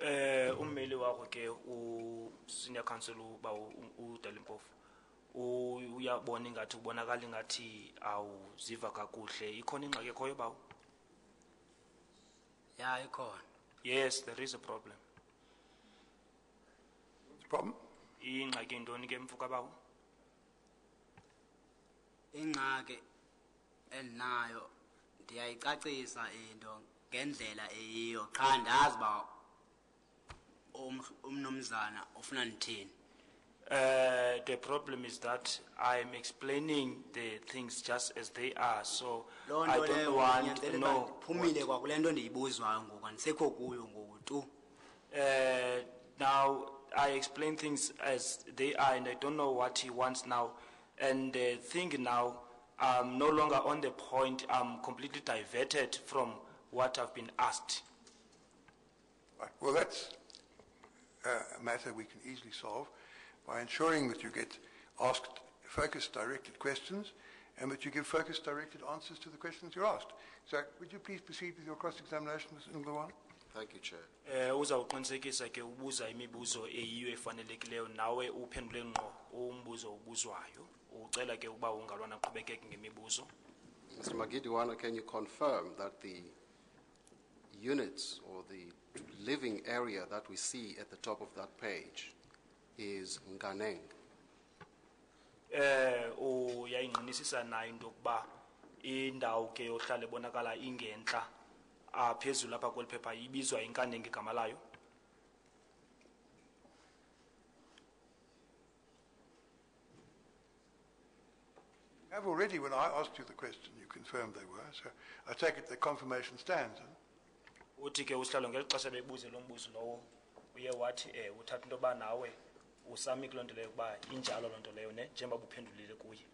Ummeli wakho ke senior counsel ba uDalimpofu uyabona ingathi ubonakala ingathi awuziva kakuhle ikhona ingxaki ekhoyo bawo. Yeah, ikhona. Yes, there is a problem. What's the problem? Ingxaki intoni ke mfuka bawo? Ingxaki elinayo ndiyayicacisa into ngendlela eyiyo qha ndazi ba umnumzana ufuna nithini. The problem is that I'm explaining the things just as they are, so I don't want to know. Now I explain things as they are, and I don't know what he wants now. And the thing now, I'm no longer on the point. I'm completely diverted from what I've been asked. Right. Well, that's matter we can easily solve by ensuring that you get asked focused, directed questions and that you give focused, directed answers to the questions you're asked. So would you please proceed with your cross-examination, Mr. Ngulwane? Thank you, Chair. Uzawuqinisekisa ke ubuza imibuzo eyiyo efanelekileyo nawe uphendule ngqo umbuzo ubuzwayo. Ucela ke ukuba uNgalwana aqhubekeke ngemibuzo. Mr. Madigiwana, can you confirm that the units or the living area that we see at the top of that page is Nganeng? Uyayingqinisisa nayo into yokuba indawo ke yohlala ebonakala ingentla phezulu lapha kweli phepha ibizwa iNkaneng igama layo. You have already, when I asked you the question, you confirmed they were, so I take it the confirmation stands. Uthi ke usihlalo ngelixesha bebuze lo mbuzo lowo uye wathi uthatha into yoba nawe usami kuloo nto leyo ukuba injalo loo nto leyo ne njengoba buphendulile kuye.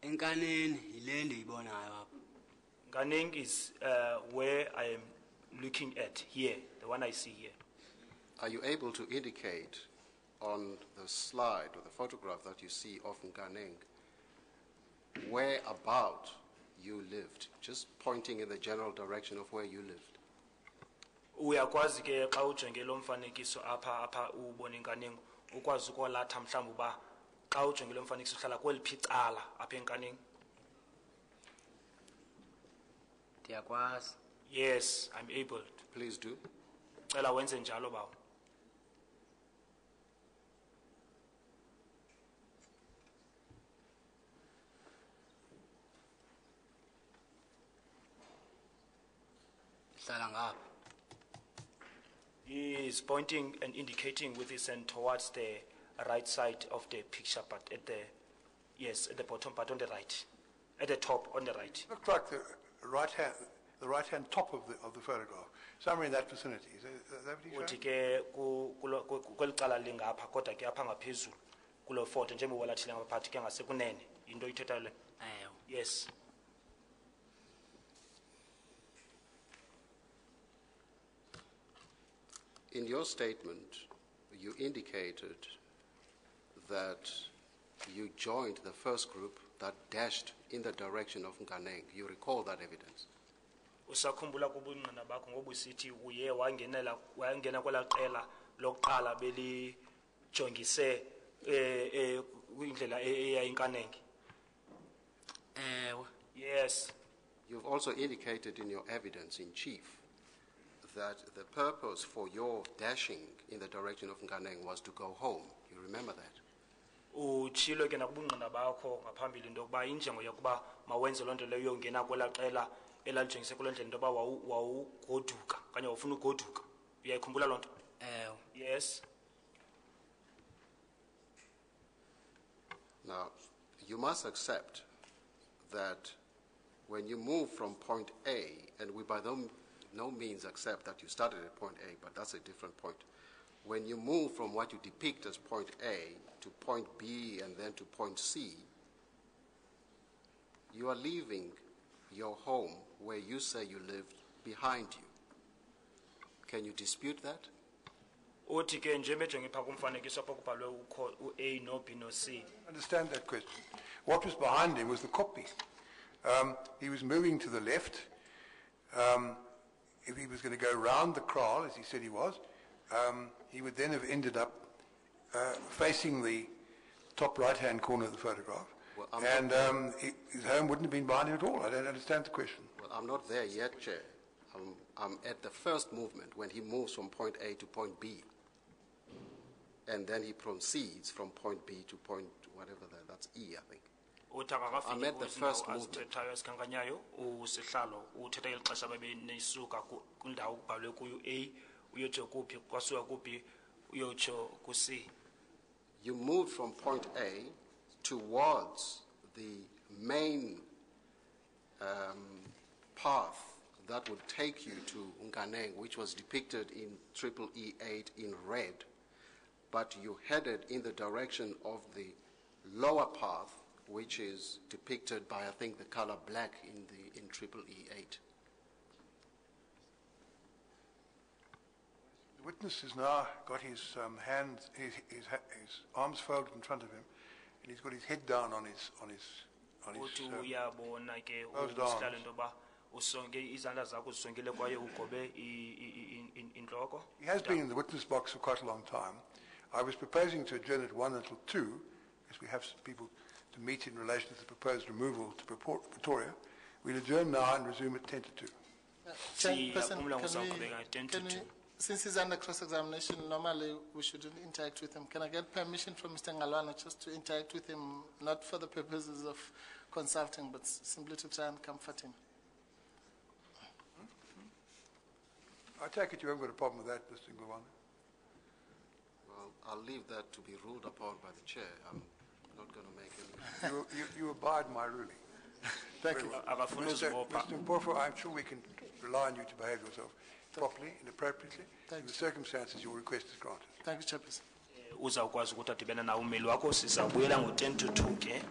Enkaneni yile ndiyibonayo apha. Nganeng is where I am looking at here, the one I see here. Are you able to indicate on the slide or the photograph that you see of Nganeng where about you lived, just pointing in the general direction of where you lived? Uyakwazi ke xa ujonge lo mfanekiso apha ubona iNkaneng ukwazi ukwalatha mhlawumbe uba xa ujonge lo mfanekiso uhlala kweliphi icala apha eNkaneng? Ndiyakwazi. Yes, I'm able. Please do. Cela wenze njalo bawo. Hlala ngapha. He is pointing and indicating with his hand towards the right side of the picture, but at the, yes, at the bottom, but on the right. At the top, on the right. Looks like the right hand top of the photograph, somewhere in that vicinity. Is that what he's Uthi showing? ke kweli cala lingapha kodwa ke apha ngaphezulu kulo photo njengoba walathile ngaphathi ke ngasekunene into ithetha le. Yes. In your statement, you indicated that you joined the first group that dashed in the direction of Nganeng. You recall that evidence? Usakhumbula kubungqina bakho ngoba usithi uye wangena kwela qela lokuqala belijongise kwindlela eya eNkaneng. Yes. You've also indicated in your evidence in chief that the purpose for your dashing in the direction of Nganeng was to go home. You remember that? Utshilo ke nakubungqina bakho ngaphambili into yokuba injongo yokuba mawenze loo nto leyo uyongena kwela qela elalijongise kuloo ndlela into yoba wawugoduka okanye wawufuna ugoduka. Uyayikhumbula loo nto? Yes. Now, you must accept that when you move from point A, and we by no means accept that you started at point A, but that's a different point. When you move from what you depict as point A to point B and then to point C, you are leaving your home where you say you lived behind you. Can you dispute that? Uthi ke nje bejonge pha kumfanekiso apho kubhalwe u-A no B no C. Understand that question. What was behind him was the copy. He was moving to the left. If he was going to go round the kraal, as he said he was, he would then have ended up facing the top right-hand corner of the photograph. Well, his home wouldn't have been behind him at all. I don't understand the question. Well, I'm not there yet, Chair. I'm at the first movement when he moves from point A to point B. And then he proceeds from point B to point whatever that's E, I think. I'm at the first movement. Esikhankanyayo usihlalo uthetha ngeli xesha bebenisuka kwindawo kubhalwe kuyo A uyotsho kuphi kwasuka kuphi uyotsho ku C. You moved from point A towards the main path that would take you to Nganeng, which was depicted in EEE8 in red, but you headed in the direction of the lower path, which is depicted by, I think, the color black in EEE8. The witness has now got his hands, his arms folded in front of him, and he's got his head down on his uthi uyabona ke closed arms. usihlalo into yoba usonke izandla zakho zisongele kwaye ugobe intloko. He has been in the witness box for quite a long time. I was proposing to adjourn at 1 until 2, because we have some people to meet in relation to the proposed removal to Pretoria. We'll adjourn now and resume at 10 to 2. Since he's under cross-examination, normally we shouldn't interact with him. Can I get permission from Mr. Ngalwana just to interact with him, not for the purposes of consulting, but simply to try and comfort him? I take it you haven't got a problem with that, Mr. Ngulwane? Well, I'll leave that to be ruled upon by the chair. I'm not going to make any... You abide my ruling. Thank you. Mr. Mpofu, I'm sure we can rely on you to behave yourself properly and appropriately. In the circumstances, your request is granted. Thank you, Chairperson. Uzawukwazi ukuthi adibene na ummeli wakho sizawubuyela ngo-10 to 2 ke